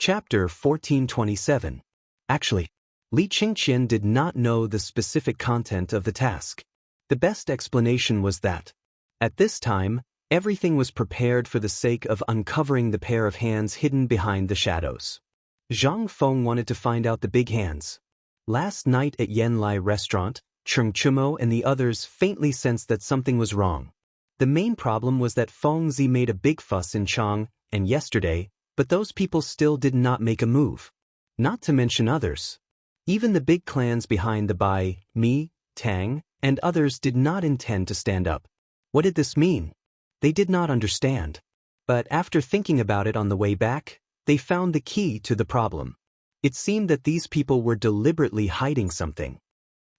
Chapter 1427. Actually, Li Qingqian did not know the specific content of the task. The best explanation was that, at this time, everything was prepared for the sake of uncovering the pair of hands hidden behind the shadows. Zhang Feng wanted to find out the big hands. Last night at Yanlai restaurant, Cheng Chumo and the others faintly sensed that something was wrong. The main problem was that Feng Zi made a big fuss in Chang'an and yesterday, but those people still did not make a move. Not to mention others. Even the big clans behind the Bai, Mi, Tang, and others did not intend to stand up. What did this mean? They did not understand. But after thinking about it on the way back, they found the key to the problem. It seemed that these people were deliberately hiding something.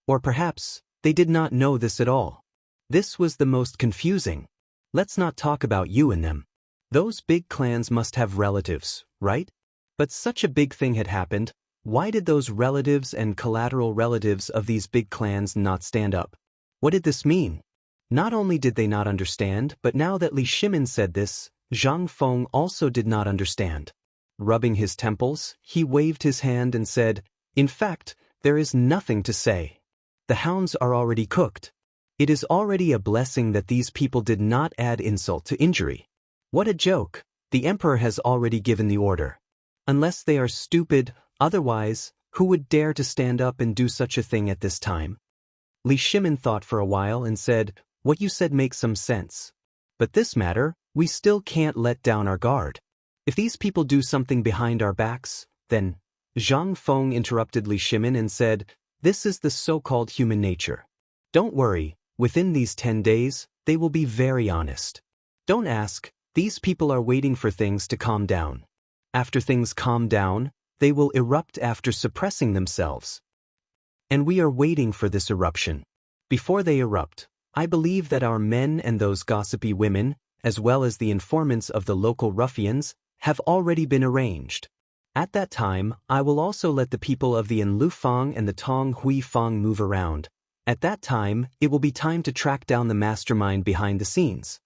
Or perhaps, they did not know this at all. This was the most confusing. Let's not talk about you and them. Those big clans must have relatives, right? But such a big thing had happened. Why did those relatives and collateral relatives of these big clans not stand up? What did this mean? Not only did they not understand, but now that Li Shimin said this, Zhang Feng also did not understand. Rubbing his temples, he waved his hand and said, "In fact, there is nothing to say. The hounds are already cooked. It is already a blessing that these people did not add insult to injury. What a joke! The emperor has already given the order. Unless they are stupid, otherwise, who would dare to stand up and do such a thing at this time?" Li Shimin thought for a while and said, "What you said makes some sense. But this matter, we still can't let down our guard. If these people do something behind our backs, then..." Zhang Feng interrupted Li Shimin and said, "This is the so-called human nature. Don't worry, within these 10 days, they will be very honest. Don't ask, these people are waiting for things to calm down. After things calm down, they will erupt after suppressing themselves. And we are waiting for this eruption. Before they erupt, I believe that our men and those gossipy women, as well as the informants of the local ruffians, have already been arranged. At that time, I will also let the people of the Enlufang and the Tong Hui Fang move around. At that time, it will be time to track down the mastermind behind the scenes.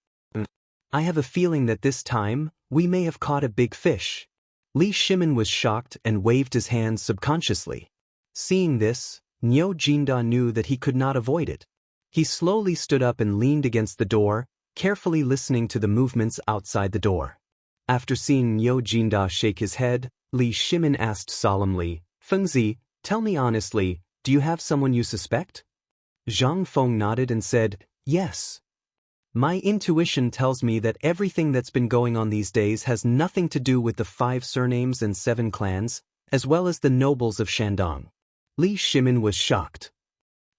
I have a feeling that this time, we may have caught a big fish." Li Shimin was shocked and waved his hands subconsciously. Seeing this, Niu Jinda knew that he could not avoid it. He slowly stood up and leaned against the door, carefully listening to the movements outside the door. After seeing Niu Jinda shake his head, Li Shimin asked solemnly, "Fengzi, tell me honestly, do you have someone you suspect?" Zhang Feng nodded and said, "Yes. My intuition tells me that everything that's been going on these days has nothing to do with the 5 surnames and 7 clans, as well as the nobles of Shandong." Li Shimin was shocked.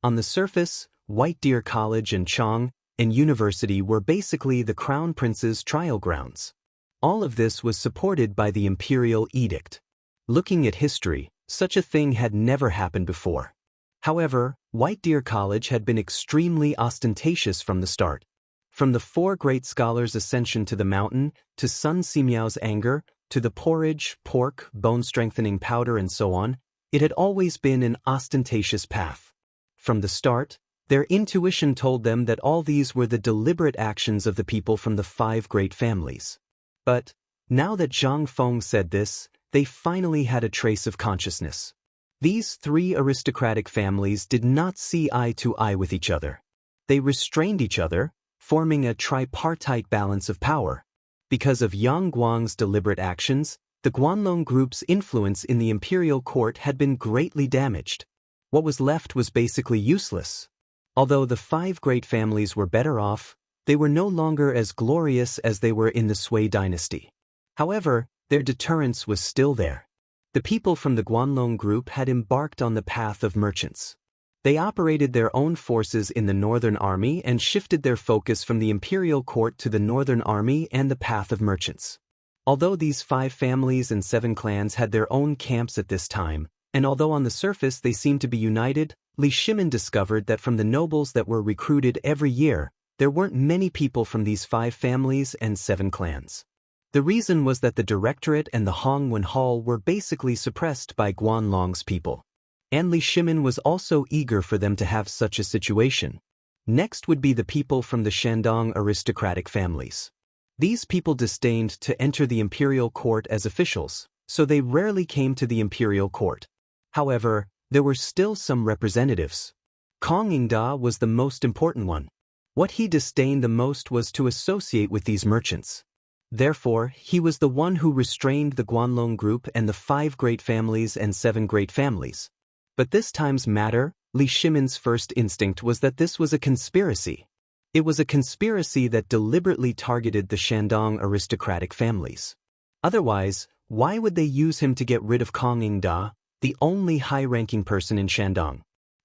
On the surface, White Deer College and Chang'an University were basically the Crown Prince's trial grounds. All of this was supported by the imperial edict. Looking at history, such a thing had never happened before. However, White Deer College had been extremely ostentatious from the start. From the 4 great scholars' ascension to the mountain, to Sun Simiao's anger, to the porridge, pork, bone-strengthening powder and so on, it had always been an ostentatious path. From the start, their intuition told them that all these were the deliberate actions of the people from the 5 great families. But, now that Zhang Feng said this, they finally had a trace of consciousness. These 3 aristocratic families did not see eye to eye with each other. They restrained each other, forming a tripartite balance of power. Because of Yang Guang's deliberate actions, the Guanlong group's influence in the imperial court had been greatly damaged. What was left was basically useless. Although the 5 great families were better off, they were no longer as glorious as they were in the Sui dynasty. However, their deterrence was still there. The people from the Guanlong group had embarked on the path of merchants. They operated their own forces in the Northern Army and shifted their focus from the imperial court to the Northern Army and the path of merchants. Although these 5 families and 7 clans had their own camps at this time, and although on the surface they seemed to be united, Li Shimin discovered that from the nobles that were recruited every year, there weren't many people from these 5 families and 7 clans. The reason was that the Directorate and the Hongwen Hall were basically suppressed by Guanlong's people. And Li Shimin was also eager for them to have such a situation. Next would be the people from the Shandong aristocratic families. These people disdained to enter the imperial court as officials, so they rarely came to the imperial court. However, there were still some representatives. Kong Ingda was the most important one. What he disdained the most was to associate with these merchants. Therefore, he was the one who restrained the Guanlong group and the 5 great families and 7 great families. But this time's matter, Li Shimin's first instinct was that this was a conspiracy. It was a conspiracy that deliberately targeted the Shandong aristocratic families. Otherwise, why would they use him to get rid of Kong Ingda, the only high-ranking person in Shandong?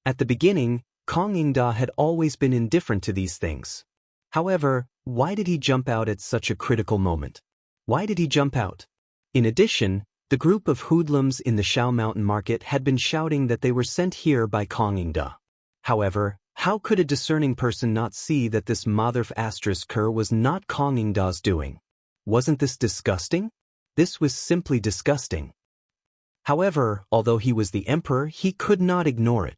At the beginning, Kong Ingda had always been indifferent to these things. However, why did he jump out at such a critical moment? Why did he jump out? In addition, the group of hoodlums in the Shao Mountain market had been shouting that they were sent here by Kong Ingda. However, how could a discerning person not see that this Motherf Kerr was not Kong Ingda's doing? Wasn't this disgusting? This was simply disgusting. However, although he was the emperor, he could not ignore it.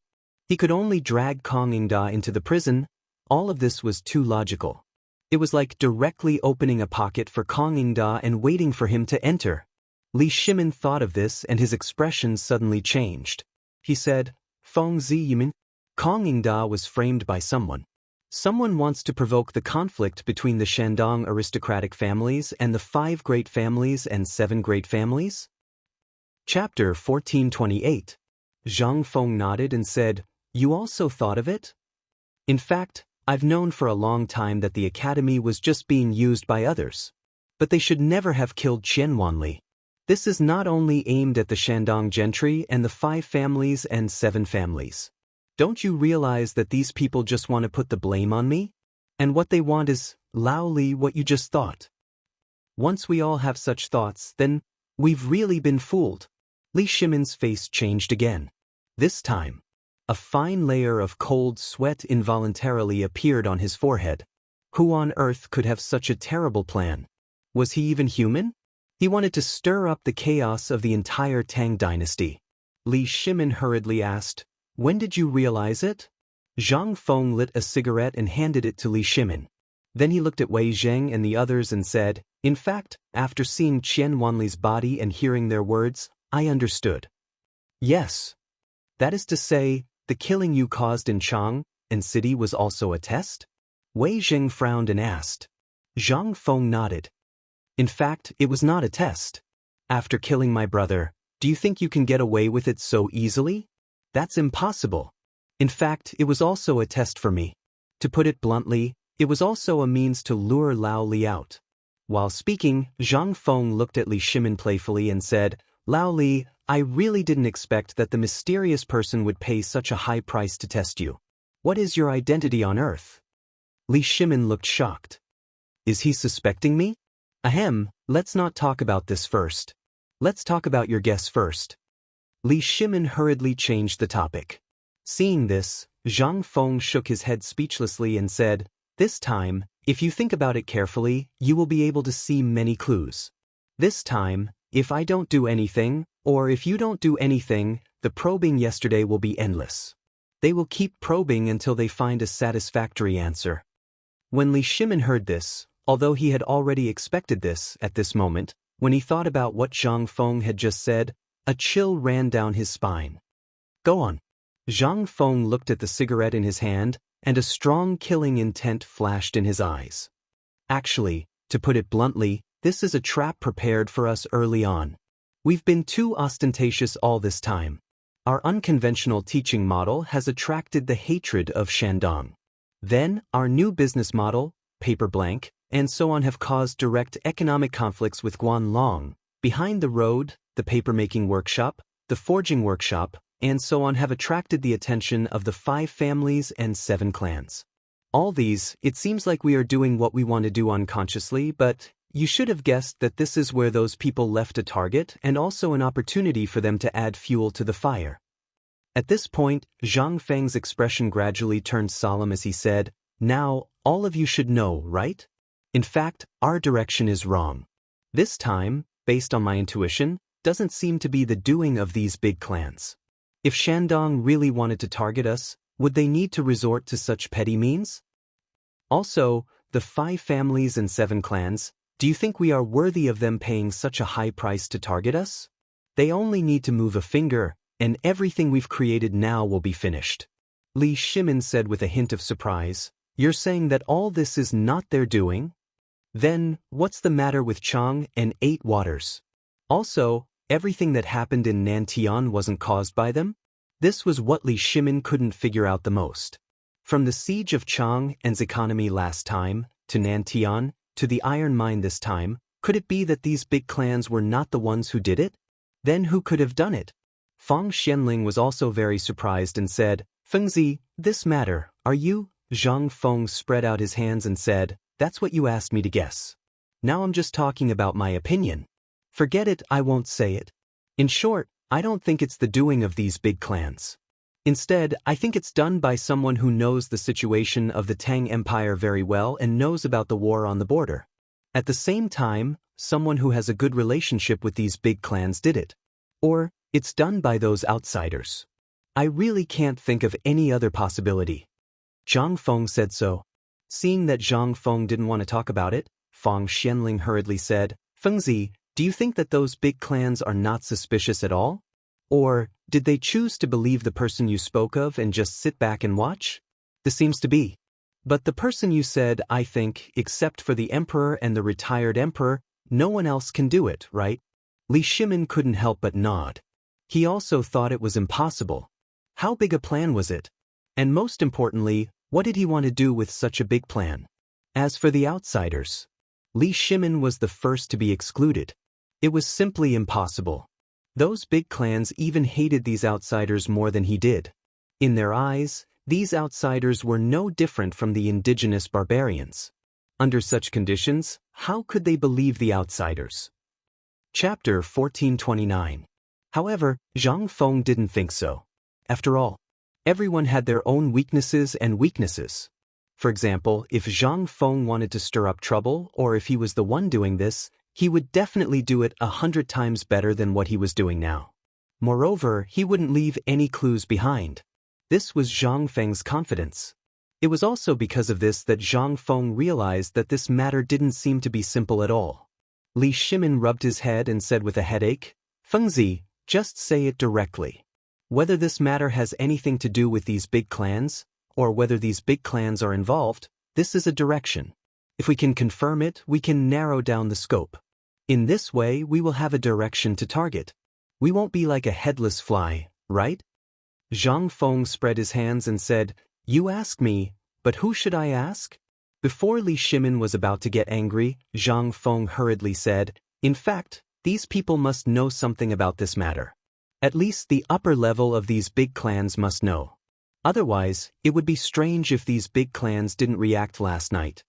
He could only drag Kong Ingda into the prison. All of this was too logical. It was like directly opening a pocket for Kong Ingda and waiting for him to enter. Li Shimin thought of this and his expression suddenly changed. He said, "Feng Zi Yimin." Kong Ingda was framed by someone. Someone wants to provoke the conflict between the Shandong aristocratic families and the 5 great families and 7 great families? Chapter 1428. Zhang Feng nodded and said, "You also thought of it? In fact, I've known for a long time that the academy was just being used by others. But they should never have killed Qian Wanli. This is not only aimed at the Shandong gentry and the 5 families and 7 families. Don't you realize that these people just want to put the blame on me? And what they want is, Lao Li, what you just thought. Once we all have such thoughts, then we've really been fooled." Li Shimin's face changed again. This time, a fine layer of cold sweat involuntarily appeared on his forehead. Who on earth could have such a terrible plan? Was he even human? He wanted to stir up the chaos of the entire Tang dynasty. Li Shimin hurriedly asked, "When did you realize it?" Zhang Feng lit a cigarette and handed it to Li Shimin. Then he looked at Wei Zheng and the others and said, "In fact, after seeing Qian Wanli's body and hearing their words, I understood. Yes. That is to say, the killing you caused in Chang'an city was also a test?" Wei Zheng frowned and asked. Zhang Feng nodded. "In fact, it was not a test. After killing my brother, do you think you can get away with it so easily? That's impossible. In fact, it was also a test for me. To put it bluntly, it was also a means to lure Lao Li out." While speaking, Zhang Feng looked at Li Shimin playfully and said, "Lao Li, I really didn't expect that the mysterious person would pay such a high price to test you. What is your identity on Earth?" Li Shimin looked shocked. "Is he suspecting me? Ahem, let's not talk about this first. Let's talk about your guess first." Li Shimin hurriedly changed the topic. Seeing this, Zhang Feng shook his head speechlessly and said, "This time, if you think about it carefully, you will be able to see many clues. This time, if I don't do anything, or if you don't do anything, the probing yesterday will be endless. They will keep probing until they find a satisfactory answer." When Li Shimin heard this, although he had already expected this at this moment, when he thought about what Zhang Feng had just said, a chill ran down his spine. "Go on." Zhang Feng looked at the cigarette in his hand, and a strong killing intent flashed in his eyes. "Actually, to put it bluntly, this is a trap prepared for us early on. We've been too ostentatious all this time. Our unconventional teaching model has attracted the hatred of Shandong. Then, our new business model, paper blank, and so on have caused direct economic conflicts with Guanlong. Behind the road, the paper-making workshop, the forging workshop, and so on have attracted the attention of the 5 families and 7 clans. All these, it seems like we are doing what we want to do unconsciously, but you should have guessed that this is where those people left a target and also an opportunity for them to add fuel to the fire." At this point, Zhang Feng's expression gradually turned solemn as he said, "Now, all of you should know, right? In fact, our direction is wrong. This time, based on my intuition, doesn't seem to be the doing of these big clans. If Shandong really wanted to target us, would they need to resort to such petty means? Also, the 5 families and 7 clans, do you think we are worthy of them paying such a high price to target us? They only need to move a finger, and everything we've created now will be finished. Li Shimin said with a hint of surprise, "You're saying that all this is not their doing? Then, what's the matter with Chang and 8 Waters? Also, everything that happened in Nantian wasn't caused by them?" This was what Li Shimin couldn't figure out the most. From the siege of Chang'an's economy last time, to Nantian, to the iron mine this time, could it be that these big clans were not the ones who did it? Then who could have done it? Fang Xianling was also very surprised and said, "Fengzi, this matter, are you?" Zhang Feng spread out his hands and said, "That's what you asked me to guess. Now I'm just talking about my opinion. Forget it, I won't say it. In short, I don't think it's the doing of these big clans. Instead, I think it's done by someone who knows the situation of the Tang Empire very well and knows about the war on the border. At the same time, someone who has a good relationship with these big clans did it. Or, it's done by those outsiders. I really can't think of any other possibility." Zhang Feng said so. Seeing that Zhang Feng didn't want to talk about it, Fang Xianling hurriedly said, "Fengzi, do you think that those big clans are not suspicious at all? Or, did they choose to believe the person you spoke of and just sit back and watch? This seems to be. But the person you said, I think, except for the emperor and the retired emperor, no one else can do it, right?" Li Shimin couldn't help but nod. He also thought it was impossible. How big a plan was it? And most importantly, what did he want to do with such a big plan? As for the outsiders, Li Shimin was the first to be excluded. It was simply impossible. Those big clans even hated these outsiders more than he did. In their eyes, these outsiders were no different from the indigenous barbarians. Under such conditions, how could they believe the outsiders? Chapter 1429. However, Zhang Feng didn't think so. After all, everyone had their own weaknesses and weaknesses. For example, if Zhang Feng wanted to stir up trouble or if he was the one doing this, he would definitely do it 100 times better than what he was doing now. Moreover, he wouldn't leave any clues behind. This was Zhang Feng's confidence. It was also because of this that Zhang Feng realized that this matter didn't seem to be simple at all. Li Shimin rubbed his head and said with a headache, "Fengzi, just say it directly. Whether this matter has anything to do with these big clans, or whether these big clans are involved, this is a direction. If we can confirm it, we can narrow down the scope. In this way, we will have a direction to target. We won't be like a headless fly, right?" Zhang Feng spread his hands and said, "You ask me, but who should I ask?" Before Li Shimin was about to get angry, Zhang Feng hurriedly said, "In fact, these people must know something about this matter. At least the upper level of these big clans must know. Otherwise, it would be strange if these big clans didn't react last night.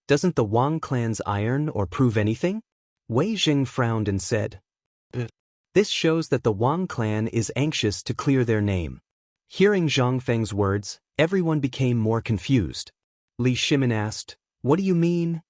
Doesn't the Wang clan's iron or prove anything?" Wei Jing frowned and said, "This shows that the Wang clan is anxious to clear their name." Hearing Zhang Feng's words, everyone became more confused. Li Shimin asked, "What do you mean?"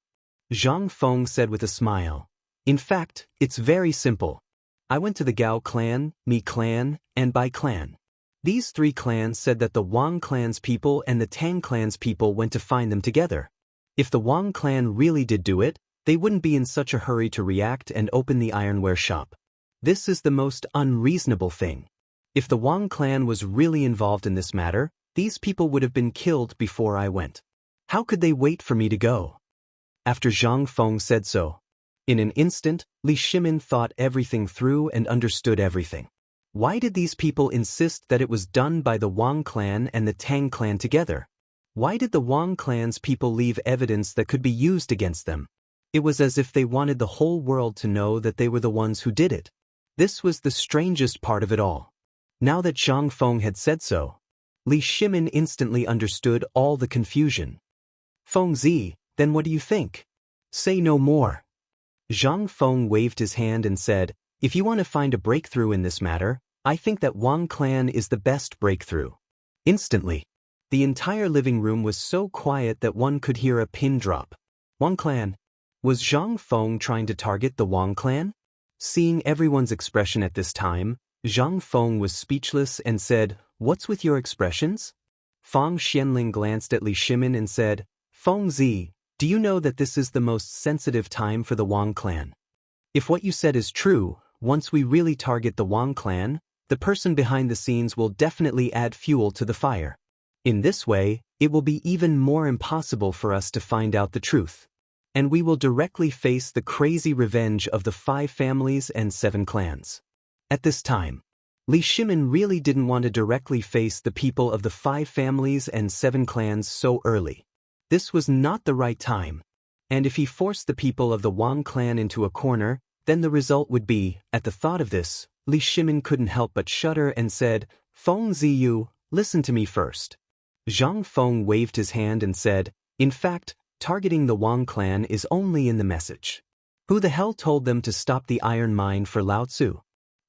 Zhang Feng said with a smile, "In fact, it's very simple. I went to the Gao clan, Mi clan, and Bai clan. These 3 clans said that the Wang clan's people and the Tang clan's people went to find them together. If the Wang clan really did do it, they wouldn't be in such a hurry to react and open the ironware shop. This is the most unreasonable thing. If the Wang clan was really involved in this matter, these people would have been killed before I went. How could they wait for me to go?" After Zhang Feng said so, in an instant, Li Shimin thought everything through and understood everything. Why did these people insist that it was done by the Wang clan and the Tang clan together? Why did the Wang clan's people leave evidence that could be used against them? It was as if they wanted the whole world to know that they were the ones who did it. This was the strangest part of it all. Now that Zhang Feng had said so, Li Shimin instantly understood all the confusion. "Fengzi, then what do you think? Say no more." Zhang Feng waved his hand and said, "If you want to find a breakthrough in this matter, I think that Wang clan is the best breakthrough." Instantly, the entire living room was so quiet that one could hear a pin drop. Wang clan. Was Zhang Feng trying to target the Wang clan? Seeing everyone's expression at this time, Zhang Feng was speechless and said, "What's with your expressions?" Fang Xianling glanced at Li Shimin and said, "Fengzi, do you know that this is the most sensitive time for the Wang clan? If what you said is true, once we really target the Wang clan, the person behind the scenes will definitely add fuel to the fire. In this way, it will be even more impossible for us to find out the truth. And we will directly face the crazy revenge of the 5 families and 7 clans. At this time, Li Shimin really didn't want to directly face the people of the 5 families and 7 clans so early. This was not the right time. And if he forced the people of the Wang clan into a corner, then the result would be, at the thought of this, Li Shimin couldn't help but shudder and said, "Feng Ziyu, listen to me first." Zhang Feng waved his hand and said, "In fact, targeting the Wang clan is only in the message. Who the hell told them to stop the iron mine for Lao Tzu?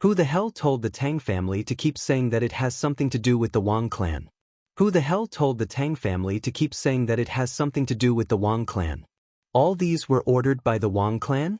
Who the hell told the Tang family to keep saying that it has something to do with the Wang clan? Who the hell told the Tang family to keep saying that it has something to do with the Wang clan? All these were ordered by the Wang clan?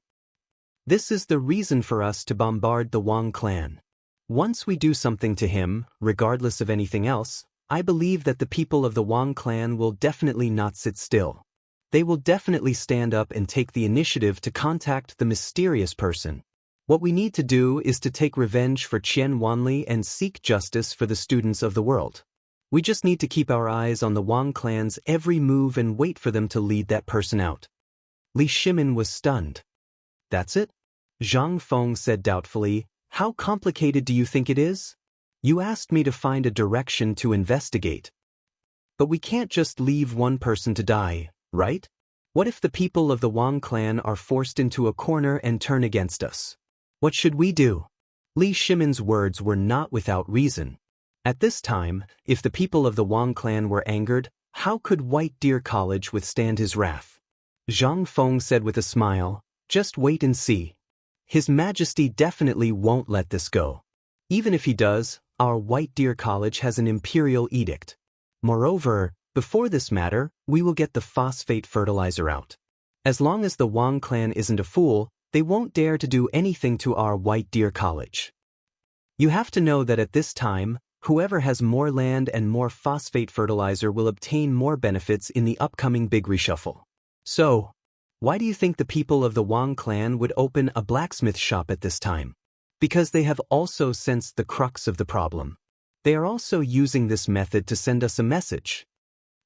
This is the reason for us to bombard the Wang clan. Once we do something to him, regardless of anything else, I believe that the people of the Wang clan will definitely not sit still. They will definitely stand up and take the initiative to contact the mysterious person. What we need to do is to take revenge for Qian Wanli and seek justice for the students of the world. We just need to keep our eyes on the Wang clan's every move and wait for them to lead that person out." Li Shimin was stunned. "That's it?" Zhang Feng said doubtfully, "How complicated do you think it is? You asked me to find a direction to investigate. But we can't just leave one person to die, right? What if the people of the Wang clan are forced into a corner and turn against us? What should we do?" Li Shimin's words were not without reason. At this time, if the people of the Wang clan were angered, how could White Deer College withstand his wrath? Zhang Feng said with a smile, "Just wait and see. His Majesty definitely won't let this go. Even if he does, our White Deer College has an imperial edict. Moreover, before this matter, we will get the phosphate fertilizer out. As long as the Wang clan isn't a fool, they won't dare to do anything to our White Deer College. You have to know that at this time, whoever has more land and more phosphate fertilizer will obtain more benefits in the upcoming big reshuffle. So, why do you think the people of the Wang clan would open a blacksmith shop at this time? Because they have also sensed the crux of the problem. They are also using this method to send us a message."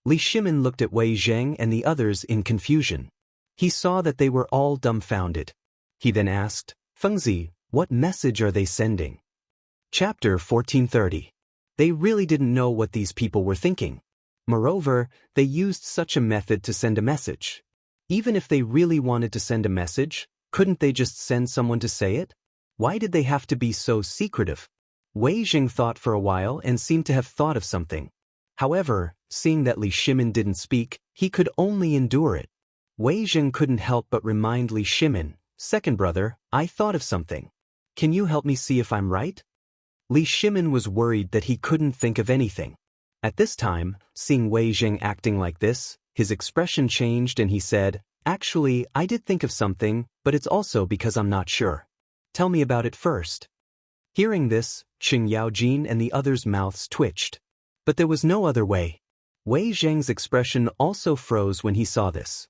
Li Shimin looked at Wei Zheng and the others in confusion. He saw that they were all dumbfounded. He then asked, "Fengzi, what message are they sending?" Chapter 1430. They really didn't know what these people were thinking. Moreover, they used such a method to send a message. Even if they really wanted to send a message, couldn't they just send someone to say it? Why did they have to be so secretive? Wei Zheng thought for a while and seemed to have thought of something. However, seeing that Li Shimin didn't speak, he could only endure it. Wei Zheng couldn't help but remind Li Shimin, "Second brother, I thought of something. Can you help me see if I'm right?" Li Shimin was worried that he couldn't think of anything. At this time, seeing Wei Zheng acting like this, his expression changed and he said, "Actually, I did think of something, but it's also because I'm not sure. Tell me about it first." Hearing this, Qing Yaojin and the others' mouths twitched. But there was no other way. Wei Zheng's expression also froze when he saw this.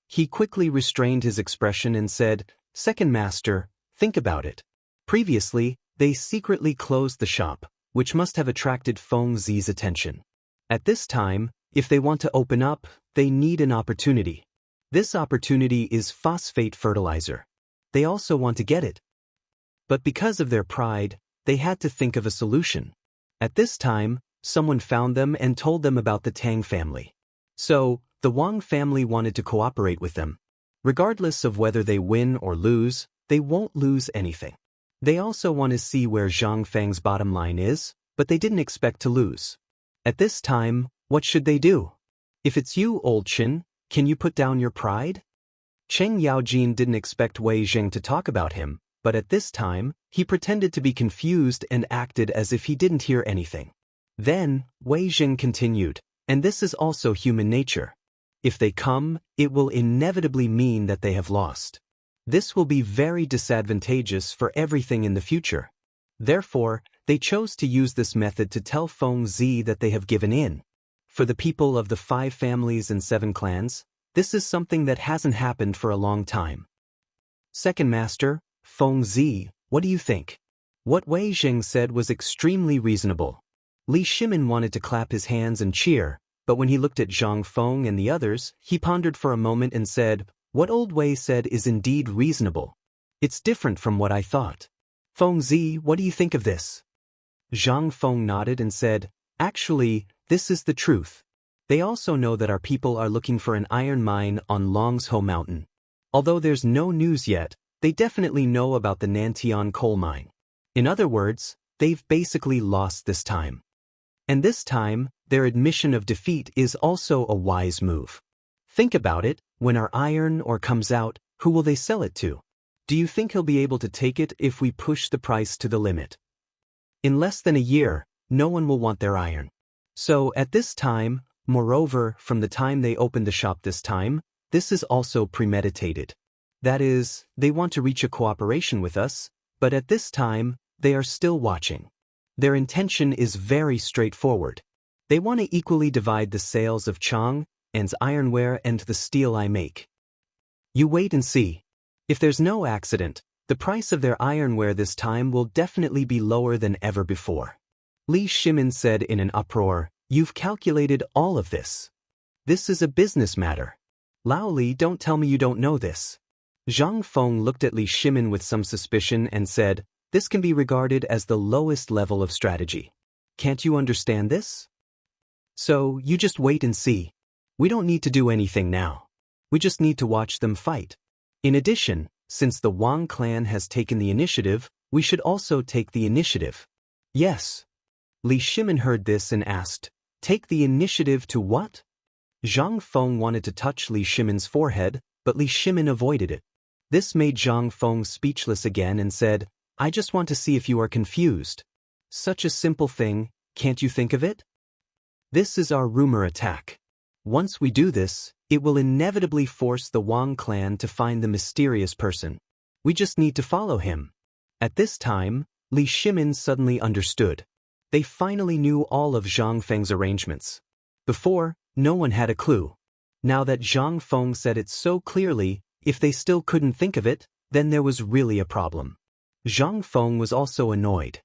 He quickly restrained his expression and said, "Second master, think about it. Previously, they secretly closed the shop, which must have attracted Feng Zi's attention. At this time, if they want to open up, they need an opportunity. This opportunity is phosphate fertilizer. They also want to get it. But because of their pride, they had to think of a solution. At this time, someone found them and told them about the Tang family. So, the Wang family wanted to cooperate with them. Regardless of whether they win or lose, they won't lose anything. They also want to see where Zhang Feng's bottom line is, but they didn't expect to lose. At this time, what should they do? If it's you, old Qin, can you put down your pride? Cheng Yaojin didn't expect Wei Zheng to talk about him, but at this time, he pretended to be confused and acted as if he didn't hear anything. Then, Wei Zheng continued, "And this is also human nature. If they come, it will inevitably mean that they have lost. This will be very disadvantageous for everything in the future. Therefore, they chose to use this method to tell Feng Zi that they have given in. For the people of the 5 families and 7 clans, this is something that hasn't happened for a long time. Second master, Feng Zi, What do you think? What Wei Zheng said was extremely reasonable. Li Shimin wanted to clap his hands and cheer, but when he looked at Zhang Feng and the others, he pondered for a moment and said, "What old Wei said is indeed reasonable. It's different from what I thought. Feng Zi, what do you think of this?" Zhang Feng nodded and said, "Actually, this is the truth. They also know that our people are looking for an iron mine on Longsho Mountain. Although there's no news yet, they definitely know about the Nantian coal mine. In other words, they've basically lost this time. And this time, their admission of defeat is also a wise move. Think about it, when our iron ore comes out, who will they sell it to? Do you think he'll be able to take it if we push the price to the limit? In less than a year, no one will want their iron. So at this time, moreover, from the time they opened the shop this time, this is also premeditated. That is, they want to reach a cooperation with us, but at this time, they are still watching. Their intention is very straightforward. They want to equally divide the sales of Chang'an's ironware and the steel I make. You wait and see. If there's no accident, the price of their ironware this time will definitely be lower than ever before." Li Shimin said in an uproar, "You've calculated all of this. This is a business matter. Lao Li, don't tell me you don't know this." Zhang Feng looked at Li Shimin with some suspicion and said, "This can be regarded as the lowest level of strategy. Can't you understand this? So, you just wait and see. We don't need to do anything now. We just need to watch them fight. In addition, since the Wang clan has taken the initiative, we should also take the initiative." "Yes." Li Shimin heard this and asked, "Take the initiative to what?" Zhang Feng wanted to touch Li Shimin's forehead, but Li Shimin avoided it. This made Zhang Feng speechless again and said, "I just want to see if you are confused. Such a simple thing, can't you think of it? This is our rumor attack. Once we do this, it will inevitably force the Wang clan to find the mysterious person. We just need to follow him." At this time, Li Shimin suddenly understood. They finally knew all of Zhang Feng's arrangements. Before, no one had a clue. Now that Zhang Feng said it so clearly, if they still couldn't think of it, then there was really a problem. Zhang Feng was also annoyed.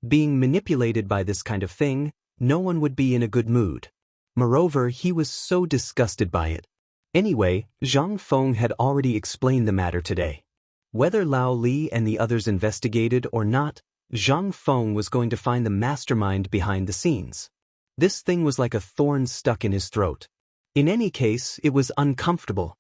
Being manipulated by this kind of thing, no one would be in a good mood. Moreover, he was so disgusted by it. Anyway, Zhang Feng had already explained the matter today. Whether Lao Li and the others investigated or not, Zhang Feng was going to find the mastermind behind the scenes. This thing was like a thorn stuck in his throat. In any case, it was uncomfortable.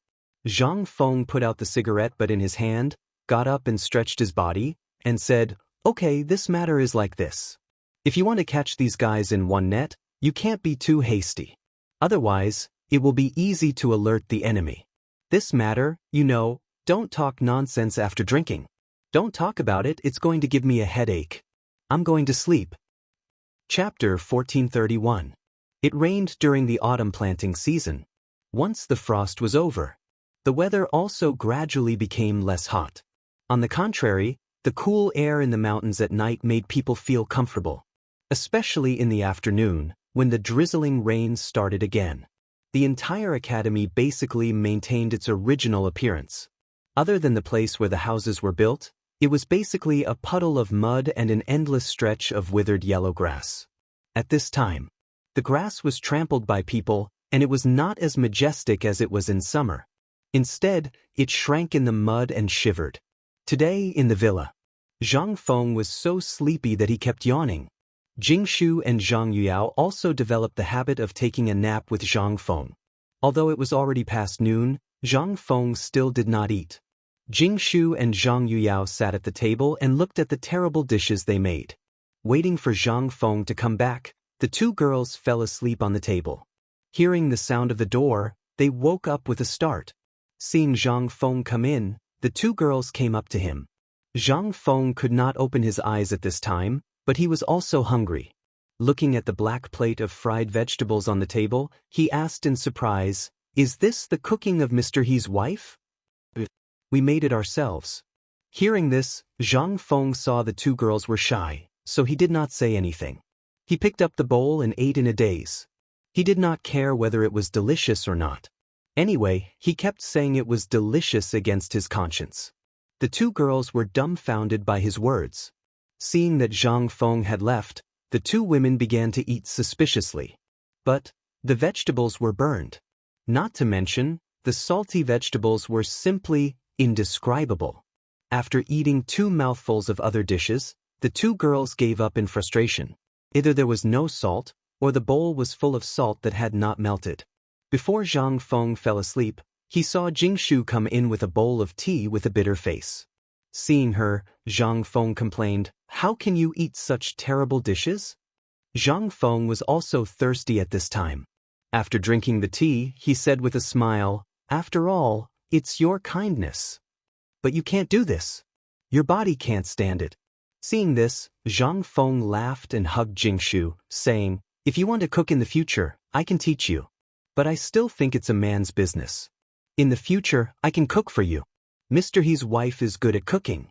Zhang Feng put out the cigarette butt in his hand, got up and stretched his body, and said, "Okay, this matter is like this. If you want to catch these guys in one net, you can't be too hasty. Otherwise, it will be easy to alert the enemy. This matter, don't talk nonsense after drinking. Don't talk about it, it's going to give me a headache. I'm going to sleep." Chapter 1431. It rained during the autumn planting season. Once the frost was over, the weather also gradually became less hot. On the contrary, the cool air in the mountains at night made people feel comfortable, especially in the afternoon, when the drizzling rain started again. The entire academy basically maintained its original appearance. Other than the place where the houses were built, it was basically a puddle of mud and an endless stretch of withered yellow grass. At this time, the grass was trampled by people, and it was not as majestic as it was in summer. Instead, it shrank in the mud and shivered. Today, in the villa, Zhang Feng was so sleepy that he kept yawning. Jingshu and Zhang Yuyao also developed the habit of taking a nap with Zhang Feng. Although it was already past noon, Zhang Feng still did not eat. Jingshu and Zhang Yuyao sat at the table and looked at the terrible dishes they made. Waiting for Zhang Feng to come back, the two girls fell asleep on the table. Hearing the sound of the door, they woke up with a start. Seeing Zhang Feng come in, the two girls came up to him. Zhang Feng could not open his eyes at this time, but he was also hungry. Looking at the black plate of fried vegetables on the table, he asked in surprise, "Is this the cooking of Mr. He's wife?" "We made it ourselves." Hearing this, Zhang Feng saw the two girls were shy, so he did not say anything. He picked up the bowl and ate in a daze. He did not care whether it was delicious or not. Anyway, he kept saying it was delicious against his conscience. The two girls were dumbfounded by his words. Seeing that Zhang Feng had left, the two women began to eat suspiciously. But the vegetables were burned. Not to mention, the salty vegetables were simply indescribable. After eating 2 mouthfuls of other dishes, the two girls gave up in frustration. Either there was no salt, or the bowl was full of salt that had not melted. Before Zhang Feng fell asleep, he saw Jingshu come in with a bowl of tea with a bitter face. Seeing her, Zhang Feng complained, "How can you eat such terrible dishes?" Zhang Feng was also thirsty at this time. After drinking the tea, he said with a smile, "After all, it's your kindness. But you can't do this. Your body can't stand it." Seeing this, Zhang Feng laughed and hugged Jingshu, saying, "If you want to cook in the future, I can teach you. But I still think it's a man's business. In the future, I can cook for you. Mr. He's wife is good at cooking."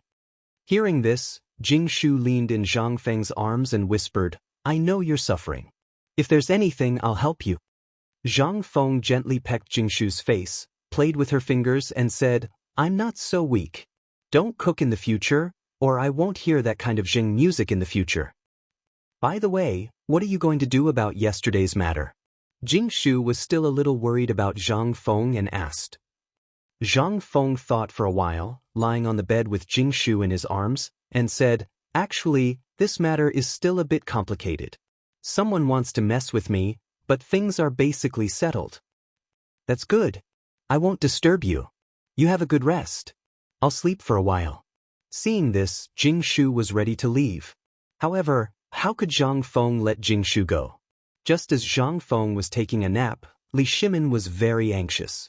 Hearing this, Jingshu leaned in Zhang Feng's arms and whispered, "I know you're suffering. If there's anything, I'll help you." Zhang Feng gently pecked Jingshu's face, played with her fingers and said, "I'm not so weak. Don't cook in the future, or I won't hear that kind of Jing music in the future. By the way, what are you going to do about yesterday's matter?" Jingshu was still a little worried about Zhang Feng and asked. Zhang Feng thought for a while, lying on the bed with Jingshu in his arms, and said, "Actually, this matter is still a bit complicated. Someone wants to mess with me, but things are basically settled." "That's good. I won't disturb you. You have a good rest. I'll sleep for a while." Seeing this, Jingshu was ready to leave. However, how could Zhang Feng let Jingshu go? Just as Zhang Feng was taking a nap, Li Shimin was very anxious.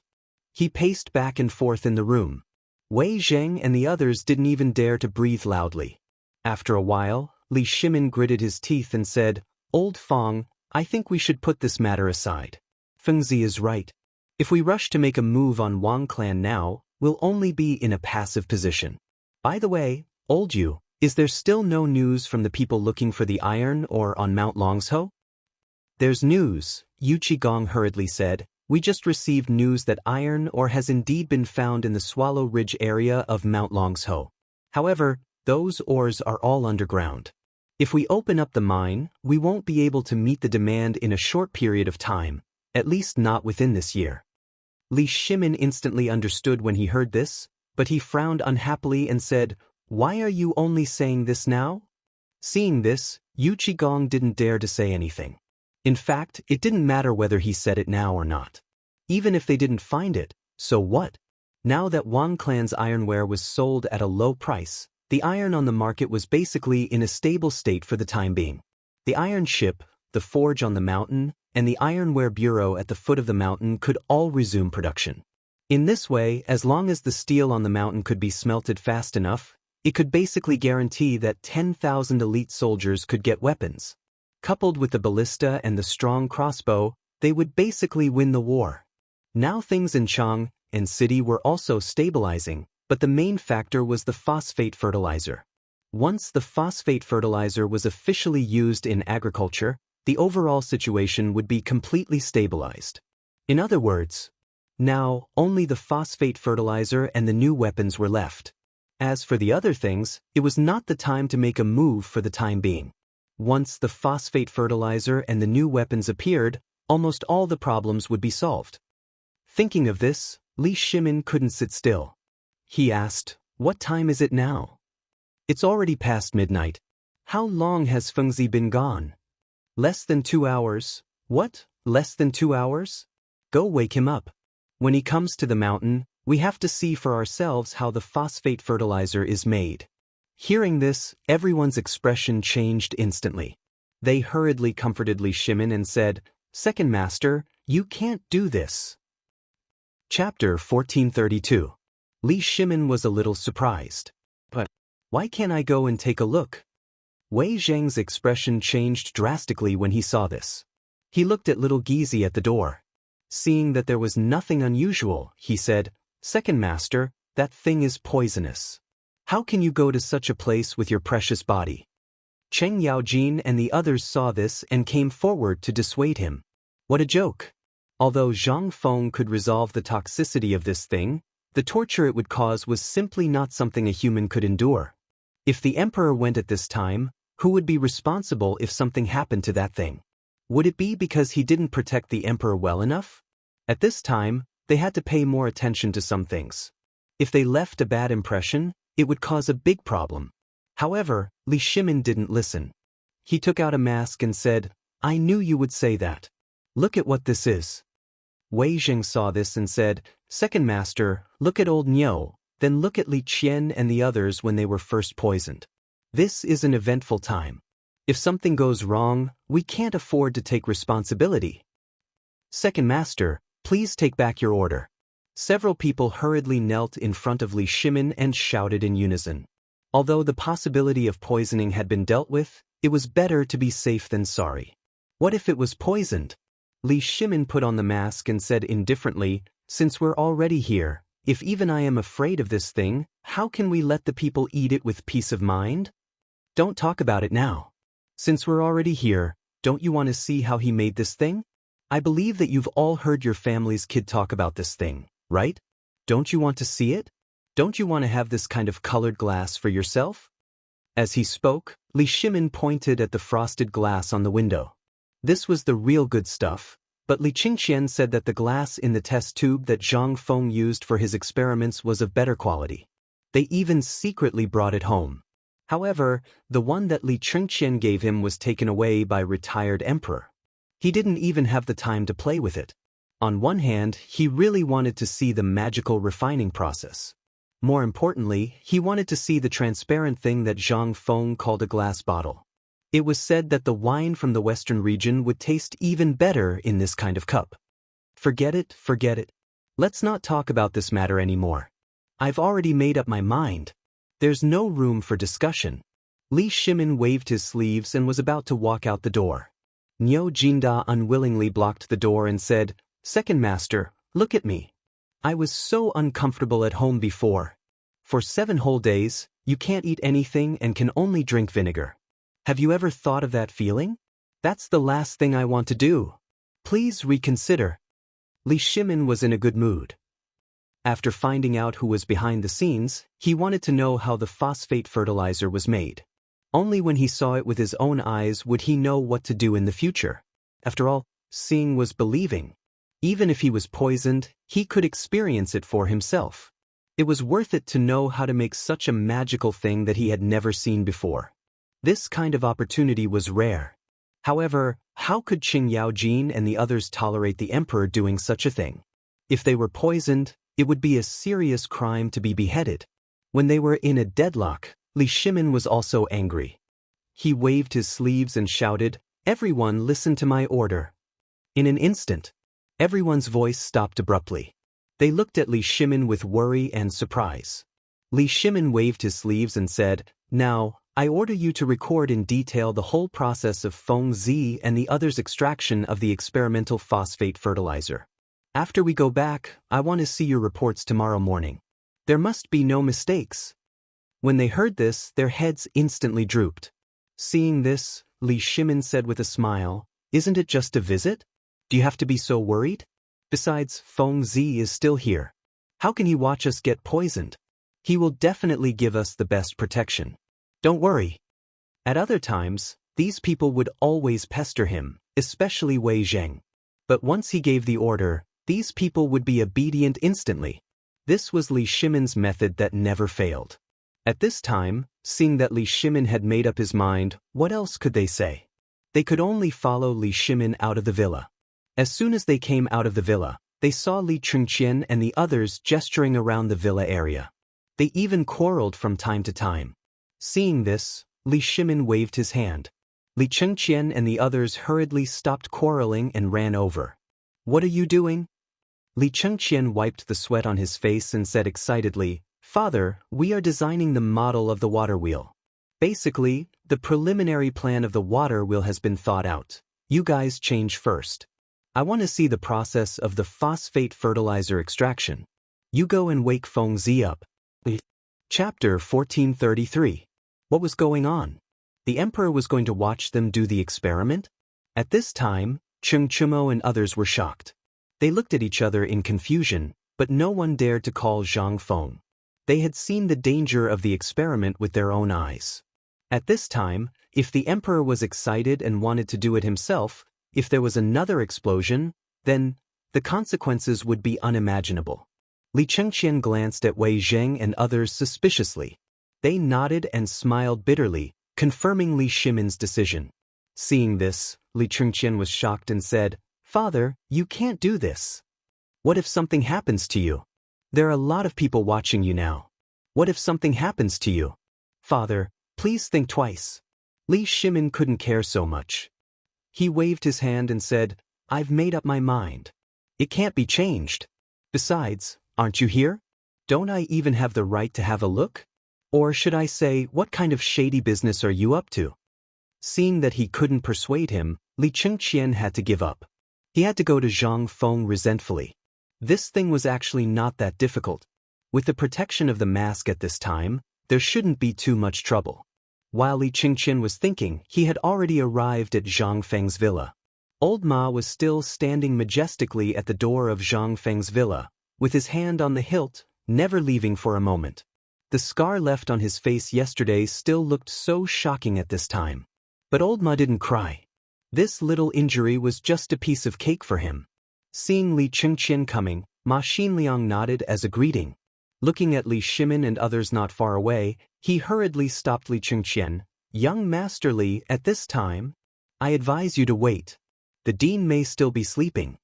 He paced back and forth in the room. Wei Zheng and the others didn't even dare to breathe loudly. After a while, Li Shimin gritted his teeth and said, "Old Feng, I think we should put this matter aside. Fengzi is right. If we rush to make a move on Wang clan now, we'll only be in a passive position. By the way, old Yu, is there still no news from the people looking for the iron ore on Mount Longsho?" "There's news," Yu Qigong hurriedly said. "We just received news that iron ore has indeed been found in the Swallow Ridge area of Mount Longsho. However, those ores are all underground. If we open up the mine, we won't be able to meet the demand in a short period of time, at least not within this year." Li Shimin instantly understood when he heard this, but he frowned unhappily and said, "Why are you only saying this now?" Seeing this, Yu Qigong didn't dare to say anything. In fact, it didn't matter whether he said it now or not. Even if they didn't find it, so what? Now that Wang clan's ironware was sold at a low price, the iron on the market was basically in a stable state for the time being. The iron ship, the forge on the mountain, and the ironware bureau at the foot of the mountain could all resume production. In this way, as long as the steel on the mountain could be smelted fast enough, it could basically guarantee that 10,000 elite soldiers could get weapons. Coupled with the ballista and the strong crossbow, they would basically win the war. Now things in Chang'an city were also stabilizing, but the main factor was the phosphate fertilizer. Once the phosphate fertilizer was officially used in agriculture, the overall situation would be completely stabilized. In other words, now only the phosphate fertilizer and the new weapons were left. As for the other things, it was not the time to make a move for the time being. Once the phosphate fertilizer and the new weapons appeared, almost all the problems would be solved. Thinking of this, Li Shimin couldn't sit still. He asked, "What time is it now?" "It's already past midnight. How long has Fengzi been gone?" "Less than 2 hours. "What? Less than 2 hours? Go wake him up. When he comes to the mountain, we have to see for ourselves how the phosphate fertilizer is made." Hearing this, everyone's expression changed instantly. They hurriedly comforted Li Shimin and said, "Second Master, you can't do this." Chapter 1432. Li Shimin was a little surprised. "But why can't I go and take a look?" Wei Zheng's expression changed drastically when he saw this. He looked at little Gizi at the door. Seeing that there was nothing unusual, he said, "Second Master, that thing is poisonous. How can you go to such a place with your precious body?" Cheng Yaojin and the others saw this and came forward to dissuade him. What a joke! Although Zhang Feng could resolve the toxicity of this thing, The torture it would cause was simply not something a human could endure. If the emperor went at this time, who would be responsible if something happened to that thing? Would it be because he didn't protect the emperor well enough? At this time, they had to pay more attention to some things. If they left a bad impression, it would cause a big problem. However, Li Shimin didn't listen. He took out a mask and said, "I knew you would say that. Look at what this is." Wei Zheng saw this and said, "Second master, look at old Niu, then look at Li Qian and the others when they were first poisoned. This is an eventful time. If something goes wrong, we can't afford to take responsibility. Second master, please take back your order." Several people hurriedly knelt in front of Li Shimin and shouted in unison. Although the possibility of poisoning had been dealt with, it was better to be safe than sorry. What if it was poisoned? Li Shimin put on the mask and said indifferently, "Since we're already here, if even I am afraid of this thing, how can we let the people eat it with peace of mind? Don't talk about it now. Since we're already here, don't you want to see how he made this thing? I believe that you've all heard your family's kid talk about this thing, right? Don't you want to see it? Don't you want to have this kind of colored glass for yourself?" As he spoke, Li Shimin pointed at the frosted glass on the window. This was the real good stuff, but Li Qingqian said that the glass in the test tube that Zhang Feng used for his experiments was of better quality. They even secretly brought it home. However, the one that Li Qingqian gave him was taken away by retired emperor. He didn't even have the time to play with it. On one hand, he really wanted to see the magical refining process. More importantly, he wanted to see the transparent thing that Zhang Feng called a glass bottle. It was said that the wine from the western region would taste even better in this kind of cup. Forget it, forget it. Let's not talk about this matter anymore. I've already made up my mind. There's no room for discussion. Li Shimin waved his sleeves and was about to walk out the door. Niu Jinda unwillingly blocked the door and said, "Second master, look at me. I was so uncomfortable at home before. For 7 whole days, you can't eat anything and can only drink vinegar. Have you ever thought of that feeling? That's the last thing I want to do. Please reconsider." Li Shimin was in a good mood. After finding out who was behind the scenes, he wanted to know how the phosphate fertilizer was made. Only when he saw it with his own eyes would he know what to do in the future. After all, seeing was believing. Even if he was poisoned, he could experience it for himself. It was worth it to know how to make such a magical thing that he had never seen before. This kind of opportunity was rare. However, how could Qing Yaojin and the others tolerate the emperor doing such a thing? If they were poisoned, it would be a serious crime to be beheaded. When they were in a deadlock, Li Shimin was also angry. He waved his sleeves and shouted, "Everyone listen to my order." In an instant, everyone's voice stopped abruptly. They looked at Li Shimin with worry and surprise. Li Shimin waved his sleeves and said, "Now, I order you to record in detail the whole process of Feng Zi and the others' extraction of the experimental phosphate fertilizer. After we go back, I want to see your reports tomorrow morning. There must be no mistakes." When they heard this, their heads instantly drooped. Seeing this, Li Shimin said with a smile, "Isn't it just a visit? Do you have to be so worried? Besides, Feng Zi is still here. How can he watch us get poisoned? He will definitely give us the best protection. Don't worry." At other times, these people would always pester him, especially Wei Zheng. But once he gave the order, these people would be obedient instantly. This was Li Shimin's method that never failed. At this time, seeing that Li Shimin had made up his mind, what else could they say? They could only follow Li Shimin out of the villa. As soon as they came out of the villa, they saw Li Qingqian and the others gesturing around the villa area. They even quarreled from time to time. Seeing this, Li Shimin waved his hand. Li Qingqian and the others hurriedly stopped quarreling and ran over. "What are you doing?" Li Qingqian wiped the sweat on his face and said excitedly, "Father, we are designing the model of the water wheel. Basically, the preliminary plan of the water wheel has been thought out. You guys change first. I want to see the process of the phosphate fertilizer extraction. You go and wake Feng Zi up." Chapter 1433. What was going on? The emperor was going to watch them do the experiment? At this time, Cheng Chumo and others were shocked. They looked at each other in confusion, but no one dared to call Zhang Feng. They had seen the danger of the experiment with their own eyes. At this time, if the emperor was excited and wanted to do it himself, if there was another explosion, then the consequences would be unimaginable. Li Chengqian glanced at Wei Zheng and others suspiciously. They nodded and smiled bitterly, confirming Li Shimin's decision. Seeing this, Li Chengqian was shocked and said, "Father, you can't do this. What if something happens to you? There are a lot of people watching you now. What if something happens to you? Father, please think twice." Li Shimin couldn't care so much. He waved his hand and said, "I've made up my mind. It can't be changed. Besides, aren't you here? Don't I even have the right to have a look? Or should I say, what kind of shady business are you up to?" Seeing that he couldn't persuade him, Li Chengqian had to give up. He had to go to Zhang Feng resentfully. This thing was actually not that difficult. With the protection of the mask at this time, there shouldn't be too much trouble. While Li Chengqian was thinking, he had already arrived at Zhang Feng's villa. Old Ma was still standing majestically at the door of Zhang Feng's villa, with his hand on the hilt, never leaving for a moment. The scar left on his face yesterday still looked so shocking at this time. But Old Ma didn't cry. This little injury was just a piece of cake for him. Seeing Li Chengqian coming, Ma Xinliang nodded as a greeting. Looking at Li Shimin and others not far away, he hurriedly stopped Li Chengqian. "Young Master Li, at this time, I advise you to wait. The dean may still be sleeping."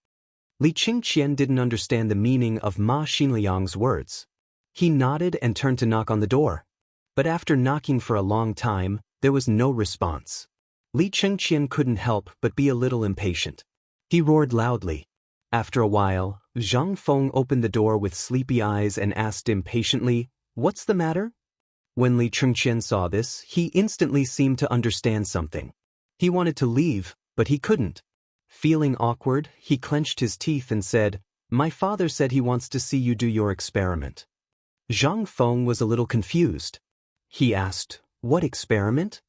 Li Chengqian didn't understand the meaning of Ma Xinliang's words. He nodded and turned to knock on the door. But after knocking for a long time, there was no response. Li Chengqian couldn't help but be a little impatient. He roared loudly. After a while, Zhang Feng opened the door with sleepy eyes and asked impatiently, "What's the matter?" When Li Chengqian saw this, he instantly seemed to understand something. He wanted to leave, but he couldn't. Feeling awkward, he clenched his teeth and said, "My father said he wants to see you do your experiment." Zhang Feng was a little confused. He asked, "What experiment?"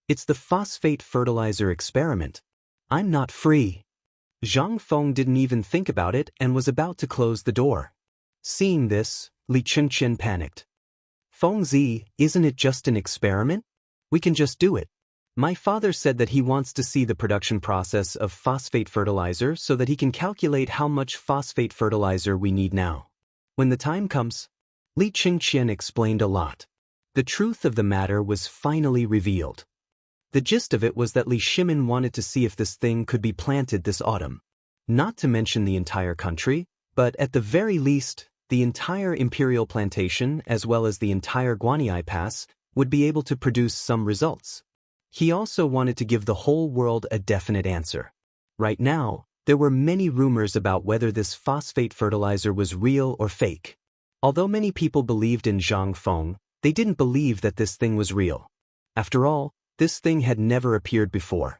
"It's the phosphate fertilizer experiment. I'm not free." Zhang Feng didn't even think about it and was about to close the door. Seeing this, Li Chengqian panicked. "Fengzi, isn't it just an experiment? We can just do it. My father said that he wants to see the production process of phosphate fertilizer so that he can calculate how much phosphate fertilizer we need now. When the time comes." Li Chengqian explained a lot. The truth of the matter was finally revealed. The gist of it was that Li Shimin wanted to see if this thing could be planted this autumn. Not to mention the entire country, but at the very least, the entire imperial plantation as well as the entire Guanyi Pass would be able to produce some results. He also wanted to give the whole world a definite answer. Right now, there were many rumors about whether this phosphate fertilizer was real or fake. Although many people believed in Zhang Feng, they didn't believe that this thing was real. After all, this thing had never appeared before.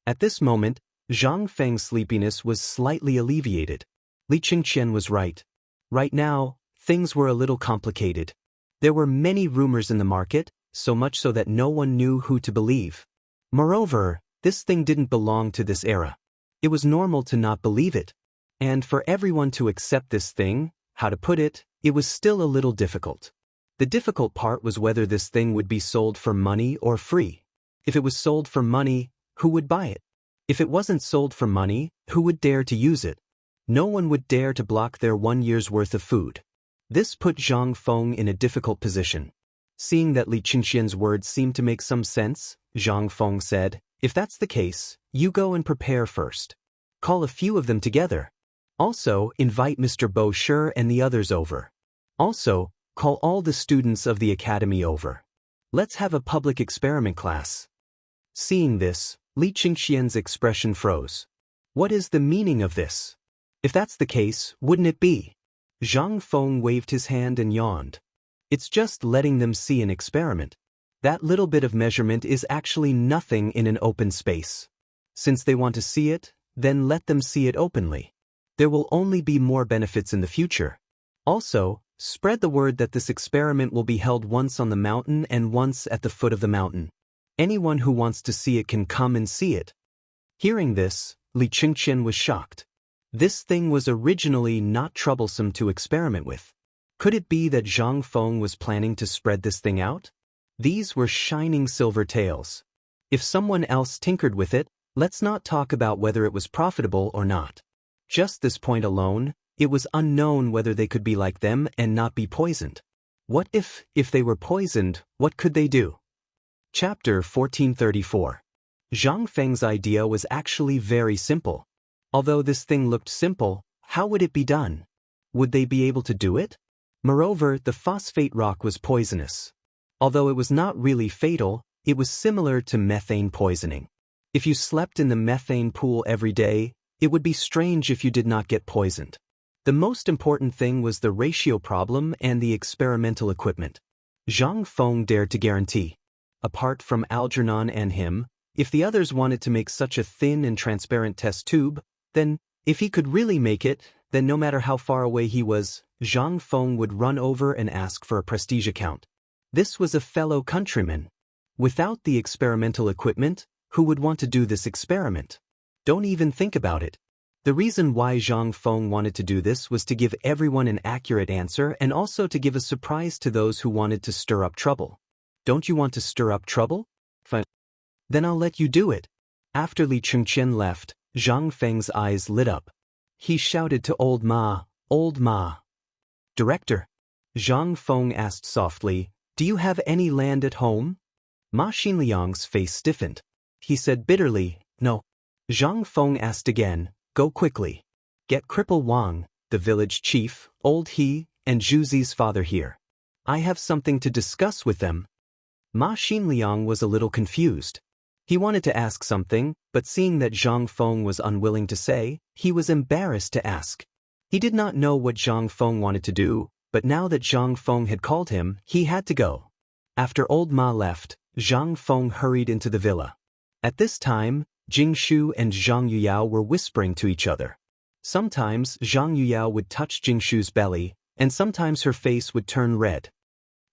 At this moment, Zhang Feng's sleepiness was slightly alleviated. Li Chengqian was right. Right now, things were a little complicated. There were many rumors in the market, so much so that no one knew who to believe. Moreover, this thing didn't belong to this era. It was normal to not believe it. And for everyone to accept this thing, how to put it, it was still a little difficult. The difficult part was whether this thing would be sold for money or free. If it was sold for money, who would buy it? If it wasn't sold for money, who would dare to use it? No one would dare to block their 1 year's worth of food. This put Zhang Feng in a difficult position. Seeing that Li Chengqian's words seemed to make some sense, Zhang Feng said, "If that's the case, you go and prepare first. Call a few of them together. Also, invite Mr. Bo Shi and the others over. Also, call all the students of the academy over. Let's have a public experiment class." Seeing this, Li Chengqian's expression froze. What is the meaning of this? If that's the case, wouldn't it be? Zhang Feng waved his hand and yawned. It's just letting them see an experiment. That little bit of measurement is actually nothing in an open space. Since they want to see it, then let them see it openly. There will only be more benefits in the future. Also, spread the word that this experiment will be held once on the mountain and once at the foot of the mountain. Anyone who wants to see it can come and see it. Hearing this, Li Chengqian was shocked. This thing was originally not troublesome to experiment with. Could it be that Zhang Feng was planning to spread this thing out? These were shining silver tails. If someone else tinkered with it, let's not talk about whether it was profitable or not. Just this point alone, it was unknown whether they could be like them and not be poisoned. What if they were poisoned, what could they do? Chapter 1434. Zhang Feng's idea was actually very simple. Although this thing looked simple, how would it be done? Would they be able to do it? Moreover, the phosphate rock was poisonous. Although it was not really fatal, it was similar to methane poisoning. If you slept in the methane pool every day, it would be strange if you did not get poisoned. The most important thing was the ratio problem and the experimental equipment. Zhang Feng dared to guarantee. Apart from Algernon and him, if the others wanted to make such a thin and transparent test tube, then, if he could really make it, then no matter how far away he was, Zhang Feng would run over and ask for a prestige account. This was a fellow countryman. Without the experimental equipment, who would want to do this experiment? Don't even think about it. The reason why Zhang Feng wanted to do this was to give everyone an accurate answer and also to give a surprise to those who wanted to stir up trouble. Don't you want to stir up trouble? Fine. Then I'll let you do it. After Li Chengqian left, Zhang Feng's eyes lit up. He shouted to Old Ma, "Old Ma." "Director," Zhang Feng asked softly, "do you have any land at home?" Ma Xinliang's face stiffened. He said bitterly, "No." Zhang Feng asked again, "Go quickly. Get Cripple Wang, the village chief, Old He, and Zhuzi's father here. I have something to discuss with them." Ma Xinliang was a little confused. He wanted to ask something, but seeing that Zhang Feng was unwilling to say, he was embarrassed to ask. He did not know what Zhang Feng wanted to do, but now that Zhang Feng had called him, he had to go. After Old Ma left, Zhang Feng hurried into the villa. At this time, Jingshu and Zhang Yuyao were whispering to each other. Sometimes Zhang Yuyao would touch Jingshu's belly, and sometimes her face would turn red.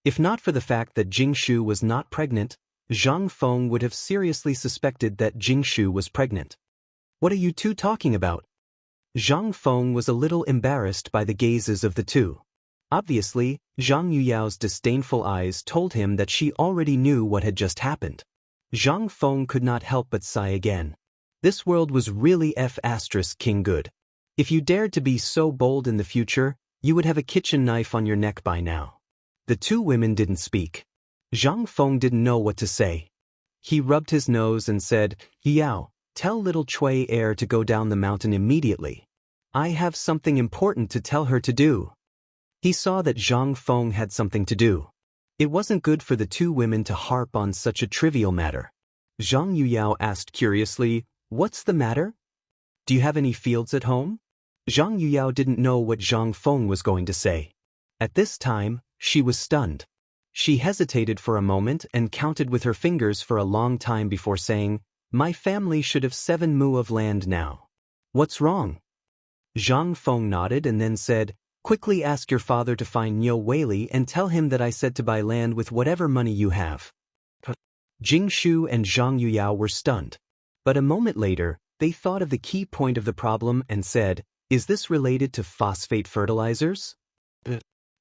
If not for the fact that Jingshu was not pregnant, Zhang Feng would have seriously suspected that Jingshu was pregnant. "What are you two talking about?" Zhang Feng was a little embarrassed by the gazes of the two. Obviously, Zhang Yuyao's disdainful eyes told him that she already knew what had just happened. Zhang Feng could not help but sigh again. This world was really King good. If you dared to be so bold in the future, you would have a kitchen knife on your neck by now. The two women didn't speak. Zhang Feng didn't know what to say. He rubbed his nose and said, "Yao, tell little Cui Air to go down the mountain immediately. I have something important to tell her to do." He saw that Zhang Feng had something to do. It wasn't good for the two women to harp on such a trivial matter. Zhang Yuyao asked curiously, "What's the matter? Do you have any fields at home?" Zhang Yuyao didn't know what Zhang Feng was going to say. At this time, she was stunned. She hesitated for a moment and counted with her fingers for a long time before saying, "My family should have 7 mu of land now. What's wrong?" Zhang Feng nodded and then said, "Quickly ask your father to find Niu Weili and tell him that I said to buy land with whatever money you have." Jingshu and Zhang Yuyao were stunned. But a moment later, they thought of the key point of the problem and said, "Is this related to phosphate fertilizers?"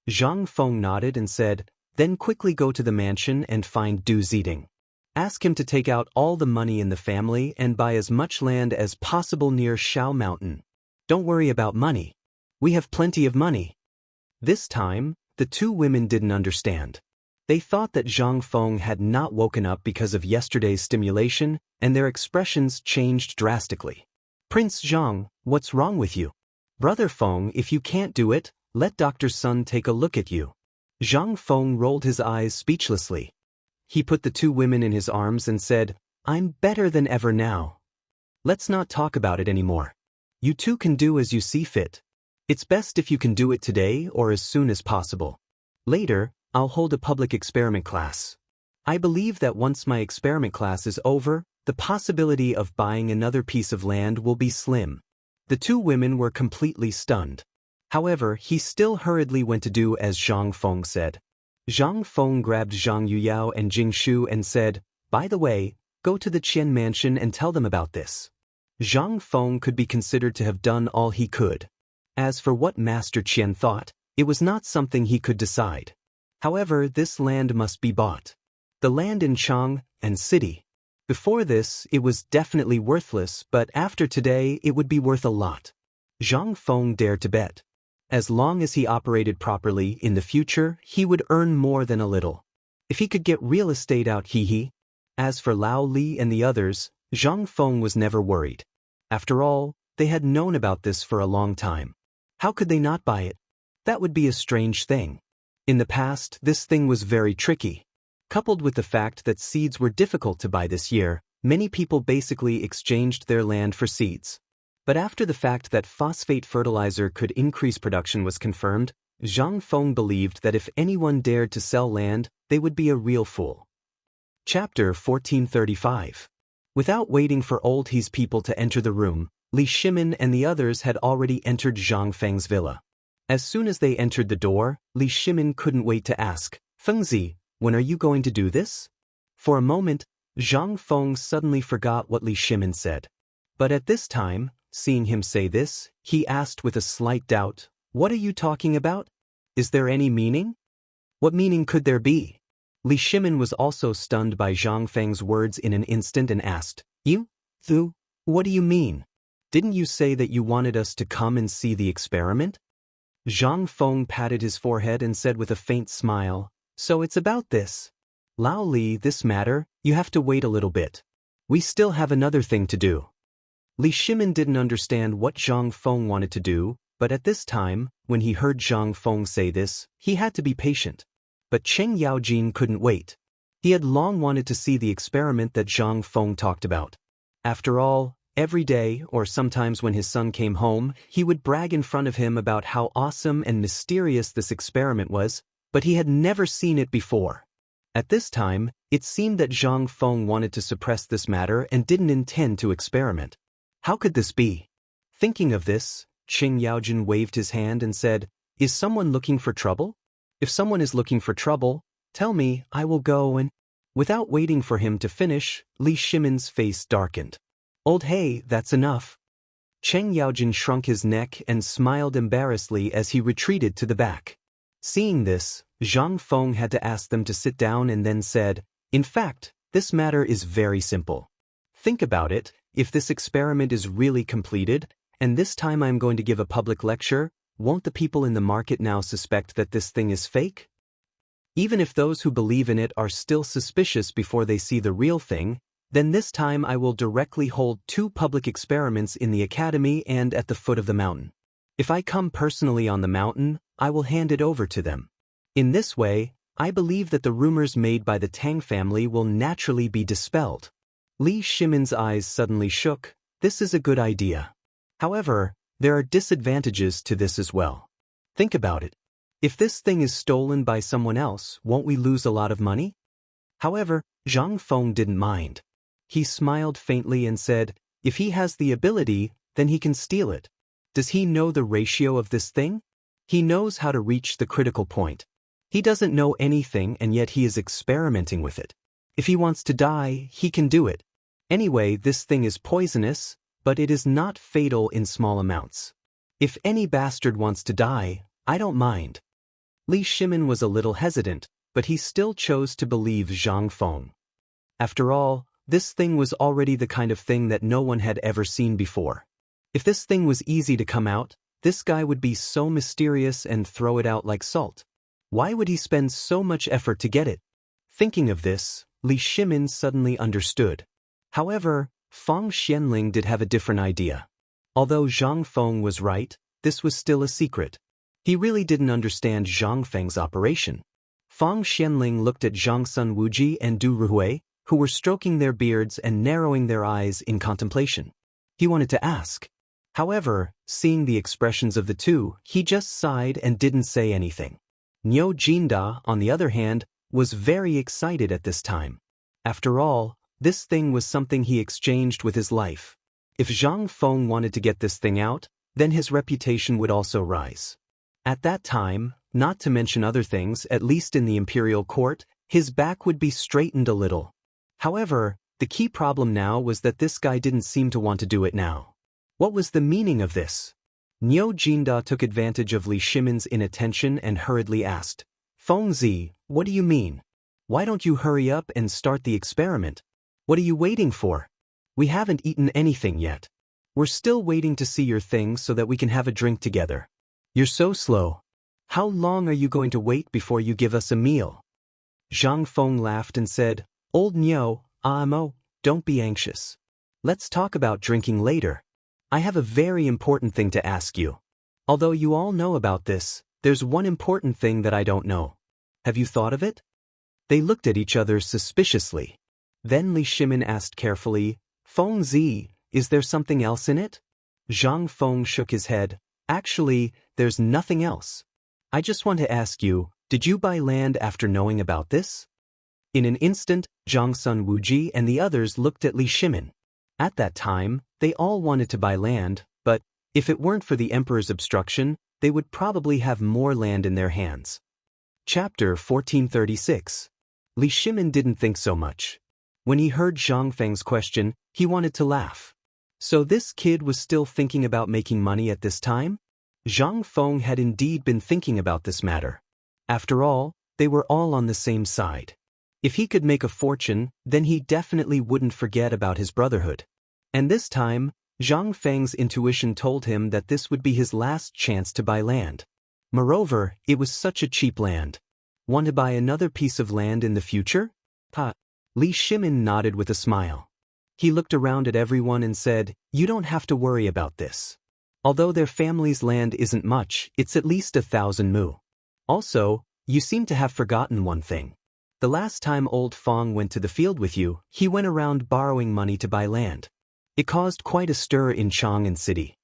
Zhang Feng nodded and said, "Then quickly go to the mansion and find Du Ziding. Ask him to take out all the money in the family and buy as much land as possible near Shao Mountain. Don't worry about money. We have plenty of money." This time, the two women didn't understand. They thought that Zhang Feng had not woken up because of yesterday's stimulation, and their expressions changed drastically. "Prince Zhang, what's wrong with you?" "Brother Feng, if you can't do it, let Dr. Sun take a look at you." Zhang Feng rolled his eyes speechlessly. He put the two women in his arms and said, "I'm better than ever now. Let's not talk about it anymore. You two can do as you see fit. It's best if you can do it today or as soon as possible. Later, I'll hold a public experiment class. I believe that once my experiment class is over, the possibility of buying another piece of land will be slim." The two women were completely stunned. However, he still hurriedly went to do as Zhang Feng said. Zhang Feng grabbed Zhang Yuyao and Jingshu and said, "By the way, go to the Qian mansion and tell them about this." Zhang Feng could be considered to have done all he could. As for what Master Qian thought, it was not something he could decide. However, this land must be bought. The land in Chang'an city. Before this, it was definitely worthless, but after today, it would be worth a lot. Zhang Feng dared to bet. As long as he operated properly in the future, he would earn more than a little. If he could get real estate out, he. As for Lao Li and the others, Zhang Feng was never worried. After all, they had known about this for a long time. How could they not buy it? That would be a strange thing. In the past, this thing was very tricky. Coupled with the fact that seeds were difficult to buy this year, many people basically exchanged their land for seeds. But after the fact that phosphate fertilizer could increase production was confirmed, Zhang Feng believed that if anyone dared to sell land, they would be a real fool. Chapter 1435. Without waiting for Old He's people to enter the room, Li Shimin and the others had already entered Zhang Feng's villa. As soon as they entered the door, Li Shimin couldn't wait to ask, "Fengzi, when are you going to do this?" For a moment, Zhang Feng suddenly forgot what Li Shimin said. But at this time, seeing him say this, he asked with a slight doubt, "What are you talking about? Is there any meaning?" What meaning could there be? Li Shimin was also stunned by Zhang Feng's words in an instant and asked, "You? Thu? What do you mean? Didn't you say that you wanted us to come and see the experiment?" Zhang Feng patted his forehead and said with a faint smile, "So it's about this. Lao Li, this matter, you have to wait a little bit. We still have another thing to do." Li Shimin didn't understand what Zhang Feng wanted to do, but at this time, when he heard Zhang Feng say this, he had to be patient. But Cheng Yaojin couldn't wait. He had long wanted to see the experiment that Zhang Feng talked about. After all, every day, or sometimes when his son came home, he would brag in front of him about how awesome and mysterious this experiment was, but he had never seen it before. At this time, it seemed that Zhang Feng wanted to suppress this matter and didn't intend to experiment. How could this be? Thinking of this, Cheng Yaojin waved his hand and said, "Is someone looking for trouble? If someone is looking for trouble, tell me, I will go and—" Without waiting for him to finish, Li Shimin's face darkened. "Old Hey, that's enough." Cheng Yaojin shrunk his neck and smiled embarrassedly as he retreated to the back. Seeing this, Zhang Feng had to ask them to sit down and then said, "In fact, this matter is very simple. Think about it, if this experiment is really completed, and this time I'm going to give a public lecture, won't the people in the market now suspect that this thing is fake? Even if those who believe in it are still suspicious before they see the real thing, then this time I will directly hold 2 public experiments in the academy and at the foot of the mountain. If I come personally on the mountain, I will hand it over to them. In this way, I believe that the rumors made by the Tang family will naturally be dispelled." Li Shimin's eyes suddenly shook. This is a good idea. However, there are disadvantages to this as well. Think about it. If this thing is stolen by someone else, won't we lose a lot of money? However, Zhang Feng didn't mind. He smiled faintly and said, "If he has the ability, then he can steal it. Does he know the ratio of this thing? He knows how to reach the critical point. He doesn't know anything and yet he is experimenting with it. If he wants to die, he can do it. Anyway, this thing is poisonous, but it is not fatal in small amounts. If any bastard wants to die, I don't mind." Li Shimin was a little hesitant, but he still chose to believe Zhang Feng. After all, this thing was already the kind of thing that no one had ever seen before. If this thing was easy to come out, this guy would be so mysterious and throw it out like salt. Why would he spend so much effort to get it? Thinking of this, Li Shimin suddenly understood. However, Fang Xianling did have a different idea. Although Zhang Feng was right, this was still a secret. He really didn't understand Zhang Feng's operation. Fang Xianling looked at Zhang Sun Wuji and Du Ruhui, who were stroking their beards and narrowing their eyes in contemplation. He wanted to ask. However, seeing the expressions of the two, he just sighed and didn't say anything. Niu Jinda, on the other hand, was very excited at this time. After all, this thing was something he exchanged with his life. If Zhang Feng wanted to get this thing out, then his reputation would also rise. At that time, not to mention other things, at least in the imperial court, his back would be straightened a little. However, The key problem now was that this guy didn't seem to want to do it now. What was the meaning of this? Niu Jinda took advantage of Li Shimin's inattention and hurriedly asked, Feng Zi, what do you mean? Why don't you hurry up and start the experiment? What are you waiting for? We haven't eaten anything yet. We're still waiting to see your things so that we can have a drink together. You're so slow. How long are you going to wait before you give us a meal? Zhang Feng laughed and said, Old Niu, don't be anxious. Let's talk about drinking later. I have a very important thing to ask you. Although you all know about this, there's one important thing that I don't know. Have you thought of it? They looked at each other suspiciously. Then Li Shimin asked carefully, Feng Zi, is there something else in it? Zhang Feng shook his head. Actually, there's nothing else. I just want to ask you, did you buy land after knowing about this? In an instant, Zhang Sun Wuji and the others looked at Li Shimin. At that time, they all wanted to buy land, but if it weren't for the emperor's obstruction, they would probably have more land in their hands. Chapter 1436. Li Shimin didn't think so much. When he heard Zhang Feng's question, he wanted to laugh. So this kid was still thinking about making money at this time? Zhang Feng had indeed been thinking about this matter. After all, they were all on the same side. If he could make a fortune, then he definitely wouldn't forget about his brotherhood. And this time, Zhang Feng's intuition told him that this would be his last chance to buy land. Moreover, it was such a cheap land. Want to buy another piece of land in the future? Li Shimin nodded with a smile. He looked around at everyone and said, You don't have to worry about this. Although their family's land isn't much, it's at least 1,000 mu. Also, you seem to have forgotten one thing. The last time old Feng went to the field with you, he went around borrowing money to buy land. It caused quite a stir in Chang'an city.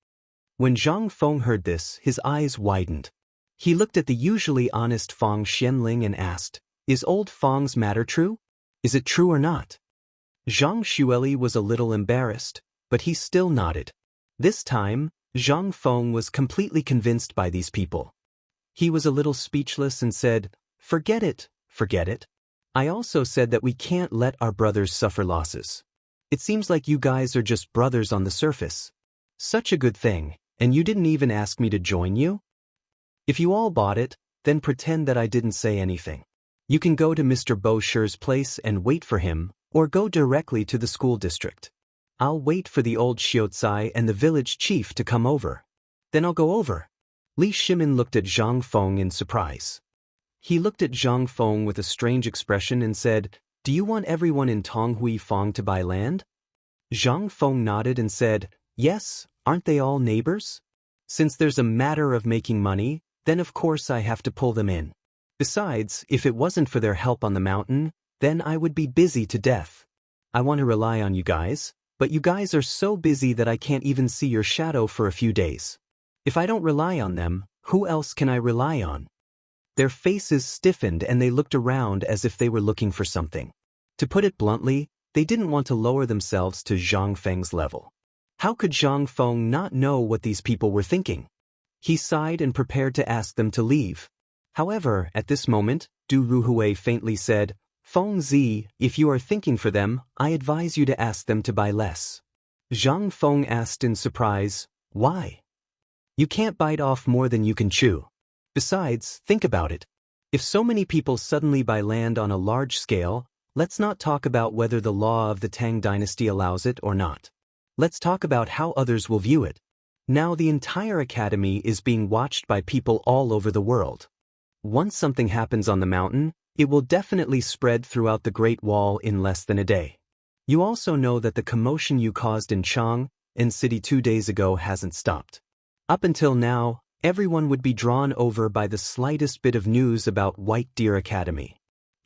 When Zhang Feng heard this, his eyes widened. He looked at the usually honest Feng Xianling and asked, Is old Feng's matter true? Is it true or not? Zhang Xueli was a little embarrassed, but he still nodded. This time, Zhang Feng was completely convinced by these people. He was a little speechless and said, Forget it, forget it. I also said that we can't let our brothers suffer losses. It seems like you guys are just brothers on the surface. Such a good thing, and you didn't even ask me to join you? If you all bought it, then pretend that I didn't say anything. You can go to Mr. Bo Shir's place and wait for him, or go directly to the school district. I'll wait for the old Xiaocai and the village chief to come over. Then I'll go over. Li Shimin looked at Zhang Feng in surprise. He looked at Zhang Feng with a strange expression and said, Do you want everyone in Tonghui Feng to buy land? Zhang Feng nodded and said, Yes, aren't they all neighbors? Since there's a matter of making money, then of course I have to pull them in. Besides, if it wasn't for their help on the mountain, then I would be busy to death. I want to rely on you guys, but you guys are so busy that I can't even see your shadow for a few days. If I don't rely on them, who else can I rely on? Their faces stiffened and they looked around as if they were looking for something. To put it bluntly, they didn't want to lower themselves to Zhang Feng's level. How could Zhang Feng not know what these people were thinking? He sighed and prepared to ask them to leave. However, at this moment, Du Ruhui faintly said, Feng Zi, if you are thinking for them, I advise you to ask them to buy less. Zhang Feng asked in surprise, Why? You can't bite off more than you can chew. Besides, think about it. If so many people suddenly buy land on a large scale, let's not talk about whether the law of the Tang dynasty allows it or not. Let's talk about how others will view it. Now the entire academy is being watched by people all over the world. Once something happens on the mountain, it will definitely spread throughout the Great Wall in less than a day. You also know that the commotion you caused in Chang'an city 2 days ago hasn't stopped. Up until now, everyone would be drawn over by the slightest bit of news about White Deer Academy.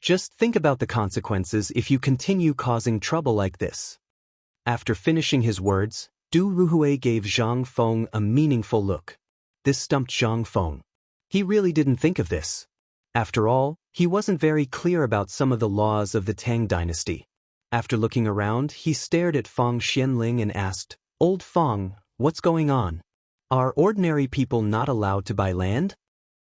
Just think about the consequences if you continue causing trouble like this. After finishing his words, Du Ruhui gave Zhang Feng a meaningful look. This stumped Zhang Feng. He really didn't think of this. After all, he wasn't very clear about some of the laws of the Tang dynasty. After looking around, he stared at Feng Xianling and asked, Old Feng, what's going on? Are ordinary people not allowed to buy land?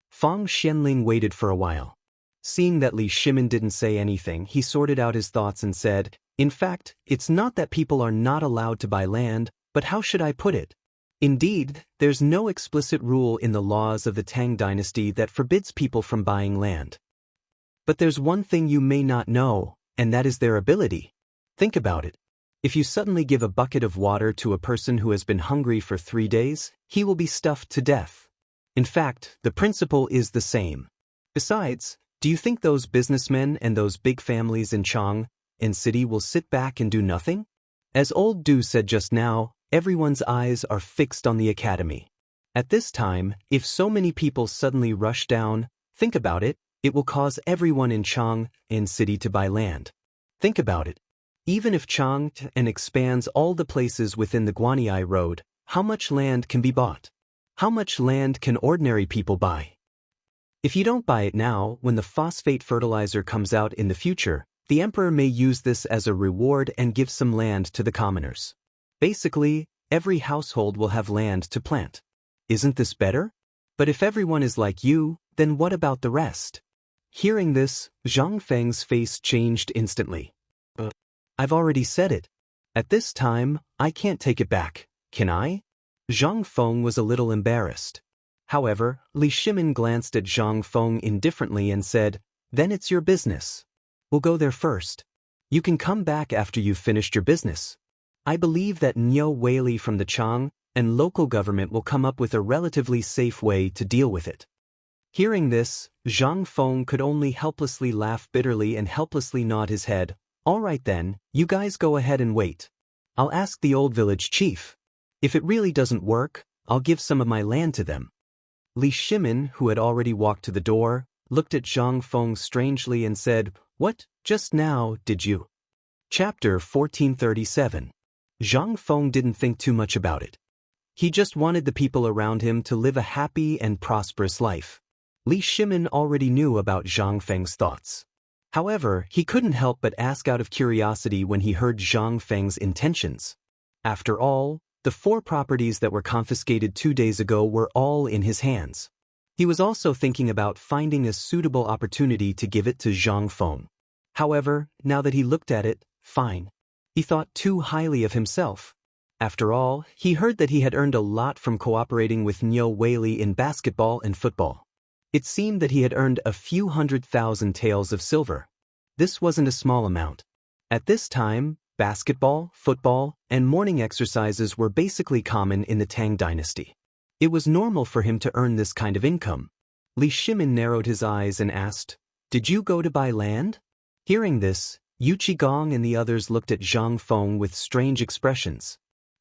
Feng Xianling waited for a while. Seeing that Li Shimin didn't say anything, he sorted out his thoughts and said, In fact, it's not that people are not allowed to buy land, but how should I put it? Indeed, there's no explicit rule in the laws of the Tang dynasty that forbids people from buying land. But there's one thing you may not know, and that is their ability. Think about it. If you suddenly give a bucket of water to a person who has been hungry for 3 days, he will be stuffed to death. In fact, the principle is the same. Besides, do you think those businessmen and those big families in Chang'an city will sit back and do nothing? As old Du said just now, everyone's eyes are fixed on the academy. At this time, if so many people suddenly rush down, think about it, it will cause everyone in Chang'an city to buy land. Think about it. Even if Chang'an expands all the places within the Guanyi Road, how much land can be bought? How much land can ordinary people buy? If you don't buy it now, when the phosphate fertilizer comes out in the future, the emperor may use this as a reward and give some land to the commoners. Basically, every household will have land to plant. Isn't this better? But if everyone is like you, then what about the rest? Hearing this, Zhang Feng's face changed instantly. I've already said it. At this time, I can't take it back, can I? Zhang Feng was a little embarrassed. However, Li Shimin glanced at Zhang Feng indifferently and said, "Then it's your business. We'll go there first. You can come back after you've finished your business. I believe that Niu Weili from the Chang'an local government will come up with a relatively safe way to deal with it." Hearing this, Zhang Feng could only helplessly laugh bitterly and helplessly nod his head. "All right then, you guys go ahead and wait. I'll ask the old village chief. If it really doesn't work, I'll give some of my land to them." Li Shimin, who had already walked to the door, looked at Zhang Feng strangely and said, "What, just now, did you?" Chapter 1437. Zhang Feng didn't think too much about it. He just wanted the people around him to live a happy and prosperous life. Li Shimin already knew about Zhang Feng's thoughts. However, he couldn't help but ask out of curiosity when he heard Zhang Feng's intentions. After all, the 4 properties that were confiscated 2 days ago were all in his hands. He was also thinking about finding a suitable opportunity to give it to Zhang Feng. However, now that he looked at it, fine. He thought too highly of himself. After all, he heard that he had earned a lot from cooperating with Niu Weili in basketball and football. It seemed that he had earned a few 100,000 taels of silver. This wasn't a small amount. At this time, basketball, football, and morning exercises were basically common in the Tang dynasty. It was normal for him to earn this kind of income. Li Shimin narrowed his eyes and asked, "Did you go to buy land?" Hearing this, Yu Qigong and the others looked at Zhang Feng with strange expressions.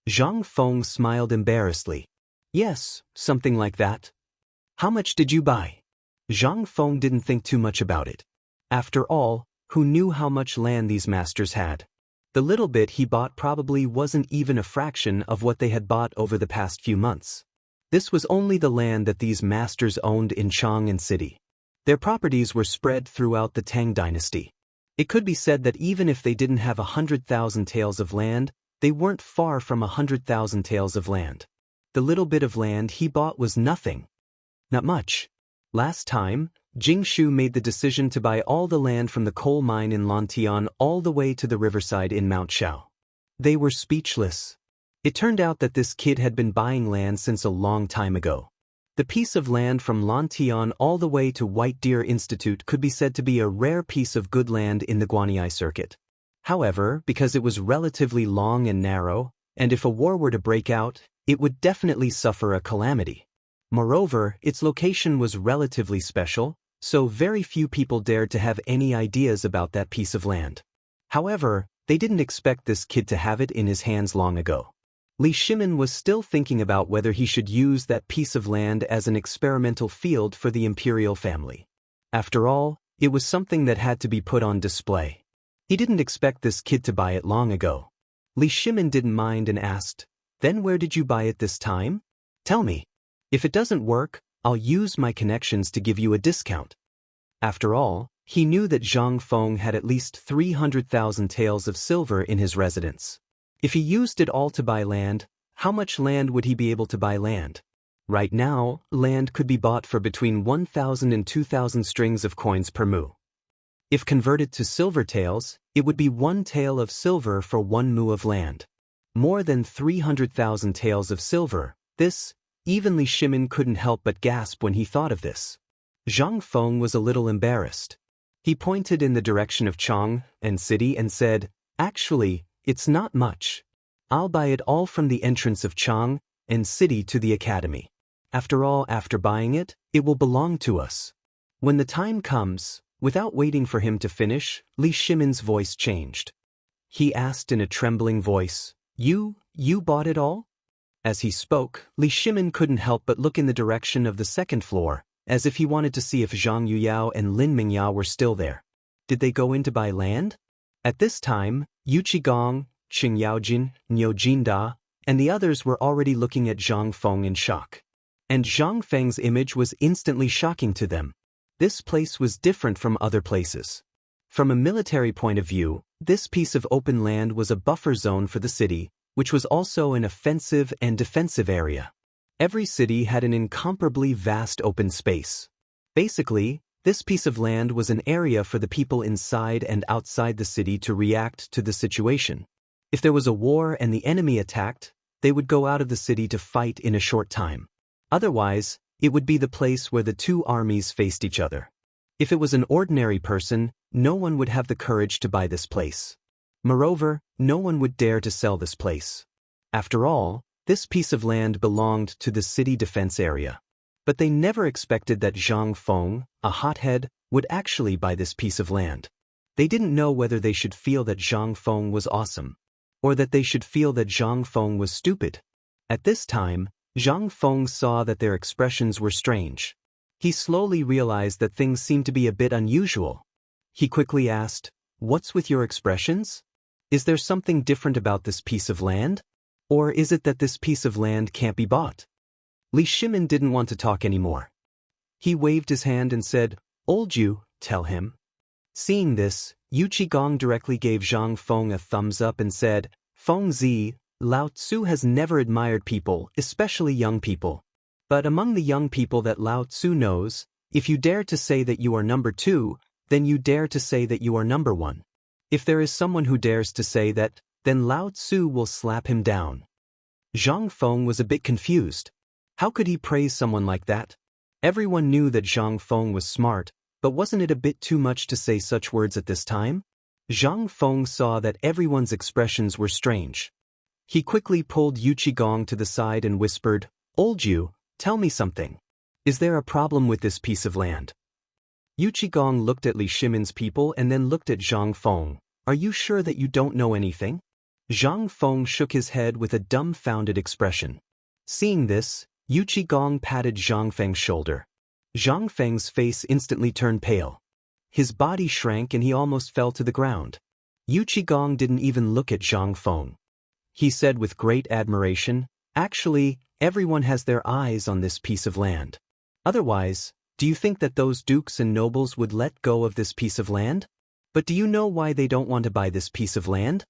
Zhang Feng smiled embarrassedly. "Yes, something like that." "How much did you buy?" Zhang Feng didn't think too much about it. After all, who knew how much land these masters had? The little bit he bought probably wasn't even a fraction of what they had bought over the past few months. This was only the land that these masters owned in Chang'an city. Their properties were spread throughout the Tang dynasty. It could be said that even if they didn't have 100,000 taels of land, they weren't far from 100,000 taels of land. The little bit of land he bought was nothing. Not much. Last time, Jingshu made the decision to buy all the land from the coal mine in Lantian all the way to the riverside in Mount Shao. They were speechless. It turned out that this kid had been buying land since a long time ago. The piece of land from Lantian all the way to White Deer Institute could be said to be a rare piece of good land in the Guanyi circuit. However, because it was relatively long and narrow, and if a war were to break out, it would definitely suffer a calamity. Moreover, its location was relatively special, so very few people dared to have any ideas about that piece of land. However, they didn't expect this kid to have it in his hands long ago. Li Shimin was still thinking about whether he should use that piece of land as an experimental field for the imperial family. After all, it was something that had to be put on display. He didn't expect this kid to buy it long ago. Li Shimin didn't mind and asked, "Then where did you buy it this time? Tell me. If it doesn't work, I'll use my connections to give you a discount." After all, he knew that Zhang Feng had at least 300,000 taels of silver in his residence. If he used it all to buy land, how much land would he be able to buy land? Right now, land could be bought for between 1,000 and 2,000 strings of coins per mu. If converted to silver taels, It would be 1 tael of silver for 1 mu of land. More than 300,000 taels of silver. This, even Li Shimin couldn't help but gasp when he thought of this. Zhang Feng was a little embarrassed. He pointed in the direction of Chang'an city and said, "Actually, it's not much. I'll buy it all from the entrance of Chang'an city to the academy. After all, after buying it, it will belong to us." When the time comes, without waiting for him to finish, Li Shimin's voice changed. He asked in a trembling voice, You bought it all?" As he spoke, Li Shimin couldn't help but look in the direction of the second floor, as if he wanted to see if Zhang Yuyao and Lin Mingyao were still there. Did they go in to buy land? At this time, Yu Qigong, Qing Yaojin, Niu Jinda, and the others were already looking at Zhang Feng in shock. And Zhang Feng's image was instantly shocking to them. This place was different from other places. From a military point of view, this piece of open land was a buffer zone for the city, which was also an offensive and defensive area. Every city had an incomparably vast open space. Basically, this piece of land was an area for the people inside and outside the city to react to the situation. If there was a war and the enemy attacked, they would go out of the city to fight in a short time. Otherwise, it would be the place where the two armies faced each other. If it was an ordinary person, no one would have the courage to buy this place. Moreover, no one would dare to sell this place. After all, this piece of land belonged to the city defense area. But they never expected that Zhang Feng, a hothead, would actually buy this piece of land. They didn't know whether they should feel that Zhang Feng was awesome, or that they should feel that Zhang Feng was stupid. At this time, Zhang Feng saw that their expressions were strange. He slowly realized that things seemed to be a bit unusual. He quickly asked, "What's with your expressions? Is there something different about this piece of land? Or is it that this piece of land can't be bought?" Li Shimin didn't want to talk anymore. He waved his hand and said, "Old Yu, tell him." Seeing this, Yu Qigong directly gave Zhang Feng a thumbs up and said, "Feng Zi, Lao Tzu has never admired people, especially young people. But among the young people that Lao Tzu knows, if you dare to say that you are number 2, then you dare to say that you are number 1. If there is someone who dares to say that, then Lao Tzu will slap him down." Zhang Feng was a bit confused. How could he praise someone like that? Everyone knew that Zhang Feng was smart, but wasn't it a bit too much to say such words at this time? Zhang Feng saw that everyone's expressions were strange. He quickly pulled Yu Qigong to the side and whispered, "Old Yu, tell me something. Is there a problem with this piece of land?" Yu Qigong looked at Li Shimin's people and then looked at Zhang Feng. "Are you sure that you don't know anything?" Zhang Feng shook his head with a dumbfounded expression. Seeing this, Yu Qigong patted Zhang Feng's shoulder. Zhang Feng's face instantly turned pale. His body shrank and he almost fell to the ground. Yu Qigong didn't even look at Zhang Feng. He said with great admiration, "Actually, everyone has their eyes on this piece of land. Otherwise, do you think that those dukes and nobles would let go of this piece of land? But do you know why they don't want to buy this piece of land?"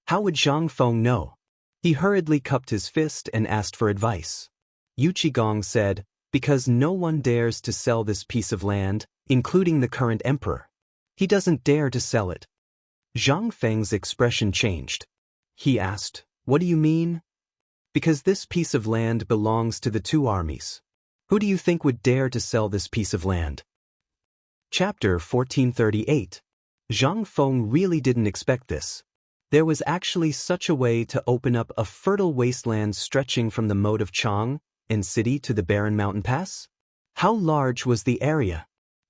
How would Zhang Feng know? He hurriedly cupped his fist and asked for advice. Yu Qigong said, "Because no one dares to sell this piece of land, including the current emperor. He doesn't dare to sell it." Zhang Feng's expression changed. He asked, "What do you mean?" "Because this piece of land belongs to the two armies. Who do you think would dare to sell this piece of land?" Chapter 1438. Zhang Feng really didn't expect this. There was actually such a way to open up a fertile wasteland stretching from the moat of Chang'an city to the barren mountain pass? How large was the area?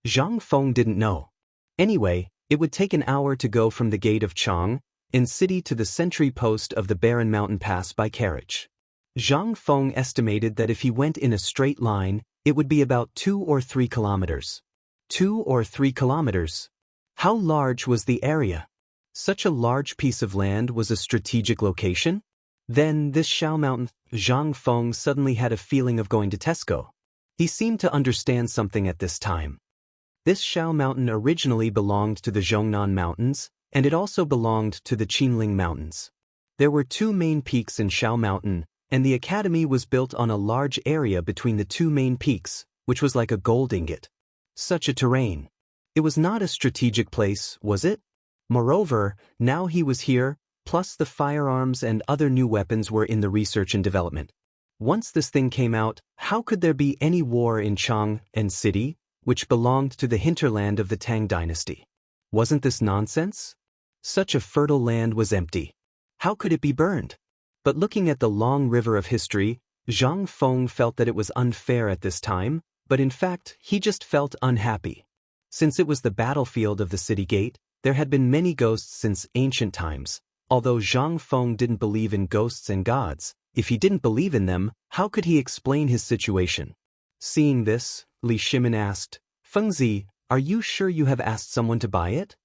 Zhang Feng didn't know. Anyway, it would take an hour to go from the gate of Chang'an city to the sentry post of the barren mountain pass by carriage. Zhang Feng estimated that if he went in a straight line, it would be about 2 or 3 kilometers. 2 or 3 kilometers? How large was the area? Such a large piece of land was a strategic location? Then, this Shao Mountain, Zhang Feng suddenly had a feeling of going to Tesco. He seemed to understand something at this time. This Shao Mountain originally belonged to the Zhongnan Mountains, and it also belonged to the Qinling Mountains. There were 2 main peaks in Shao Mountain, and the academy was built on a large area between the 2 main peaks, which was like a gold ingot. Such a terrain. It was not a strategic place, was it? Moreover, now he was here, plus the firearms and other new weapons were in the research and development. Once this thing came out, how could there be any war in Chang'an city, which belonged to the hinterland of the Tang dynasty? Wasn't this nonsense? Such a fertile land was empty. How could it be burned? But looking at the long river of history, Zhang Feng felt that it was unfair at this time, but in fact, he just felt unhappy. Since it was the battlefield of the city gate, there had been many ghosts since ancient times. Although Zhang Feng didn't believe in ghosts and gods, if he didn't believe in them, how could he explain his situation? Seeing this, Li Shimin asked, "Fengzi, are you sure you have asked someone to buy it?"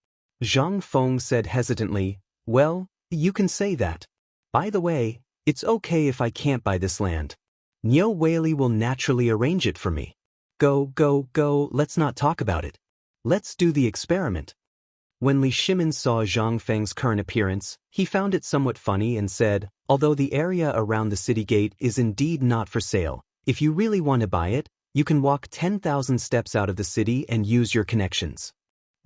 Zhang Feng said hesitantly, "Well, you can say that. By the way, it's okay if I can't buy this land. Niu Weili will naturally arrange it for me. Go, let's not talk about it. Let's do the experiment." When Li Shimin saw Zhang Feng's current appearance, he found it somewhat funny and said, "Although the area around the city gate is indeed not for sale, if you really want to buy it, you can walk 10,000 steps out of the city and use your connections."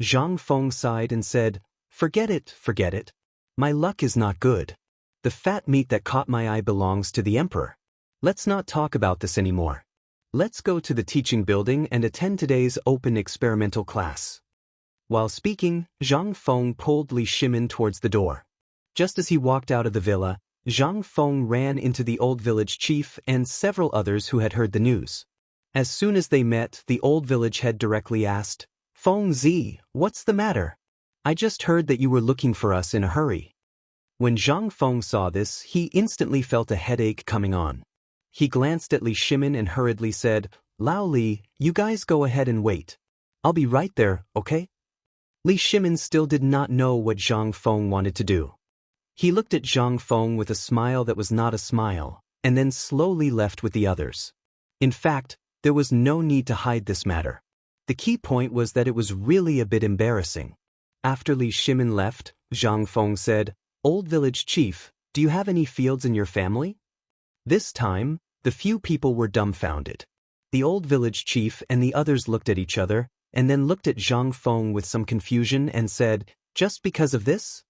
Zhang Feng sighed and said, forget it. My luck is not good. The fat meat that caught my eye belongs to the emperor. Let's not talk about this anymore. Let's go to the teaching building and attend today's open experimental class." While speaking, Zhang Feng pulled Li Shimin towards the door. Just as he walked out of the villa, Zhang Feng ran into the old village chief and several others who had heard the news. As soon as they met, the old village head directly asked, "Feng Zi, what's the matter? I just heard that you were looking for us in a hurry." When Zhang Feng saw this, he instantly felt a headache coming on. He glanced at Li Shimin and hurriedly said, "Lao Li, you guys go ahead and wait. I'll be right there, okay?" Li Shimin still did not know what Zhang Feng wanted to do. He looked at Zhang Feng with a smile that was not a smile, and then slowly left with the others. In fact, there was no need to hide this matter. The key point was that it was really a bit embarrassing. After Li Shimin left, Zhang Feng said, "Old village chief, do you have any fields in your family?" This time, the few people were dumbfounded. The old village chief and the others looked at each other, and then looked at Zhang Feng with some confusion and said, "Just because of this?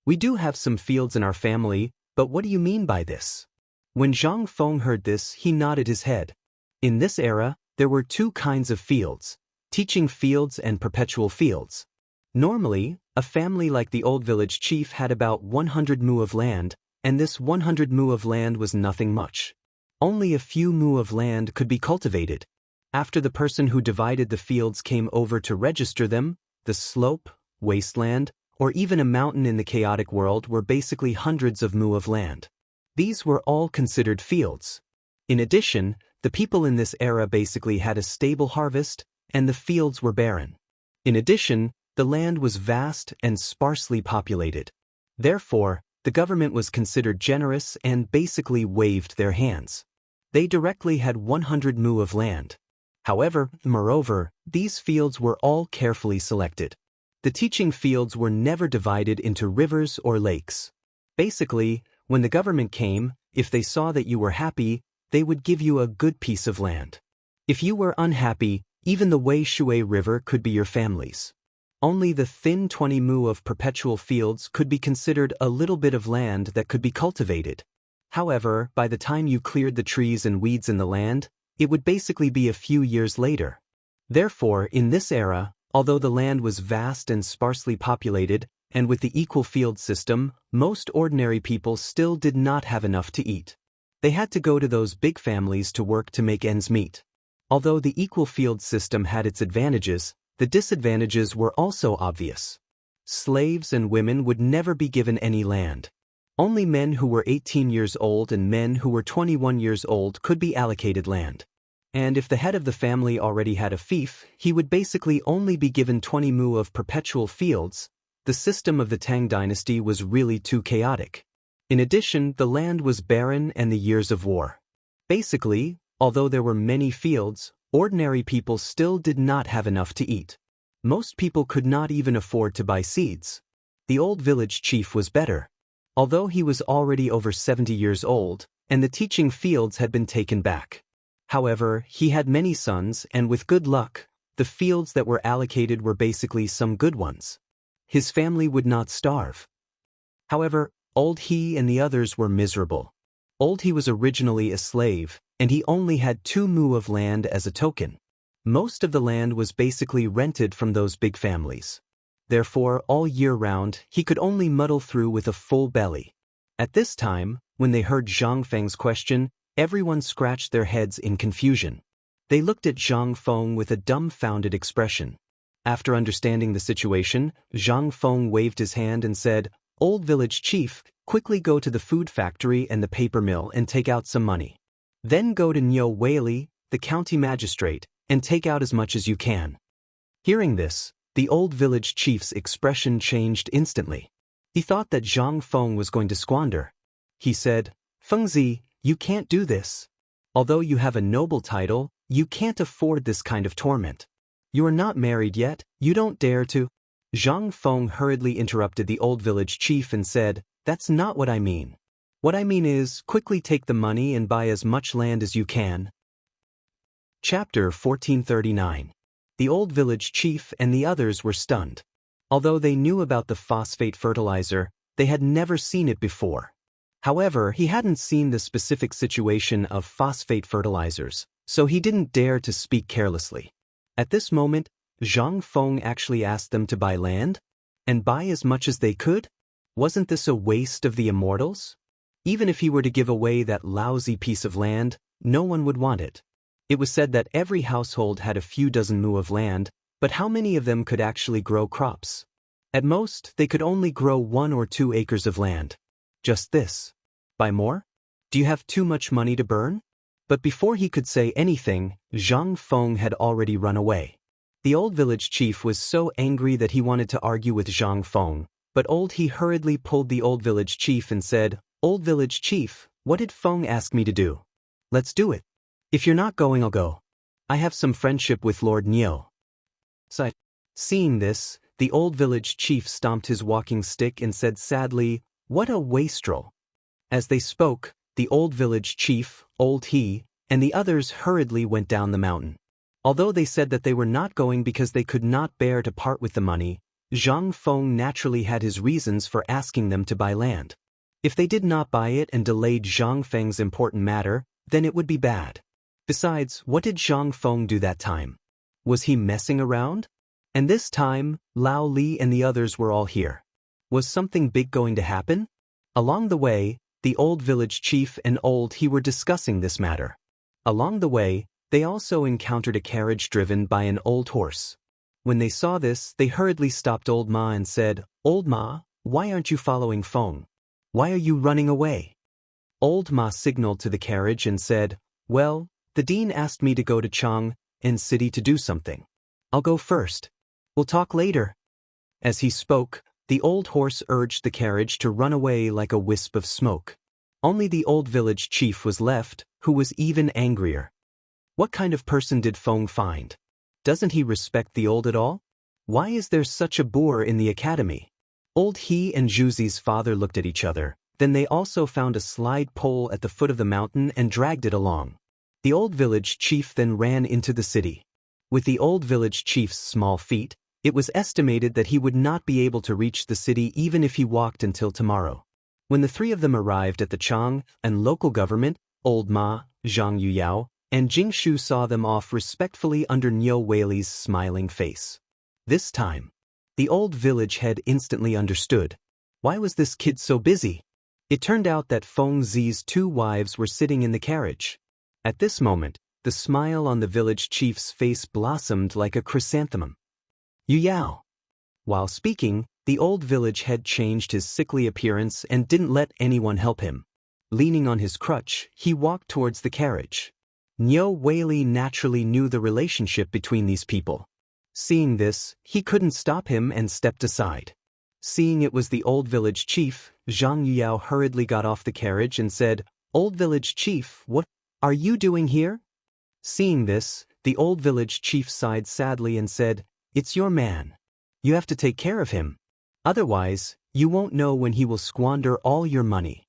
We do have some fields in our family, but what do you mean by this?" When Zhang Feng heard this, he nodded his head. In this era, there were two kinds of fields, teaching fields and perpetual fields. Normally, a family like the old village chief had about 100 mu of land, and this 100 mu of land was nothing much. Only a few mu of land could be cultivated. After the person who divided the fields came over to register them, the slope, wasteland, or even a mountain in the chaotic world were basically hundreds of mu of land. These were all considered fields. In addition, the people in this era basically had a stable harvest, and the fields were barren. In addition, the land was vast and sparsely populated. Therefore, the government was considered generous and basically waved their hands. They directly had 100 mu of land. However, moreover, these fields were all carefully selected. The teaching fields were never divided into rivers or lakes. Basically, when the government came, if they saw that you were happy, they would give you a good piece of land. If you were unhappy, even the Wei Shui River could be your family's. Only the thin 20 mu of perpetual fields could be considered a little bit of land that could be cultivated. However, by the time you cleared the trees and weeds in the land, it would basically be a few years later. Therefore, in this era, although the land was vast and sparsely populated, and with the equal field system, most ordinary people still did not have enough to eat. They had to go to those big families to work to make ends meet. Although the equal field system had its advantages, the disadvantages were also obvious. Slaves and women would never be given any land. Only men who were 18 years old and men who were 21 years old could be allocated land. And if the head of the family already had a fief, he would basically only be given 20 mu of perpetual fields. The system of the Tang dynasty was really too chaotic. In addition, the land was barren and the years of war. Basically, although there were many fields, ordinary people still did not have enough to eat. Most people could not even afford to buy seeds. The old village chief was better. Although he was already over 70 years old, and the teaching fields had been taken back. However, he had many sons, and with good luck, the fields that were allocated were basically some good ones. his family would not starve. However, Old He and the others were miserable. Old He was originally a slave, and he only had 2 mu of land as a token. Most of the land was basically rented from those big families. Therefore, all year round, he could only muddle through with a full belly. At this time, when they heard Zhang Feng's question, everyone scratched their heads in confusion. They looked at Zhang Feng with a dumbfounded expression. After understanding the situation, Zhang Feng waved his hand and said, "Old village chief, quickly go to the food factory and the paper mill and take out some money. Then go to Niu Weili, the county magistrate, and take out as much as you can." Hearing this, the old village chief's expression changed instantly. He thought that Zhang Feng was going to squander. He said, "Fengzi, you can't do this. Although you have a noble title, you can't afford this kind of torment. You are not married yet, you don't dare to." Zhang Feng hurriedly interrupted the old village chief and said, "That's not what I mean. What I mean is, quickly take the money and buy as much land as you can." Chapter 1439. The old village chief and the others were stunned. Although they knew about the phosphate fertilizer, they had never seen it before. However, he hadn't seen the specific situation of phosphate fertilizers, so he didn't dare to speak carelessly. At this moment, Zhang Feng actually asked them to buy land? And buy as much as they could? Wasn't this a waste of the immortals? Even if he were to give away that lousy piece of land, no one would want it. It was said that every household had a few dozen mu of land, but how many of them could actually grow crops? At most, they could only grow 1 or 2 acres of land. Just this. Buy more? Do you have too much money to burn? But before he could say anything, Zhang Feng had already run away. The old village chief was so angry that he wanted to argue with Zhang Feng, but Old He hurriedly pulled the old village chief and said, "Old village chief, what did Feng ask me to do? Let's do it. If you're not going, I'll go. I have some friendship with Lord Niu." Seeing this, the old village chief stomped his walking stick and said sadly, "What a wastrel." As they spoke, the old village chief, Old He, and the others hurriedly went down the mountain. Although they said that they were not going because they could not bear to part with the money, Zhang Feng naturally had his reasons for asking them to buy land. If they did not buy it and delayed Zhang Feng's important matter, then it would be bad. Besides, what did Zhang Feng do that time? Was he messing around? And this time, Lao Li and the others were all here. Was something big going to happen? Along the way, the old village chief and Old He were discussing this matter. Along the way, they also encountered a carriage driven by an old horse. When they saw this, they hurriedly stopped Old Ma and said, "Old Ma, why aren't you following Feng? Why are you running away?" Old Ma signaled to the carriage and said, "Well, the dean asked me to go to Chang'an city to do something. I'll go first. We'll talk later." As he spoke, the old horse urged the carriage to run away like a wisp of smoke. Only the old village chief was left, who was even angrier. What kind of person did Feng find? Doesn't he respect the old at all? Why is there such a boor in the academy? Old He and Zhuzi's father looked at each other, then they also found a slide pole at the foot of the mountain and dragged it along. The old village chief then ran into the city. With the old village chief's small feet, it was estimated that he would not be able to reach the city even if he walked until tomorrow. When the 3 of them arrived at the Chang'an local government, Old Ma, Zhang Yuyao, and Jingshu saw them off respectfully under Niu Weili's smiling face. This time, the old village head instantly understood. Why was this kid so busy? It turned out that Feng Zi's 2 wives were sitting in the carriage. At this moment, the smile on the village chief's face blossomed like a chrysanthemum. Yuyao. While speaking, the old village head changed his sickly appearance and didn't let anyone help him. Leaning on his crutch, he walked towards the carriage. Niu Weili naturally knew the relationship between these people. Seeing this, he couldn't stop him and stepped aside. Seeing it was the old village chief, Zhang Yuyao hurriedly got off the carriage and said, "Old village chief, what are you doing here?" Seeing this, the old village chief sighed sadly and said, "It's your man. You have to take care of him. Otherwise, you won't know when he will squander all your money."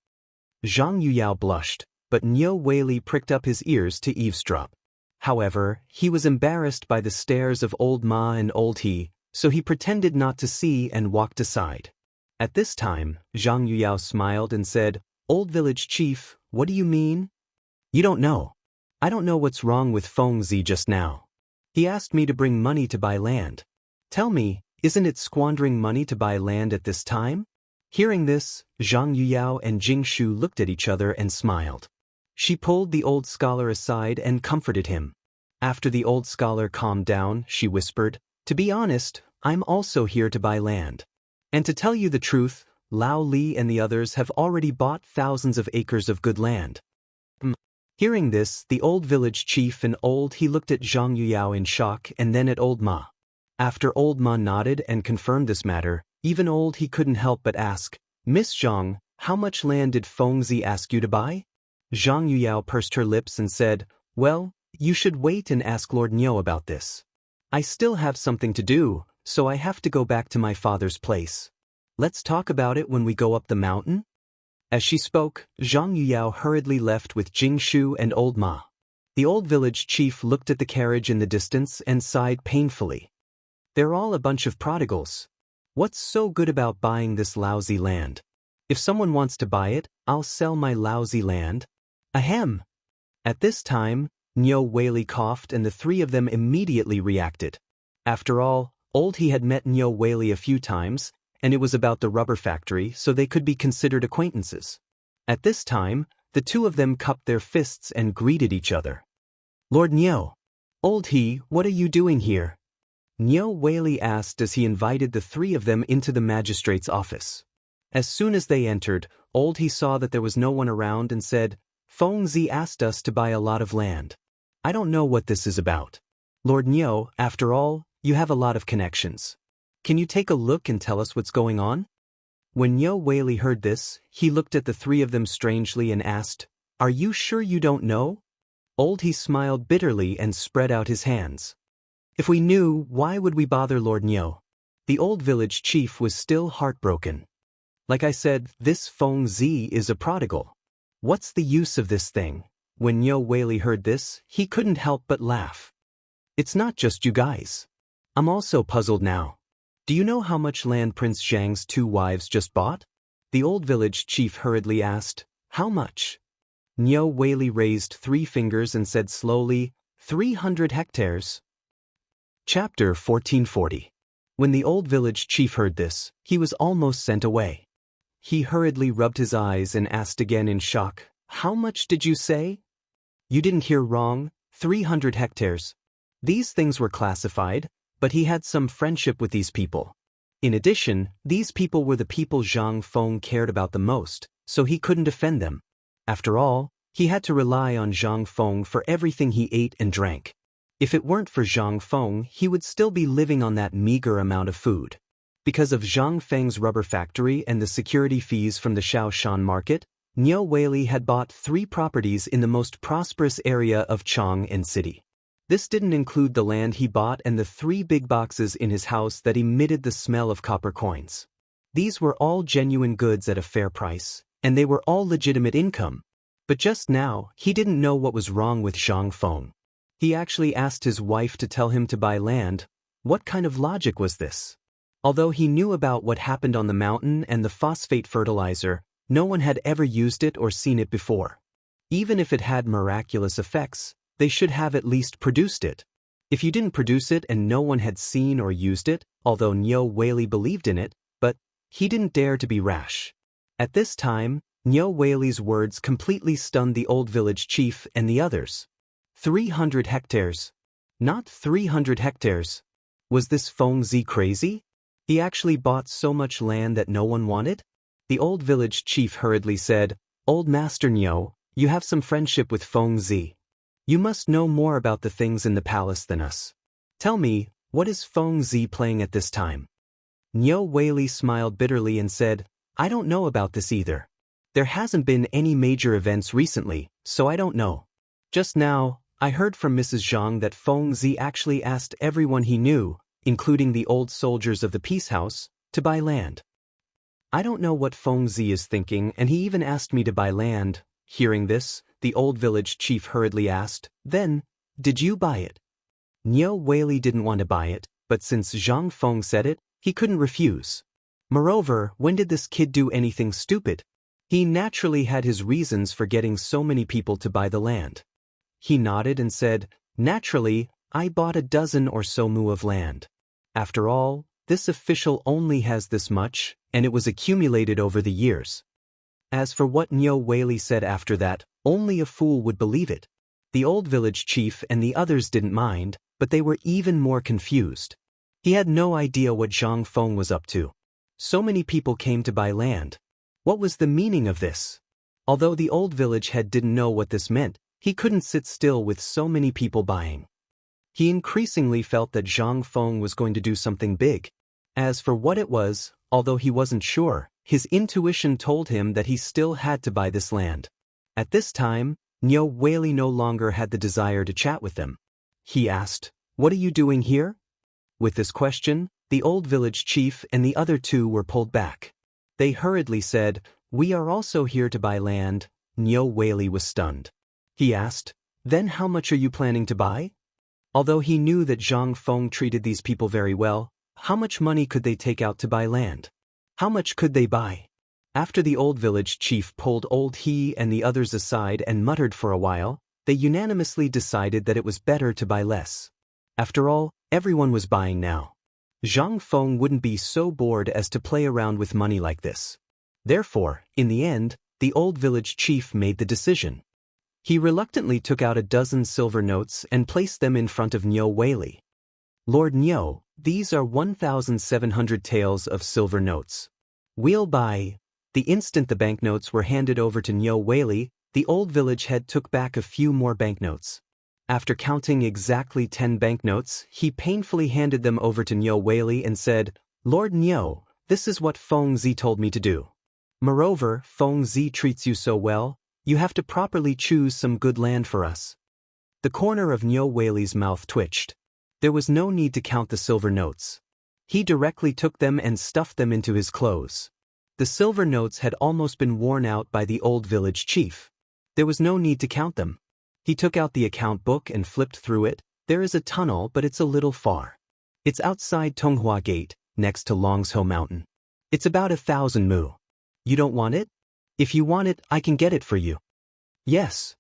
Zhang Yuyao blushed, but Niu Weili pricked up his ears to eavesdrop. However, he was embarrassed by the stares of Old Ma and Old He, so he pretended not to see and walked aside. At this time, Zhang Yuyao smiled and said, "Old village chief, what do you mean?" "You don't know. I don't know what's wrong with Fengzi just now. He asked me to bring money to buy land. Tell me, isn't it squandering money to buy land at this time?" Hearing this, Zhang Yuyao and Jing Shu looked at each other and smiled. She pulled the old scholar aside and comforted him. After the old scholar calmed down, she whispered, "To be honest, I'm also here to buy land. And to tell you the truth, Lao Li and the others have already bought thousands of acres of good land." Hearing this, the old village chief and he looked at Zhang Yuyao in shock and then at old Ma. After old Ma nodded and confirmed this matter, even he couldn't help but ask, "Miss Zhang, how much land did Fengzi ask you to buy?" Zhang Yuyao pursed her lips and said, "Well, you should wait and ask Lord Niu about this. I still have something to do, so I have to go back to my father's place. Let's talk about it when we go up the mountain." As she spoke, Zhang Yuyao hurriedly left with Jing Shu and old Ma. The old village chief looked at the carriage in the distance and sighed painfully. "They're all a bunch of prodigals. What's so good about buying this lousy land? If someone wants to buy it, I'll sell my lousy land." Ahem! At this time, Niu Weili coughed and the three of them immediately reacted. After all, he had met Niu Weili a few times, and it was about the rubber factory, so they could be considered acquaintances. At this time, the two of them cupped their fists and greeted each other. "Lord Niu, what are you doing here?" Niu Weili asked as he invited the three of them into the magistrate's office. As soon as they entered, he saw that there was no one around and said, "Fengzi asked us to buy a lot of land. I don't know what this is about. Lord Niu, after all, you have a lot of connections. Can you take a look and tell us what's going on?" When Niu Weili heard this, he looked at the three of them strangely and asked, "Are you sure you don't know?" He smiled bitterly and spread out his hands. "If we knew, why would we bother Lord Niu?" The old village chief was still heartbroken. "Like I said, this Fengzi is a prodigal. What's the use of this thing?" When Niu Weili heard this, he couldn't help but laugh. "It's not just you guys. I'm also puzzled now. Do you know how much land Prince Zhang's two wives just bought?" The old village chief hurriedly asked, "How much?" Niu Weili raised 3 fingers and said slowly, 300 hectares. Chapter 1440. When the old village chief heard this, he was almost sent away. He hurriedly rubbed his eyes and asked again in shock, "How much did you say?" "You didn't hear wrong, 300 hectares. These things were classified, but he had some friendship with these people. In addition, these people were the people Zhang Feng cared about the most, so he couldn't offend them. After all, he had to rely on Zhang Feng for everything he ate and drank. If it weren't for Zhang Feng, he would still be living on that meager amount of food. Because of Zhang Feng's rubber factory and the security fees from the Shaoshan market, Niu Weili had bought 3 properties in the most prosperous area of Chang'an city. This didn't include the land he bought and the 3 big boxes in his house that emitted the smell of copper coins. These were all genuine goods at a fair price, and they were all legitimate income. But just now, he didn't know what was wrong with Zhang Feng. He actually asked his wife to tell him to buy land. What kind of logic was this? Although he knew about what happened on the mountain and the phosphate fertilizer, no one had ever used it or seen it before. Even if it had miraculous effects, they should have at least produced it. If you didn't produce it and no one had seen or used it, although Niu Weili believed in it, but he didn't dare to be rash. At this time, Niu Weili's words completely stunned the old village chief and the others. 300 hectares. Not 300 hectares. Was this Fengzi crazy? He actually bought so much land that no one wanted? The old village chief hurriedly said, "Old Master Niu, you have some friendship with Fengzi. You must know more about the things in the palace than us. Tell me, what is Fengzi playing at this time?" Niu Weili smiled bitterly and said, "I don't know about this either. There hasn't been any major events recently, so I don't know. Just now, I heard from Mrs. Zhang that Fengzi actually asked everyone he knew, including the old soldiers of the peace house, to buy land. I don't know what Fengzi is thinking, and he even asked me to buy land." Hearing this, the old village chief hurriedly asked, "Then, did you buy it?" Niu Weili didn't want to buy it, but since Zhang Feng said it, he couldn't refuse. Moreover, when did this kid do anything stupid? He naturally had his reasons for getting so many people to buy the land. He nodded and said, "Naturally, I bought a dozen or so mu of land. After all, this official only has this much, and it was accumulated over the years." As for what Niu Weili said after that, only a fool would believe it. The old village chief and the others didn't mind, but they were even more confused. He had no idea what Zhang Feng was up to. So many people came to buy land. What was the meaning of this? Although the old village head didn't know what this meant, he couldn't sit still with so many people buying. He increasingly felt that Zhang Feng was going to do something big. As for what it was, although he wasn't sure, his intuition told him that he still had to buy this land. At this time, Niu Weili no longer had the desire to chat with them. He asked, "What are you doing here?" With this question, the old village chief and the other two were pulled back. They hurriedly said, "We are also here to buy land." Niu Weili was stunned. He asked, "Then how much are you planning to buy?" Although he knew that Zhang Feng treated these people very well, how much money could they take out to buy land? How much could they buy? After the old village chief pulled old he and the others aside and muttered for a while, they unanimously decided that it was better to buy less. After all, everyone was buying now. Zhang Feng wouldn't be so bored as to play around with money like this. Therefore, in the end, the old village chief made the decision. He reluctantly took out a dozen silver notes and placed them in front of Niu Weili. "Lord Niu, these are 1,700 taels of silver notes. We'll buy." The instant the banknotes were handed over to Niu Weili, the old village head took back a few more banknotes. After counting exactly 10 banknotes, he painfully handed them over to Niu Weili and said, "Lord Niu, this is what Feng Zi told me to do. Moreover, Feng Zi treats you so well, you have to properly choose some good land for us." The corner of Niu Weili's mouth twitched. There was no need to count the silver notes. He directly took them and stuffed them into his clothes. The silver notes had almost been worn out by the old village chief. There was no need to count them. He took out the account book and flipped through it. There is a tunnel, but it's a little far. It's outside Tonghua Gate, next to Longzhou Mountain. It's about 1,000 mu. You don't want it? If you want it, I can get it for you. Yes.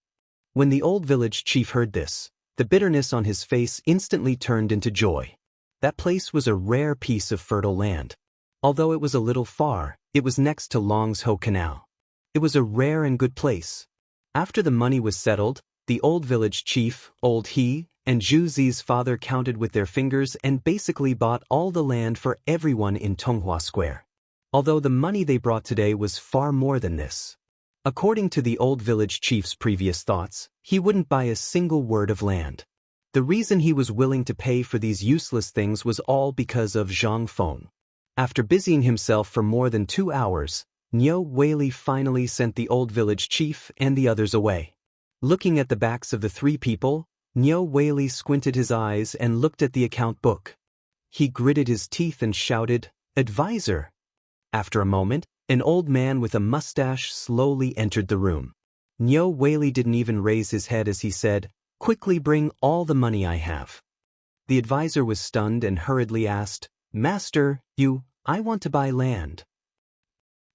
When the old village chief heard this, the bitterness on his face instantly turned into joy. That place was a rare piece of fertile land. Although it was a little far, it was next to Longzhou Canal. It was a rare and good place. After the money was settled, the old village chief, Old He, and Zhu Zi's father counted with their fingers and basically bought all the land for everyone in Tonghua Square. Although the money they brought today was far more than this. According to the old village chief's previous thoughts, he wouldn't buy a single word of land. The reason he was willing to pay for these useless things was all because of Zhang Feng. After busying himself for more than 2 hours, Niu Weili finally sent the old village chief and the others away. Looking at the backs of the 3 people, Niu Weili squinted his eyes and looked at the account book. He gritted his teeth and shouted, "Advisor!" After a moment, an old man with a mustache slowly entered the room. Niu Weili didn't even raise his head as he said, "Quickly bring all the money I have." The advisor was stunned and hurriedly asked, "Master, I want to buy land."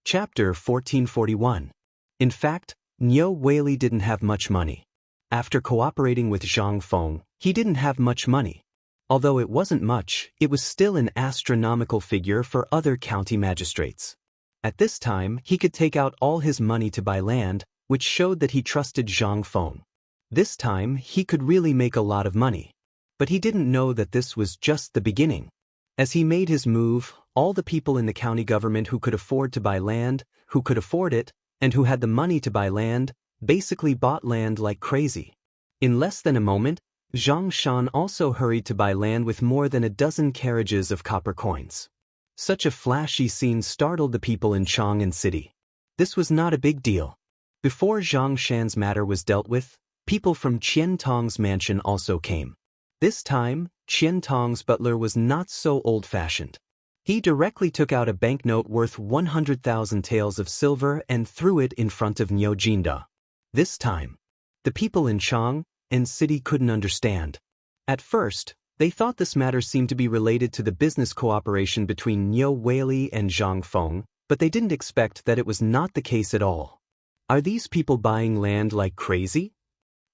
Chapter 1441. In fact, Niu Weili didn't have much money. After cooperating with Zhang Feng, he didn't have much money. Although it wasn't much, it was still an astronomical figure for other county magistrates. At this time, he could take out all his money to buy land, which showed that he trusted Zhang Feng. This time, he could really make a lot of money. But he didn't know that this was just the beginning. As he made his move, all the people in the county government who could afford to buy land, who could afford it, and who had the money to buy land, basically bought land like crazy. In less than a moment, Zhang Shan also hurried to buy land with more than a dozen carriages of copper coins. Such a flashy scene startled the people in Chang'an City. This was not a big deal. Before Zhang Shan's matter was dealt with, people from Qian Tong's mansion also came. This time, Qian Tong's butler was not so old-fashioned. He directly took out a banknote worth 100,000 taels of silver and threw it in front of Niu Jinda. This time, the people in Chang'an City couldn't understand. At first, They thought this matter seemed to be related to the business cooperation between Niu Weili and Zhang Feng, but they didn't expect that it was not the case at all. Are these people buying land like crazy?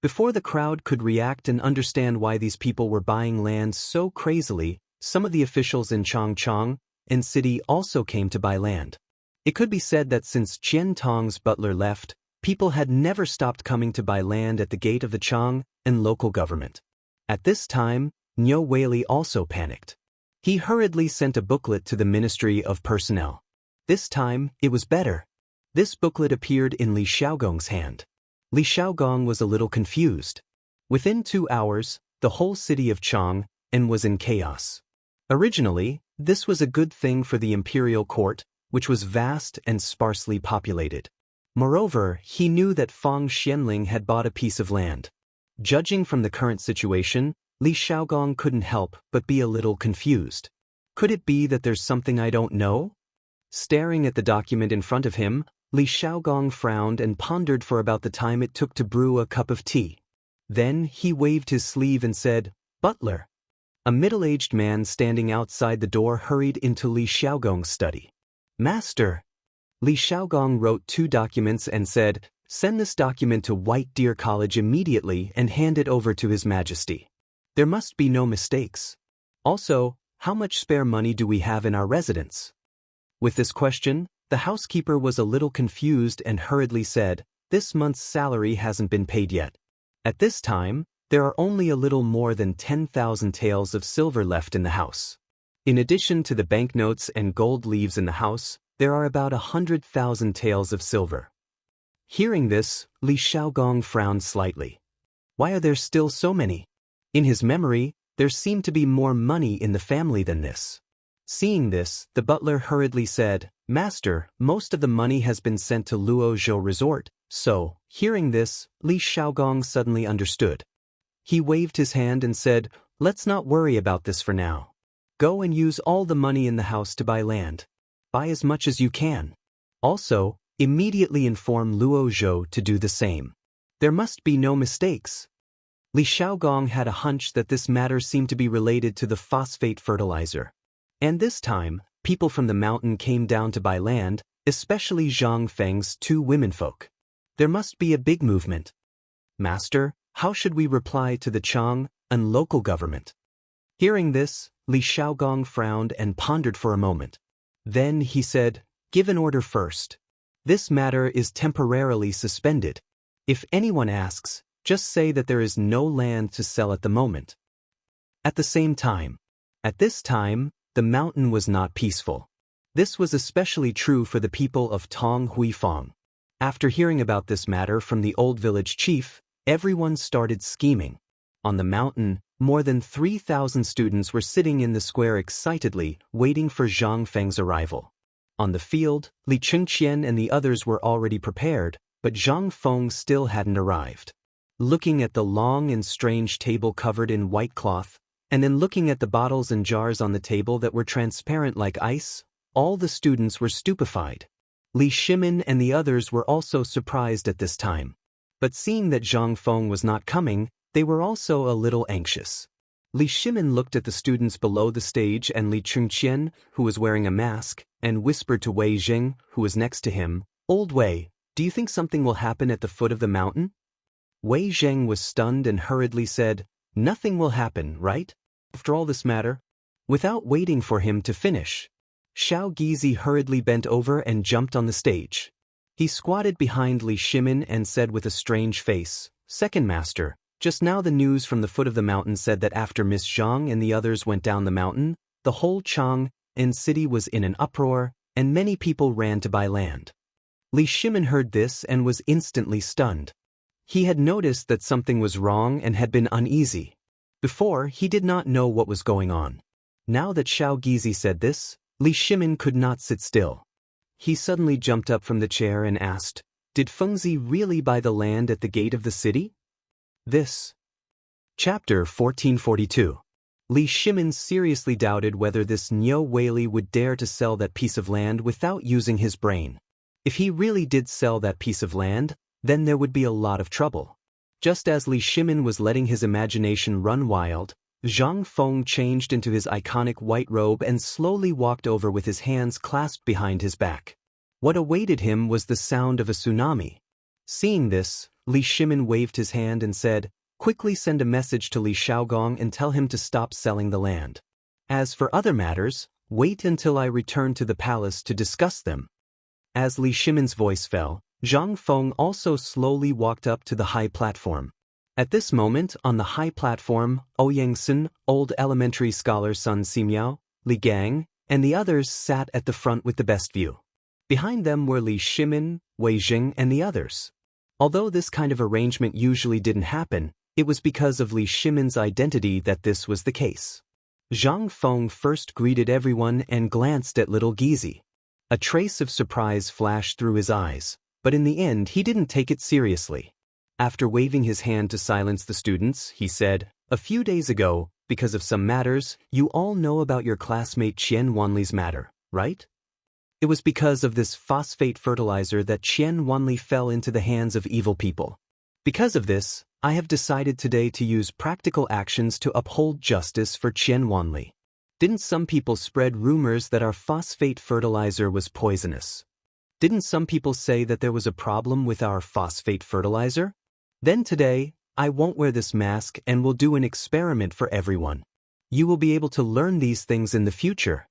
Before the crowd could react and understand why these people were buying land so crazily, some of the officials in Chang'an and city also came to buy land. It could be said that since Qian Tong's butler left, people had never stopped coming to buy land at the gate of the Chang and local government. At this time, Niu Weili also panicked. He hurriedly sent a booklet to the Ministry of Personnel. This time, it was better. This booklet appeared in Li Xiaogong's hand. Li Xiaogong was a little confused. Within 2 hours, the whole city of Chang'an was in chaos. Originally, this was a good thing for the imperial court, which was vast and sparsely populated. Moreover, he knew that Fang Xianling had bought a piece of land. Judging from the current situation, Li Xiaogong couldn't help but be a little confused. Could it be that there's something I don't know? Staring at the document in front of him, Li Xiaogong frowned and pondered for about the time it took to brew a cup of tea. Then he waved his sleeve and said, "Butler." A middle-aged man standing outside the door hurried into Li Xiaogong's study. "Master." Li Xiaogong wrote 2 documents and said, "Send this document to White Deer College immediately and hand it over to His Majesty. There must be no mistakes. Also, how much spare money do we have in our residence?" With this question, the housekeeper was a little confused and hurriedly said, "This month's salary hasn't been paid yet. At this time, there are only a little more than 10,000 taels of silver left in the house. In addition to the banknotes and gold leaves in the house, there are about 100,000 taels of silver." Hearing this, Li Xiaogong frowned slightly. Why are there still so many? In his memory, there seemed to be more money in the family than this. Seeing this, the butler hurriedly said, "Master, most of the money has been sent to Luozhou Resort." So, hearing this, Li Xiaogong suddenly understood. He waved his hand and said, "Let's not worry about this for now. Go and use all the money in the house to buy land. Buy as much as you can. Also, immediately inform Luozhou to do the same. There must be no mistakes." Li Xiaogong had a hunch that this matter seemed to be related to the phosphate fertilizer. And this time, people from the mountain came down to buy land, especially Zhang Feng's 2 womenfolk. There must be a big movement. "Master, how should we reply to the Chang and local government?" Hearing this, Li Xiaogong frowned and pondered for a moment. Then he said, "Give an order first. This matter is temporarily suspended. If anyone asks, just say that there is no land to sell at the moment." At the same time, at this time, the mountain was not peaceful. This was especially true for the people of Tong Huifang. After hearing about this matter from the old village chief, everyone started scheming. On the mountain, more than 3,000 students were sitting in the square excitedly, waiting for Zhang Feng's arrival. On the field, Li Chengqian and the others were already prepared, but Zhang Feng still hadn't arrived. Looking at the long and strange table covered in white cloth, and then looking at the bottles and jars on the table that were transparent like ice, all the students were stupefied. Li Shimin and the others were also surprised at this time. But seeing that Zhang Feng was not coming, they were also a little anxious. Li Shimin looked at the students below the stage and Li Chengqian, who was wearing a mask, and whispered to Wei Jing, who was next to him, "Old Wei, do you think something will happen at the foot of the mountain?" Wei Zheng was stunned and hurriedly said, "Nothing will happen, right? After all this matter?" Without waiting for him to finish, Xiao Gizi hurriedly bent over and jumped on the stage. He squatted behind Li Shimin and said with a strange face, "Second Master, just now the news from the foot of the mountain said that after Miss Zhang and the others went down the mountain, the whole Chang'an city was in an uproar, and many people ran to buy land." Li Shimin heard this and was instantly stunned. He had noticed that something was wrong and had been uneasy. Before, he did not know what was going on. Now that Xiao Gizi said this, Li Shimin could not sit still. He suddenly jumped up from the chair and asked, "Did Fengzi really buy the land at the gate of the city?" This. Chapter 1442. Li Shimin seriously doubted whether this Niu Weili would dare to sell that piece of land without using his brain. If he really did sell that piece of land, then there would be a lot of trouble. Just as Li Shimin was letting his imagination run wild, Zhang Feng changed into his iconic white robe and slowly walked over with his hands clasped behind his back. What awaited him was the sound of a tsunami. Seeing this, Li Shimin waved his hand and said, "Quickly send a message to Li Shaogong and tell him to stop selling the land. As for other matters, wait until I return to the palace to discuss them." As Li Shimin's voice fell, Zhang Feng also slowly walked up to the high platform. At this moment, on the high platform, Ouyangsen, old elementary scholar Sun Ximiao, Li Gang, and the others sat at the front with the best view. Behind them were Li Shimin, Wei Jing, and the others. Although this kind of arrangement usually didn't happen, it was because of Li Shimin's identity that this was the case. Zhang Feng first greeted everyone and glanced at little Gizi. A trace of surprise flashed through his eyes, but in the end he didn't take it seriously. After waving his hand to silence the students, he said, "A few days ago, because of some matters, you all know about your classmate Qian Wanli's matter, right? It was because of this phosphate fertilizer that Qian Wanli fell into the hands of evil people. Because of this, I have decided today to use practical actions to uphold justice for Qian Wanli. Didn't some people spread rumors that our phosphate fertilizer was poisonous? Didn't some people say that there was a problem with our phosphate fertilizer? Then today, I won't wear this mask and will do an experiment for everyone. You will be able to learn these things in the future.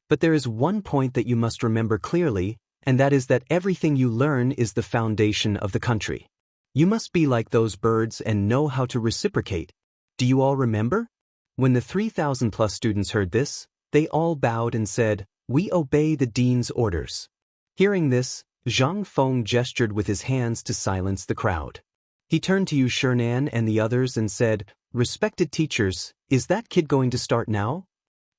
But there is one point that you must remember clearly, and that is that everything you learn is the foundation of the country. You must be like those birds and know how to reciprocate. Do you all remember?" When the 3,000+ students heard this, they all bowed and said, "We obey the dean's orders." Hearing this, Zhang Feng gestured with his hands to silence the crowd. He turned to Yu Shernan and the others and said, "Respected teachers, is that kid going to start now?"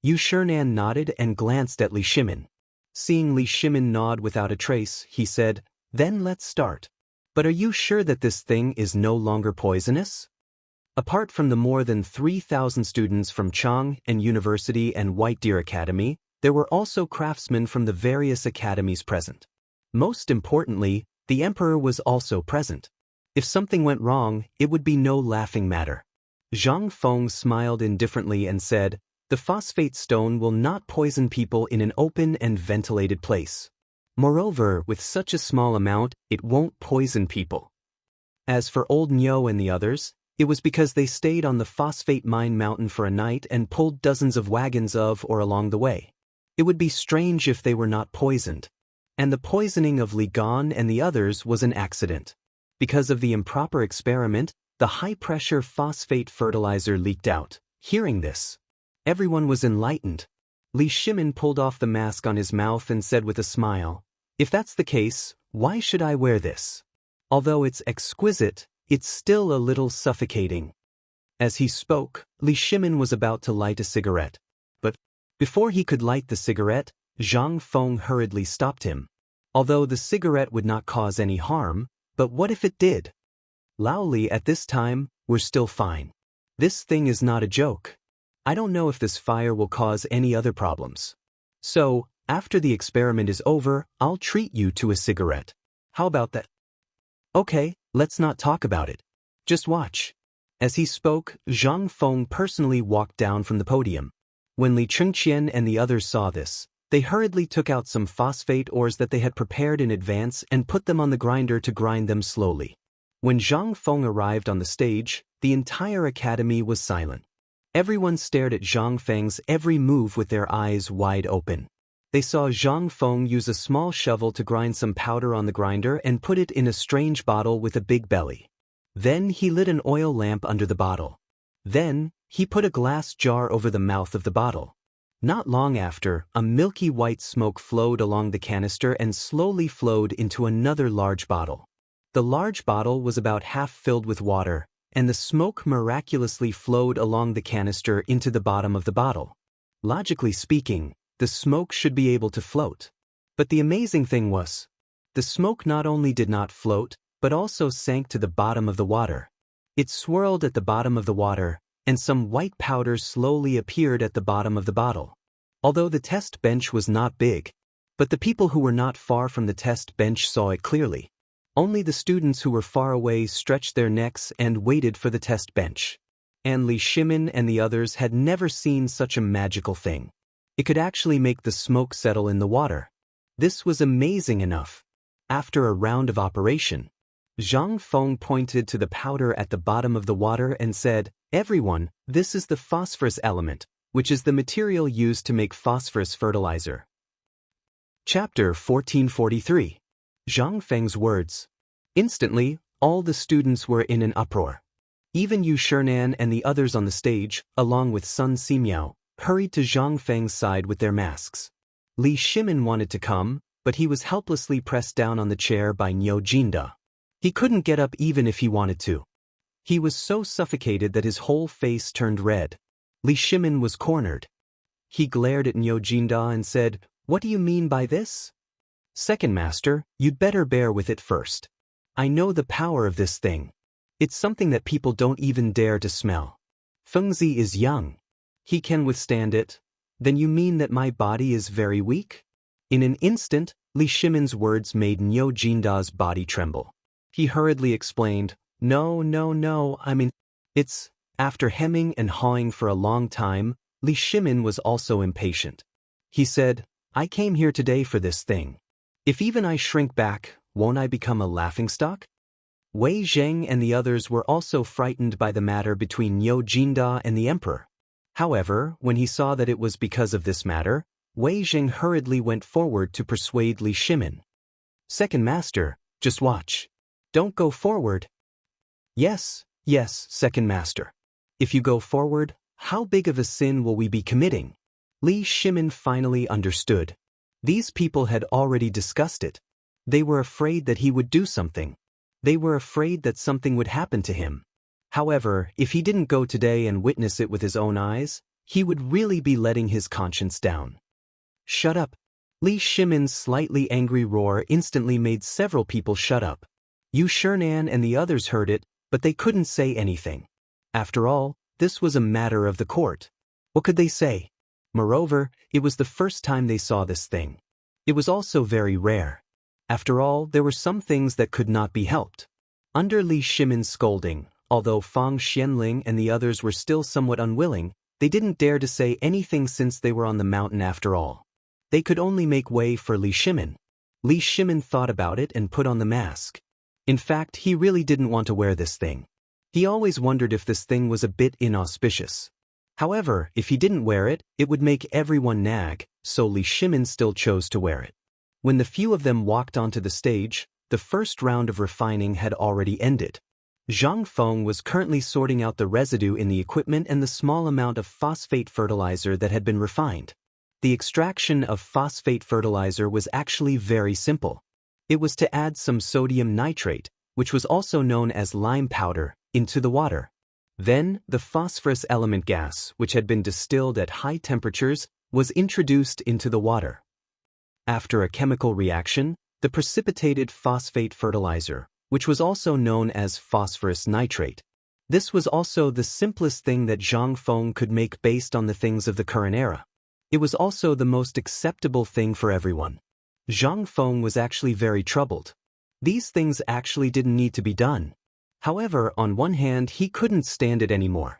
Yu Shernan nodded and glanced at Li Shimin. Seeing Li Shimin nod without a trace, he said, "Then let's start. But are you sure that this thing is no longer poisonous?" Apart from the more than 3,000 students from Chang'an University and White Deer Academy, there were also craftsmen from the various academies present. Most importantly, the emperor was also present. If something went wrong, it would be no laughing matter. Zhang Feng smiled indifferently and said, "The phosphate stone will not poison people in an open and ventilated place. Moreover, with such a small amount, it won't poison people." As for old Nyo and the others, it was because they stayed on the phosphate mine mountain for a night and pulled dozens of wagons of or along the way. It would be strange if they were not poisoned. And the poisoning of Li Gan and the others was an accident. Because of the improper experiment, the high-pressure phosphate fertilizer leaked out. Hearing this, everyone was enlightened. Li Shimin pulled off the mask on his mouth and said with a smile, "If that's the case, why should I wear this? Although it's exquisite, it's still a little suffocating." As he spoke, Li Shimin was about to light a cigarette. But before he could light the cigarette, Zhang Feng hurriedly stopped him. Although the cigarette would not cause any harm, but what if it did? Lao Li at this time, "We're still fine. This thing is not a joke. I don't know if this fire will cause any other problems. So, after the experiment is over, I'll treat you to a cigarette. How about that?" "Okay, let's not talk about it. Just watch." As he spoke, Zhang Feng personally walked down from the podium. When Li Chengqian and the others saw this, they hurriedly took out some phosphate ores that they had prepared in advance and put them on the grinder to grind them slowly. When Zhang Feng arrived on the stage, the entire academy was silent. Everyone stared at Zhang Feng's every move with their eyes wide open. They saw Zhang Feng use a small shovel to grind some powder on the grinder and put it in a strange bottle with a big belly. Then he lit an oil lamp under the bottle. Then, he put a glass jar over the mouth of the bottle. Not long after, a milky white smoke flowed along the canister and slowly flowed into another large bottle. The large bottle was about half filled with water, and the smoke miraculously flowed along the canister into the bottom of the bottle. Logically speaking, the smoke should be able to float. But the amazing thing was, the smoke not only did not float, but also sank to the bottom of the water. It swirled at the bottom of the water, and some white powder slowly appeared at the bottom of the bottle. Although the test bench was not big, but the people who were not far from the test bench saw it clearly. Only the students who were far away stretched their necks and waited for the test bench. and Li Shimin and the others had never seen such a magical thing. It could actually make the smoke settle in the water. This was amazing enough. After a round of operation, Zhang Feng pointed to the powder at the bottom of the water and said, "Everyone, this is the phosphorus element, which is the material used to make phosphorus fertilizer." Chapter 1443. Zhang Feng's words. Instantly, all the students were in an uproar. Even Yu Shinan and the others on the stage, along with Sun Simiao, hurried to Zhang Feng's side with their masks. Li Shimin wanted to come, but he was helplessly pressed down on the chair by Niu Jinda. He couldn't get up even if he wanted to. He was so suffocated that his whole face turned red. Li Shimin was cornered. He glared at Niu Jinda and said, "What do you mean by this?" "Second master, you'd better bear with it first. I know the power of this thing. It's something that people don't even dare to smell. Fengzi is young. He can withstand it. Then you mean that my body is very weak?" In an instant, Li Shimin's words made Niu Jinda's body tremble. He hurriedly explained, No, I mean, it's..." After hemming and hawing for a long time, Li Shimin was also impatient. He said, "I came here today for this thing. If even I shrink back, won't I become a laughingstock?" Wei Zheng and the others were also frightened by the matter between Niu Jinda and the emperor. However, when he saw that it was because of this matter, Wei Zheng hurriedly went forward to persuade Li Shimin. "Second master, just watch. Don't go forward." Yes, second master. If you go forward, how big of a sin will we be committing?" Li Shimin finally understood. These people had already discussed it. They were afraid that he would do something. They were afraid that something would happen to him. However, if he didn't go today and witness it with his own eyes, he would really be letting his conscience down. "Shut up." Li Shimin's slightly angry roar instantly made several people shut up. Yu Shinan and the others heard it, but they couldn't say anything. After all, this was a matter of the court. What could they say? Moreover, it was the first time they saw this thing. It was also very rare. After all, there were some things that could not be helped. Under Li Shimin's scolding, although Fang Xianling and the others were still somewhat unwilling, they didn't dare to say anything since they were on the mountain after all. They could only make way for Li Shimin. Li Shimin thought about it and put on the mask. In fact, he really didn't want to wear this thing. He always wondered if this thing was a bit inauspicious. However, if he didn't wear it, it would make everyone nag, so Li Shimin still chose to wear it. When the few of them walked onto the stage, the first round of refining had already ended. Zhang Feng was currently sorting out the residue in the equipment and the small amount of phosphate fertilizer that had been refined. The extraction of phosphate fertilizer was actually very simple. It was to add some sodium nitrate, which was also known as lime powder, into the water. Then, the phosphorus element gas, which had been distilled at high temperatures, was introduced into the water. After a chemical reaction, the precipitated phosphate fertilizer, which was also known as phosphorus nitrate. This was also the simplest thing that Zhang Feng could make based on the things of the current era. It was also the most acceptable thing for everyone. Zhang Feng was actually very troubled. These things actually didn't need to be done. However, on one hand, he couldn't stand it anymore.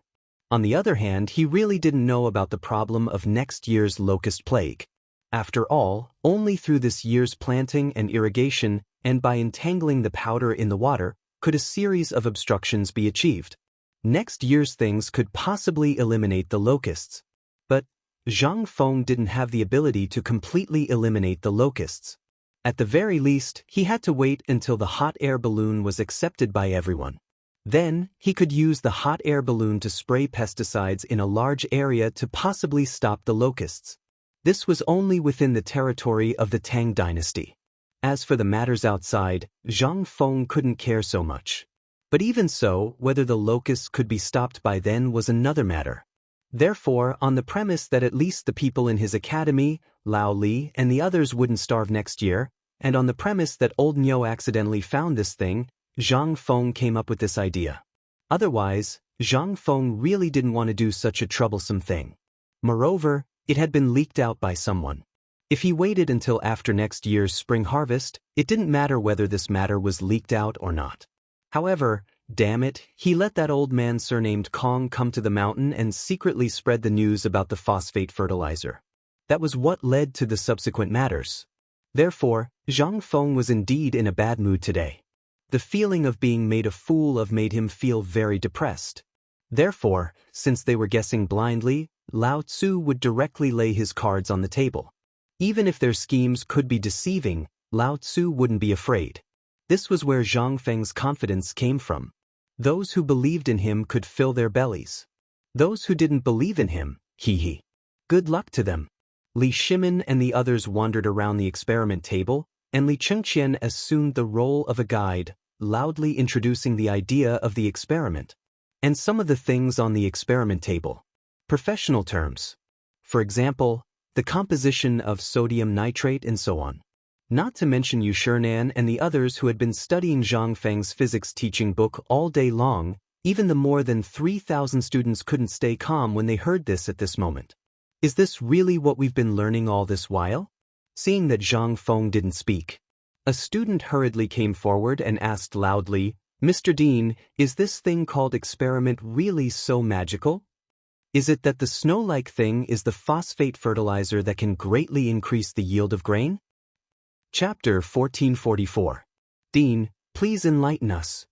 On the other hand, he really didn't know about the problem of next year's locust plague. After all, only through this year's planting and irrigation, and by entangling the powder in the water, could a series of obstructions be achieved. Next year's things could possibly eliminate the locusts. But Zhang Feng didn't have the ability to completely eliminate the locusts. At the very least, he had to wait until the hot air balloon was accepted by everyone. Then, he could use the hot air balloon to spray pesticides in a large area to possibly stop the locusts. This was only within the territory of the Tang dynasty. As for the matters outside, Zhang Feng couldn't care so much. But even so, whether the locusts could be stopped by then was another matter. Therefore, on the premise that at least the people in his academy, Lao Li and the others wouldn't starve next year, and on the premise that old Niu accidentally found this thing, Zhang Feng came up with this idea. Otherwise, Zhang Feng really didn't want to do such a troublesome thing. Moreover, it had been leaked out by someone. If he waited until after next year's spring harvest, it didn't matter whether this matter was leaked out or not. However, Damn it, he let that old man surnamed Kong come to the mountain and secretly spread the news about the phosphate fertilizer. That was what led to the subsequent matters. Therefore, Zhang Feng was indeed in a bad mood today. The feeling of being made a fool of made him feel very depressed. Therefore, since they were guessing blindly, Lao Tzu would directly lay his cards on the table. Even if their schemes could be deceiving, Lao Tzu wouldn't be afraid. This was where Zhang Feng's confidence came from. Those who believed in him could fill their bellies. Those who didn't believe in him, hee. Good luck to them. Li Shimin and the others wandered around the experiment table, and Li Chengqian assumed the role of a guide, loudly introducing the idea of the experiment. And some of the things on the experiment table. Professional terms. For example, the composition of sodium nitrate and so on. Not to mention Yu Shinan and the others who had been studying Zhang Feng's physics teaching book all day long. Even the more than 3,000 students couldn't stay calm when they heard this at this moment. Is this really what we've been learning all this while? Seeing that Zhang Feng didn't speak, a student hurriedly came forward and asked loudly, "Mr. Dean, is this thing called experiment really so magical? Is it that the snow-like thing is the phosphate fertilizer that can greatly increase the yield of grain?" Chapter 1444. Dean, please enlighten us.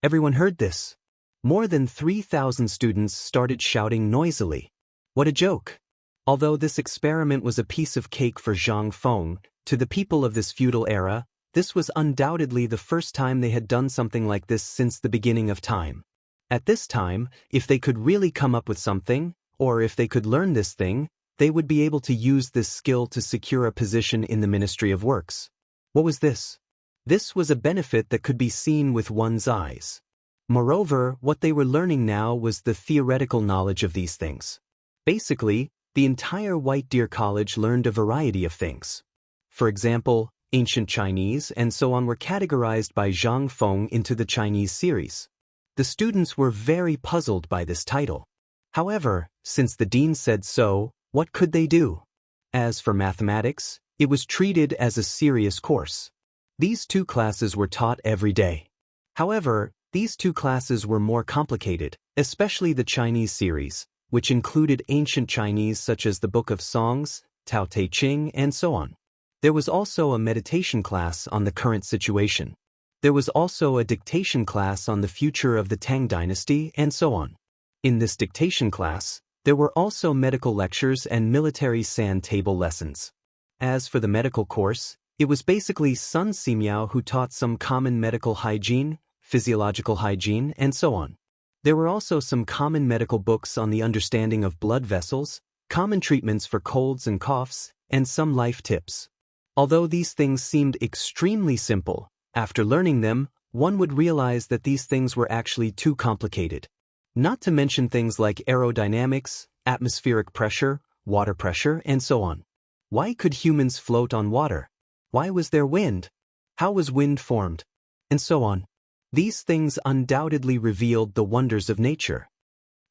Everyone heard this. More than 3,000 students started shouting noisily. What a joke. Although this experiment was a piece of cake for Zhang Feng, to the people of this feudal era, this was undoubtedly the first time they had done something like this since the beginning of time. At this time, if they could really come up with something, or if they could learn this thing, they would be able to use this skill to secure a position in the Ministry of Works. What was this? This was a benefit that could be seen with one's eyes. Moreover, what they were learning now was the theoretical knowledge of these things. Basically, the entire White Deer College learned a variety of things. For example, ancient Chinese and so on were categorized by Zhang Feng into the Chinese series. The students were very puzzled by this title. However, since the dean said so, what could they do? As for mathematics, it was treated as a serious course. These two classes were taught every day. However, these two classes were more complicated, especially the Chinese series, which included ancient Chinese such as the Book of Songs, Tao Te Ching, and so on. There was also a meditation class on the current situation. There was also a dictation class on the future of the Tang dynasty, and so on. In this dictation class, there were also medical lectures and military sand table lessons. As for the medical course, it was basically Sun Simiao who taught some common medical hygiene, physiological hygiene, and so on. There were also some common medical books on the understanding of blood vessels, common treatments for colds and coughs, and some life tips. Although these things seemed extremely simple, after learning them, one would realize that these things were actually too complicated. Not to mention things like aerodynamics, atmospheric pressure, water pressure, and so on. Why could humans float on water? Why was there wind? How was wind formed? And so on. These things undoubtedly revealed the wonders of nature.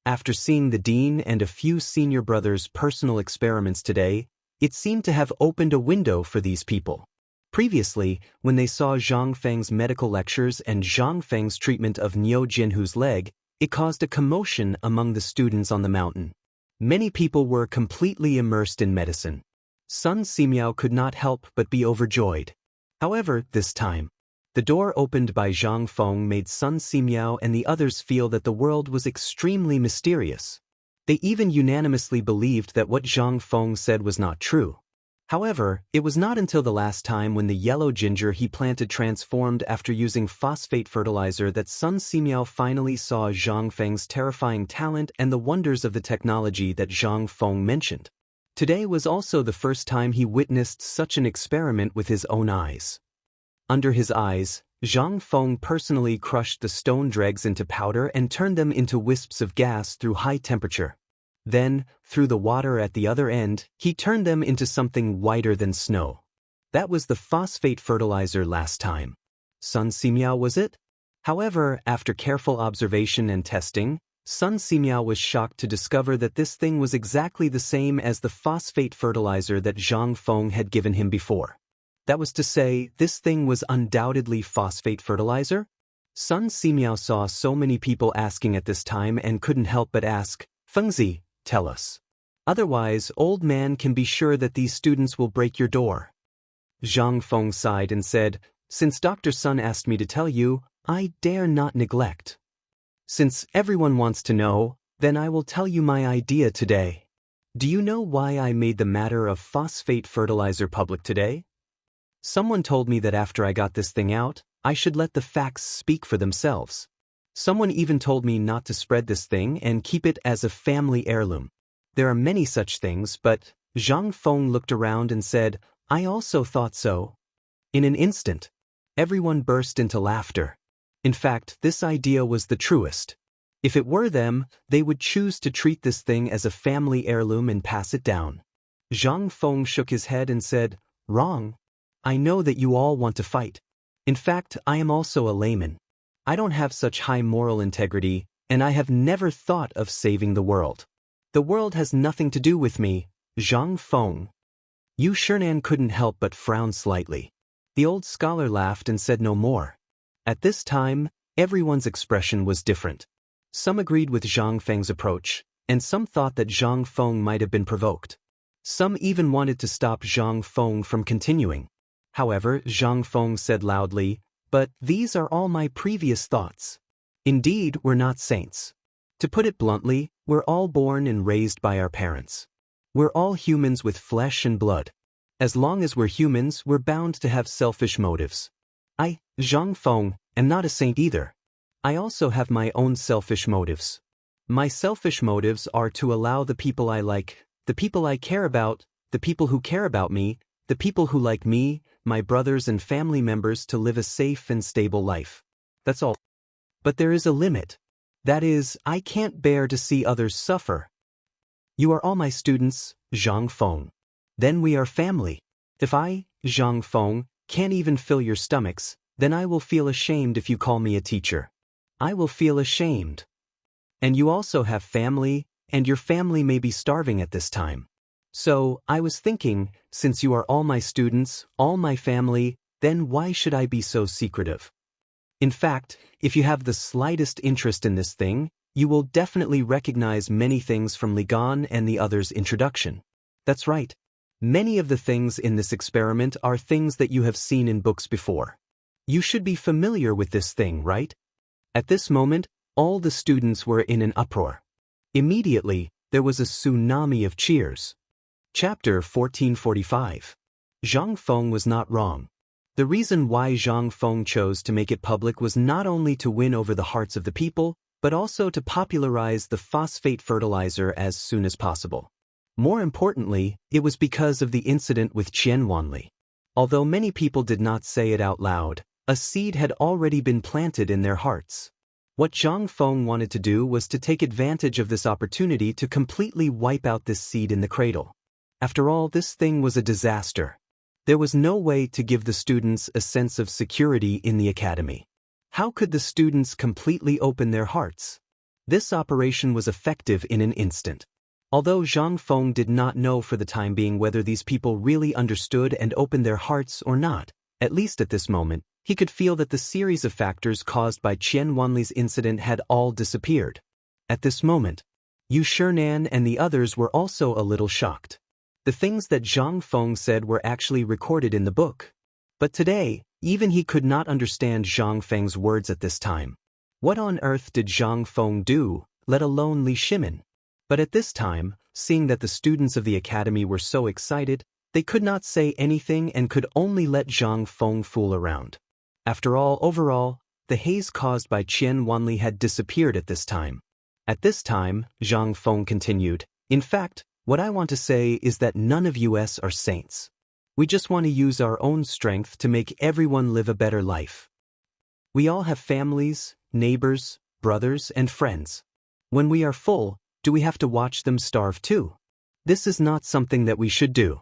After seeing the dean and a few senior brothers' personal experiments today, it seemed to have opened a window for these people. Previously, when they saw Zhang Feng's medical lectures and Zhang Feng's treatment of Niu Jinhu's leg, it caused a commotion among the students on the mountain. Many people were completely immersed in medicine. Sun Simiao could not help but be overjoyed. However, this time, the door opened by Zhang Feng made Sun Simiao and the others feel that the world was extremely mysterious. They even unanimously believed that what Zhang Feng said was not true. However, it was not until the last time when the yellow ginger he planted transformed after using phosphate fertilizer that Sun Simiao finally saw Zhang Feng's terrifying talent and the wonders of the technology that Zhang Feng mentioned. Today was also the first time he witnessed such an experiment with his own eyes. Under his eyes, Zhang Feng personally crushed the stone dregs into powder and turned them into wisps of gas through high temperature. Then, through the water at the other end, he turned them into something whiter than snow. That was the phosphate fertilizer last time. Sun Simiao was it? However, after careful observation and testing, Sun Simiao was shocked to discover that this thing was exactly the same as the phosphate fertilizer that Zhang Feng had given him before. That was to say, this thing was undoubtedly phosphate fertilizer? Sun Simiao saw so many people asking at this time and couldn't help but ask, Fengzi, tell us. Otherwise, old man can be sure that these students will break your door. Zhang Feng sighed and said, since Dr. Sun asked me to tell you, I dare not neglect. Since everyone wants to know, then I will tell you my idea today. Do you know why I made the matter of phosphate fertilizer public today? Someone told me that after I got this thing out, I should let the facts speak for themselves. Someone even told me not to spread this thing and keep it as a family heirloom. There are many such things, but Zhang Feng looked around and said, I also thought so. In an instant, everyone burst into laughter. In fact, this idea was the truest. If it were them, they would choose to treat this thing as a family heirloom and pass it down. Zhang Feng shook his head and said, wrong. I know that you all want to fight. In fact, I am also a layman. I don't have such high moral integrity, and I have never thought of saving the world. The world has nothing to do with me, Zhang Feng. Yu Shernan couldn't help but frown slightly. The old scholar laughed and said no more. At this time, everyone's expression was different. Some agreed with Zhang Feng's approach, and some thought that Zhang Feng might have been provoked. Some even wanted to stop Zhang Feng from continuing. However, Zhang Feng said loudly, but these are all my previous thoughts. Indeed, we're not saints. To put it bluntly, we're all born and raised by our parents. We're all humans with flesh and blood. As long as we're humans, we're bound to have selfish motives. I, Zhang Feng, am not a saint either. I also have my own selfish motives. My selfish motives are to allow the people I like, the people I care about, the people who care about me, the people who like me, my brothers and family members to live a safe and stable life. That's all. But there is a limit. That is, I can't bear to see others suffer. You are all my students, Zhang Feng. Then we are family. If I, Zhang Feng, can't even fill your stomachs, then I will feel ashamed if you call me a teacher. I will feel ashamed. And you also have family, and your family may be starving at this time. So, I was thinking, since you are all my students, all my family, then why should I be so secretive? In fact, if you have the slightest interest in this thing, you will definitely recognize many things from Li Gan and the others' introduction. That's right. Many of the things in this experiment are things that you have seen in books before. You should be familiar with this thing, right? At this moment, all the students were in an uproar. Immediately, there was a tsunami of cheers. Chapter 1445. Zhang Feng was not wrong. The reason why Zhang Feng chose to make it public was not only to win over the hearts of the people, but also to popularize the phosphate fertilizer as soon as possible. More importantly, it was because of the incident with Qianwanli. Although many people did not say it out loud, a seed had already been planted in their hearts. What Zhang Feng wanted to do was to take advantage of this opportunity to completely wipe out this seed in the cradle. After all, this thing was a disaster. There was no way to give the students a sense of security in the academy. How could the students completely open their hearts? This operation was effective in an instant. Although Zhang Feng did not know for the time being whether these people really understood and opened their hearts or not, at least at this moment, he could feel that the series of factors caused by Qianwanli's incident had all disappeared. At this moment, Yu Shernan and the others were also a little shocked. The things that Zhang Feng said were actually recorded in the book. But today, even he could not understand Zhang Feng's words at this time. What on earth did Zhang Feng do, let alone Li Shimin? But at this time, seeing that the students of the academy were so excited, they could not say anything and could only let Zhang Feng fool around. After all, overall, the haze caused by Qianwanli had disappeared at this time. At this time, Zhang Feng continued, in fact, what I want to say is that none of us are saints. We just want to use our own strength to make everyone live a better life. We all have families, neighbors, brothers, and friends. When we are full, do we have to watch them starve too? This is not something that we should do.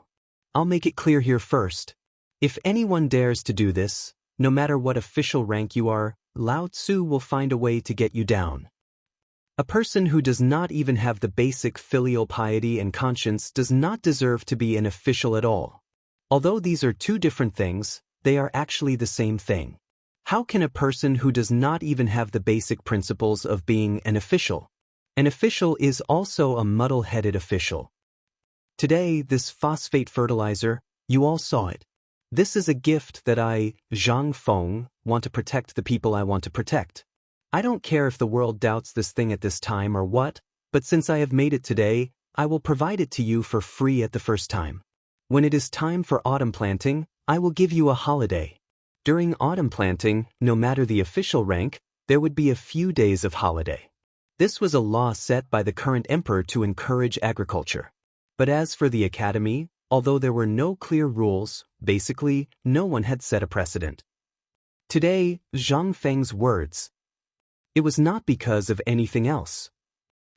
I'll make it clear here first. If anyone dares to do this, no matter what official rank you are, Lao Tzu will find a way to get you down. A person who does not even have the basic filial piety and conscience does not deserve to be an official at all. Although these are two different things, they are actually the same thing. How can a person who does not even have the basic principles of being an official? An official is also a muddle-headed official. Today, this phosphate fertilizer, you all saw it. This is a gift that I, Zhang Feng, want to protect the people I want to protect. I don't care if the world doubts this thing at this time or what, but since I have made it today, I will provide it to you for free at the first time. When it is time for autumn planting, I will give you a holiday. During autumn planting, no matter the official rank, there would be a few days of holiday. This was a law set by the current emperor to encourage agriculture. But as for the academy, although there were no clear rules, basically, no one had set a precedent. Today, Zhang Feng's words. It was not because of anything else.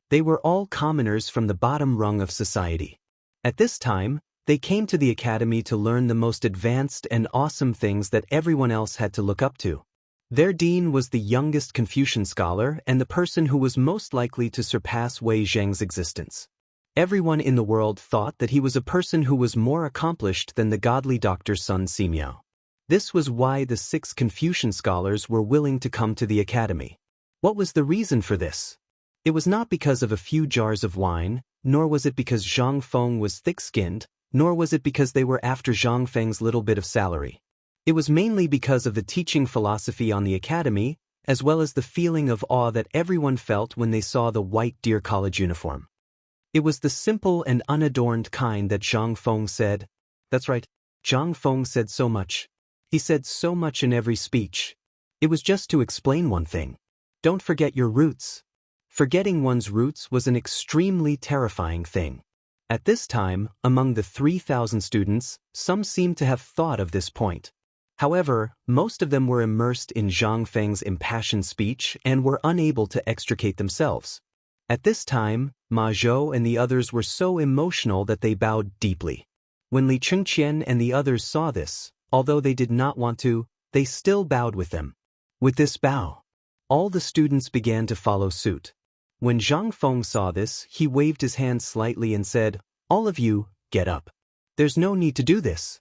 They were all commoners from the bottom rung of society. At this time, they came to the academy to learn the most advanced and awesome things that everyone else had to look up to. Their dean was the youngest Confucian scholar and the person who was most likely to surpass Wei Zheng's existence. Everyone in the world thought that he was a person who was more accomplished than the godly Dr. Sun Simiao. This was why the 6 Confucian scholars were willing to come to the academy. What was the reason for this? It was not because of a few jars of wine, nor was it because Zhang Feng was thick-skinned, nor was it because they were after Zhang Feng's little bit of salary. It was mainly because of the teaching philosophy on the academy, as well as the feeling of awe that everyone felt when they saw the white deer college uniform. It was the simple and unadorned kind that Zhang Feng said. That's right, Zhang Feng said so much. He said so much in every speech. It was just to explain one thing. Don't forget your roots. Forgetting one's roots was an extremely terrifying thing. At this time, among the 3,000 students, some seemed to have thought of this point. However, most of them were immersed in Zhang Feng's impassioned speech and were unable to extricate themselves. At this time, Ma Zhou and the others were so emotional that they bowed deeply. When Li Chengqian and the others saw this, although they did not want to, they still bowed with them. With this bow, all the students began to follow suit. When Zhang Feng saw this, he waved his hand slightly and said, "All of you, get up. There's no need to do this.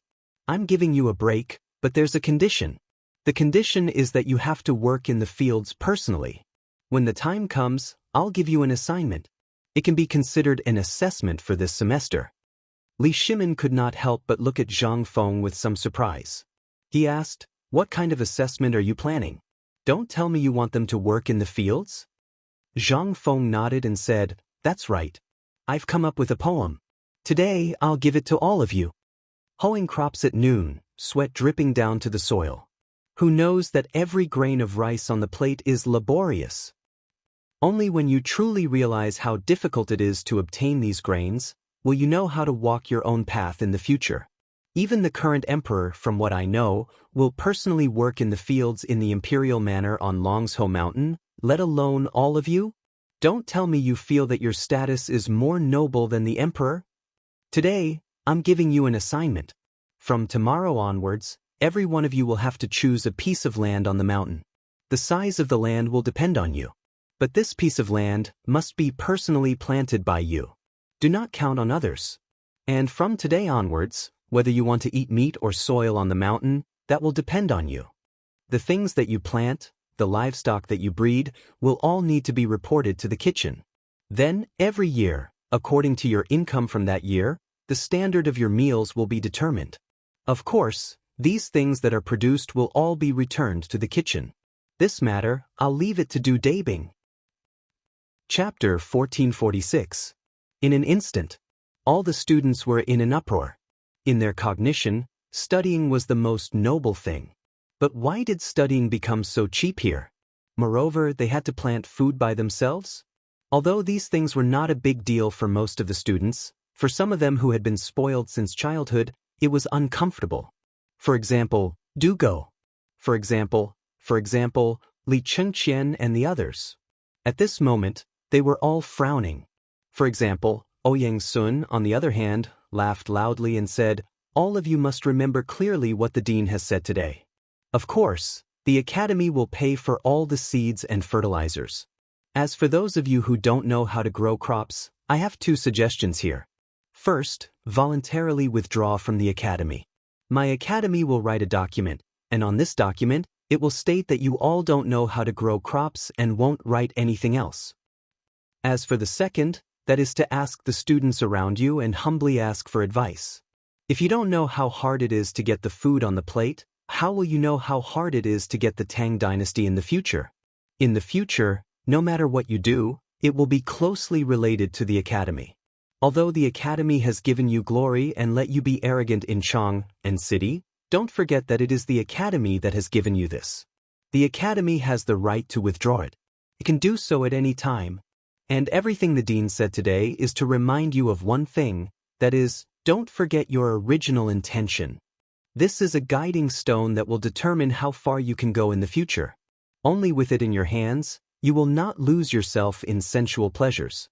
I'm giving you a break, but there's a condition. The condition is that you have to work in the fields personally. When the time comes, I'll give you an assignment. It can be considered an assessment for this semester." Li Shimin could not help but look at Zhang Feng with some surprise. He asked, "What kind of assessment are you planning? Don't tell me you want them to work in the fields?" Zhang Feng nodded and said, "That's right. I've come up with a poem. Today, I'll give it to all of you." Hoeing crops at noon, sweat dripping down to the soil. Who knows that every grain of rice on the plate is laborious? Only when you truly realize how difficult it is to obtain these grains, will you know how to walk your own path in the future. Even the current emperor, from what I know, will personally work in the fields in the imperial manner on Longzhou Mountain, let alone all of you? Don't tell me you feel that your status is more noble than the emperor. Today, I'm giving you an assignment. From tomorrow onwards, every one of you will have to choose a piece of land on the mountain. The size of the land will depend on you. But this piece of land must be personally planted by you. Do not count on others. And from today onwards, whether you want to eat meat or soil on the mountain, that will depend on you. The things that you plant, the livestock that you breed, will all need to be reported to the kitchen. Then, every year, according to your income from that year, the standard of your meals will be determined. Of course, these things that are produced will all be returned to the kitchen. This matter, I'll leave it to Du Dabing. Chapter 1446. In an instant, all the students were in an uproar. In their cognition, studying was the most noble thing. But why did studying become so cheap here? Moreover, they had to plant food by themselves? Although these things were not a big deal for most of the students, for some of them who had been spoiled since childhood, it was uncomfortable. For example, Du Go. For example, Li Chengqian and the others. At this moment, they were all frowning. For example, Ouyang Sun, on the other hand, laughed loudly and said, "All of you must remember clearly what the dean has said today. Of course, the academy will pay for all the seeds and fertilizers. As for those of you who don't know how to grow crops, I have 2 suggestions here. First, voluntarily withdraw from the academy. My academy will write a document, and on this document, It will state that you all don't know how to grow crops and won't write anything else. As for the second, that is to ask the students around you and humbly ask for advice. If you don't know how hard it is to get the food on the plate, how will you know how hard it is to get the Tang dynasty in the future? In the future, no matter what you do, it will be closely related to the academy. Although the academy has given you glory and let you be arrogant in Chang'an city, don't forget that it is the academy that has given you this. The academy has the right to withdraw it. It can do so at any time. And everything the dean said today is to remind you of one thing, that is, don't forget your original intention. This is a guiding stone that will determine how far you can go in the future. Only with it in your hands, you will not lose yourself in sensual pleasures.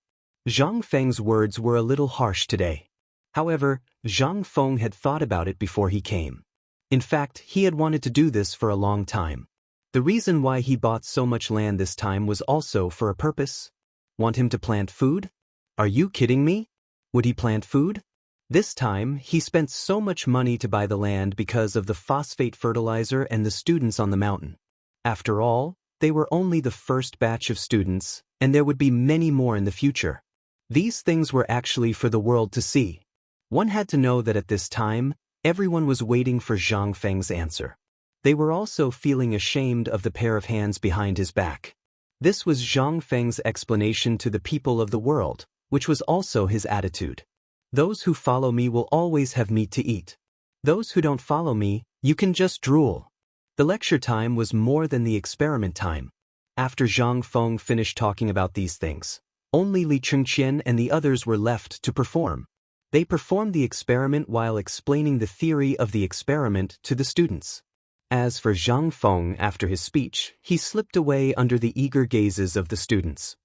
Zhang Feng's words were a little harsh today. However, Zhang Feng had thought about it before he came. In fact, he had wanted to do this for a long time. The reason why he bought so much land this time was also for a purpose. Want him to plant food? Are you kidding me? Would he plant food? This time, he spent so much money to buy the land because of the phosphate fertilizer and the students on the mountain. After all, they were only the first batch of students, and there would be many more in the future. These things were actually for the world to see. One had to know that at this time, everyone was waiting for Zhang Feng's answer. They were also feeling ashamed of the pair of hands behind his back. This was Zhang Feng's explanation to the people of the world, which was also his attitude. Those who follow me will always have meat to eat. Those who don't follow me, you can just drool. The lecture time was more than the experiment time. After Zhang Feng finished talking about these things, only Li Chengqian and the others were left to perform. They performed the experiment while explaining the theory of the experiment to the students. As for Zhang Feng, after his speech, he slipped away under the eager gazes of the students.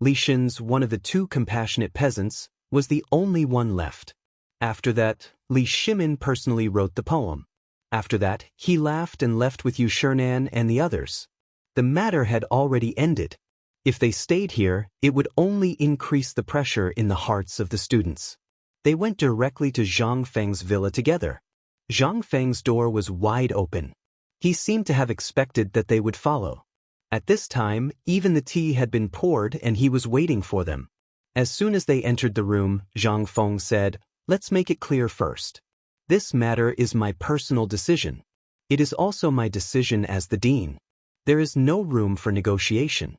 Li Xin's, one of the two compassionate peasants, was the only one left. After that, Li Shimin personally wrote the poem. After that, he laughed and left with Yu Shernan and the others. The matter had already ended. If they stayed here, it would only increase the pressure in the hearts of the students. They went directly to Zhang Feng's villa together. Zhang Feng's door was wide open. He seemed to have expected that they would follow. At this time, even the tea had been poured and he was waiting for them. As soon as they entered the room, Zhang Feng said, "Let's make it clear first. This matter is my personal decision. It is also my decision as the dean. There is no room for negotiation."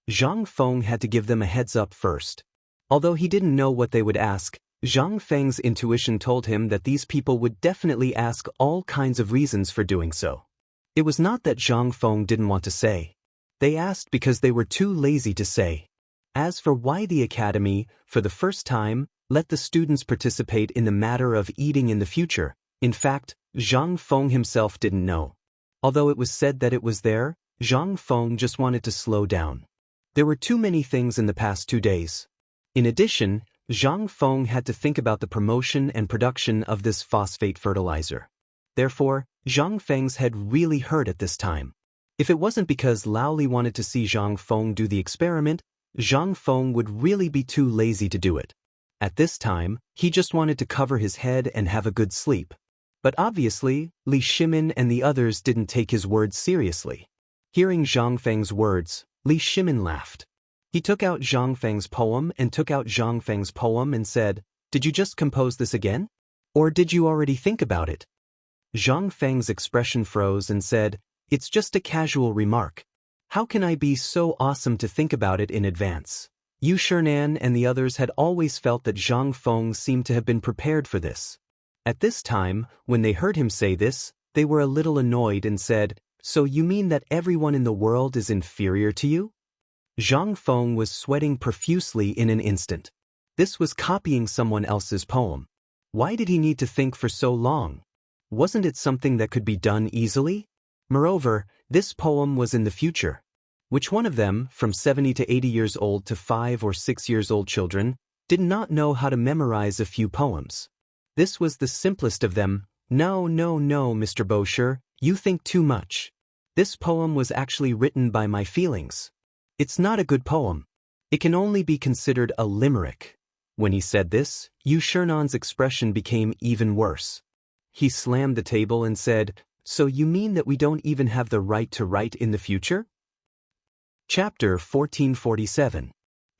Zhang Feng had to give them a heads up first. Although he didn't know what they would ask, Zhang Feng's intuition told him that these people would definitely ask all kinds of reasons for doing so. It was not that Zhang Feng didn't want to say. They asked because they were too lazy to say. As for why the academy, for the first time, let the students participate in the matter of eating in the future, in fact, Zhang Feng himself didn't know. Although it was said that it was there, Zhang Feng just wanted to slow down. There were too many things in the past 2 days. In addition, Zhang Feng had to think about the promotion and production of this phosphate fertilizer. Therefore, Zhang Feng's head really hurt at this time. If it wasn't because Lao Li wanted to see Zhang Feng do the experiment, Zhang Feng would really be too lazy to do it. At this time, he just wanted to cover his head and have a good sleep. But obviously, Li Shimin and the others didn't take his words seriously. Hearing Zhang Feng's words, Li Shimin laughed. He took out Zhang Feng's poem and said, "Did you just compose this again? Or did you already think about it?" Zhang Feng's expression froze and said, "It's just a casual remark. How can I be so awesome to think about it in advance?" Yu Shernan and the others had always felt that Zhang Feng seemed to have been prepared for this. At this time, when they heard him say this, they were a little annoyed and said, "So you mean that everyone in the world is inferior to you?" Zhang Feng was sweating profusely in an instant. This was copying someone else's poem. Why did he need to think for so long? Wasn't it something that could be done easily? Moreover, this poem was in the future. Which one of them, from 70 to 80 years old to 5 or 6 years old children, did not know how to memorize a few poems? This was the simplest of them. No, Mr. Bosher, you think too much. This poem was actually written by my feelings. It's not a good poem. It can only be considered a limerick. When he said this, Yu Shernan's expression became even worse. He slammed the table and said, So you mean that we don't even have the right to write in the future? Chapter 1447.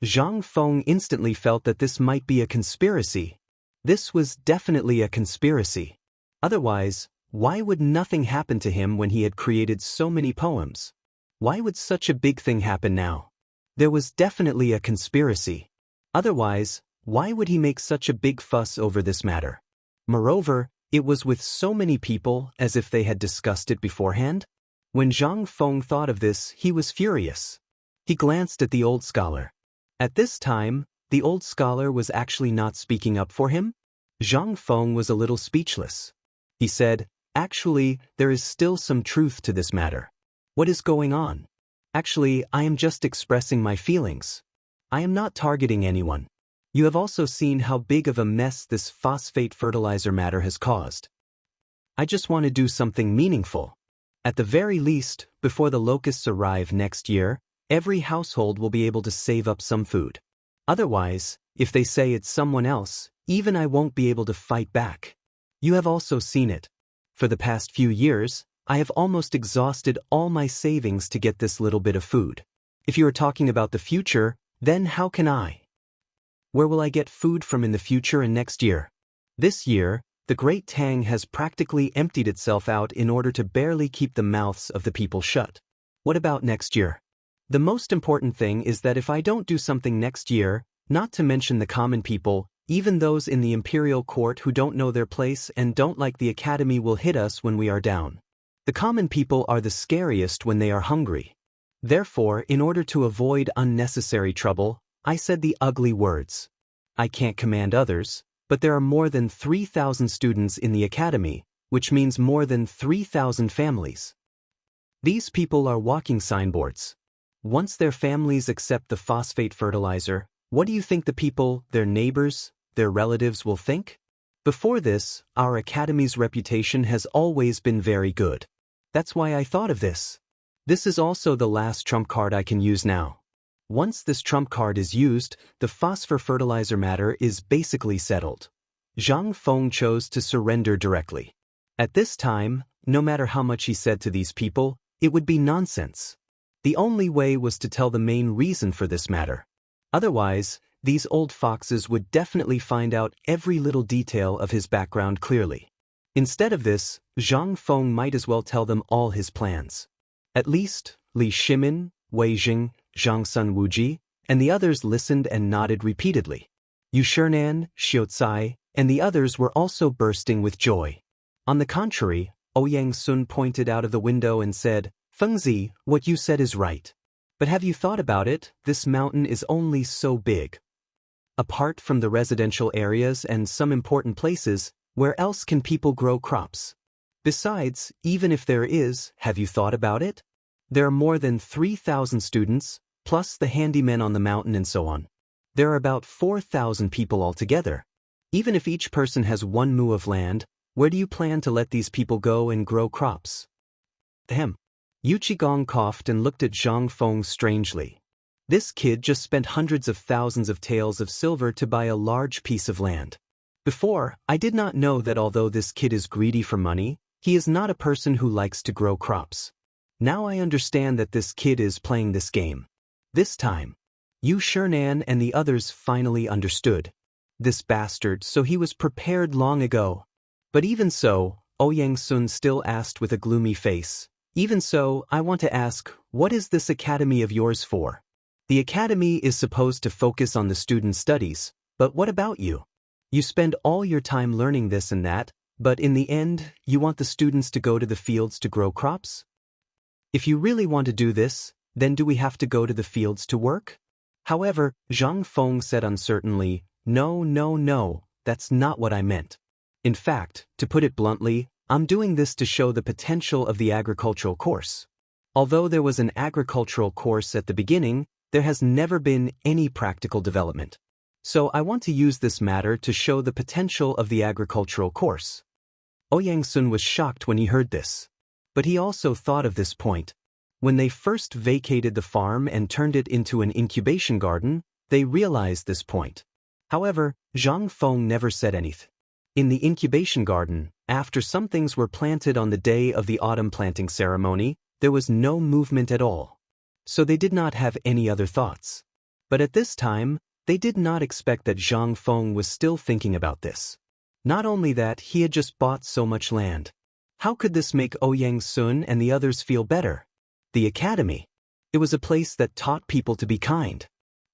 Zhang Feng instantly felt that this might be a conspiracy. This was definitely a conspiracy. Otherwise, why would nothing happen to him when he had created so many poems? Why would such a big thing happen now? There was definitely a conspiracy. Otherwise, why would he make such a big fuss over this matter? Moreover, it was with so many people as if they had discussed it beforehand. When Zhang Feng thought of this, he was furious. He glanced at the old scholar. At this time, the old scholar was actually not speaking up for him. Zhang Feng was a little speechless. He said, "Actually, there is still some truth to this matter. What is going on? Actually, I am just expressing my feelings. I am not targeting anyone. You have also seen how big of a mess this phosphate fertilizer matter has caused. I just want to do something meaningful. At the very least, before the locusts arrive next year, every household will be able to save up some food. Otherwise, if they say it's someone else, even I won't be able to fight back. You have also seen it. For the past few years, I have almost exhausted all my savings to get this little bit of food. If you are talking about the future, then how can I? Where will I get food from in the future and next year? This year, the Great Tang has practically emptied itself out in order to barely keep the mouths of the people shut. What about next year? The most important thing is that if I don't do something next year, not to mention the common people, even those in the imperial court who don't know their place and don't like the academy will hit us when we are down. The common people are the scariest when they are hungry. Therefore, in order to avoid unnecessary trouble, I said the ugly words. I can't command others, but there are more than 3,000 students in the academy, which means more than 3,000 families. These people are walking signboards. Once their families accept the phosphate fertilizer, what do you think the people, their neighbors, their relatives will think? Before this, our academy's reputation has always been very good. That's why I thought of this. This is also the last trump card I can use now. Once this trump card is used, the phosphor fertilizer matter is basically settled. Zhang Feng chose to surrender directly. At this time, no matter how much he said to these people, it would be nonsense. The only way was to tell the main reason for this matter. Otherwise, these old foxes would definitely find out every little detail of his background clearly. Instead of this, Zhang Feng might as well tell them all his plans. At least, Li Shimin, Wei Jing, Zhang Sun Wuji, and the others listened and nodded repeatedly. Yu Shernan, Xiao Cai, and the others were also bursting with joy. On the contrary, Ouyang Sun pointed out of the window and said, "Fengzi, what you said is right. But have you thought about it? This mountain is only so big. Apart from the residential areas and some important places, where else can people grow crops? Besides, even if there is, have you thought about it? There are more than 3,000 students, plus the handymen on the mountain and so on. There are about 4,000 people altogether. Even if each person has 1 mu of land, where do you plan to let these people go and grow crops?" Ahem. Yu Qigong coughed and looked at Zhang Feng strangely. This kid just spent hundreds of thousands of taels of silver to buy a large piece of land. Before, I did not know that although this kid is greedy for money, he is not a person who likes to grow crops. Now I understand that this kid is playing this game. This time, Yu Shernan and the others finally understood. This bastard, so he was prepared long ago. But even so, Ouyang Sun still asked with a gloomy face, "Even so, I want to ask, what is this academy of yours for? The academy is supposed to focus on the student studies, but what about you? You spend all your time learning this and that, but in the end, you want the students to go to the fields to grow crops? If you really want to do this, then do we have to go to the fields to work?" However, Zhang Feng said uncertainly, No, that's not what I meant. In fact, to put it bluntly, I'm doing this to show the potential of the agricultural course. Although there was an agricultural course at the beginning, there has never been any practical development. So I want to use this matter to show the potential of the agricultural course. Ouyang Sun was shocked when he heard this. But he also thought of this point. When they first vacated the farm and turned it into an incubation garden, they realized this point. However, Zhang Feng never said anything. In the incubation garden, After some things were planted on the day of the autumn planting ceremony, there was no movement at all. So they did not have any other thoughts. But at this time, they did not expect that Zhang Feng was still thinking about this. Not only that, he had just bought so much land. How could this make Ouyang Sun and the others feel better? The academy. It was a place that taught people to be kind.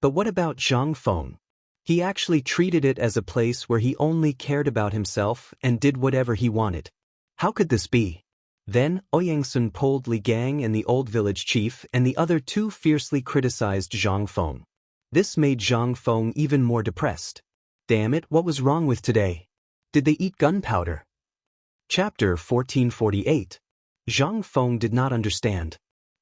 But what about Zhang Feng? He actually treated it as a place where he only cared about himself and did whatever he wanted. How could this be? Then, Ouyang Sun pulled Li Gang and the old village chief, and the other two fiercely criticized Zhang Feng. This made Zhang Feng even more depressed. Damn it, what was wrong with today? Did they eat gunpowder? Chapter 1448. Zhang Feng did not understand.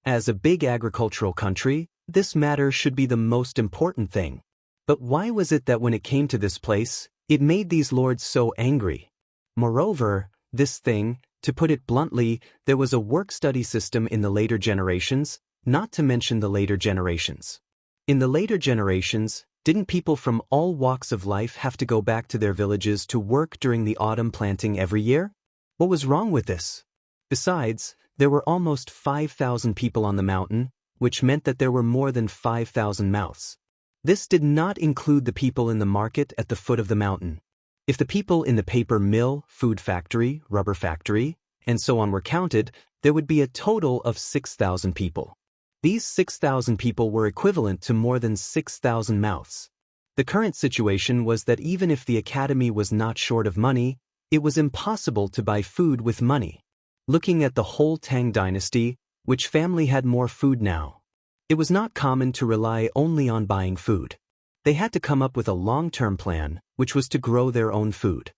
As a big agricultural country, this matter should be the most important thing. But why was it that when it came to this place, it made these lords so angry? Moreover, this thing, to put it bluntly, there was a work-study system in the later generations, not to mention the later generations. In the later generations, didn't people from all walks of life have to go back to their villages to work during the autumn planting every year? What was wrong with this? Besides, there were almost 5,000 people on the mountain, which meant that there were more than 5,000 mouths. This did not include the people in the market at the foot of the mountain. If the people in the paper mill, food factory, rubber factory, and so on were counted, there would be a total of 6,000 people. These 6,000 people were equivalent to more than 6,000 mouths. The current situation was that even if the academy was not short of money, it was impossible to buy food with money. Looking at the whole Tang dynasty, which family had more food now? It was not common to rely only on buying food. They had to come up with a long-term plan, which was to grow their own food.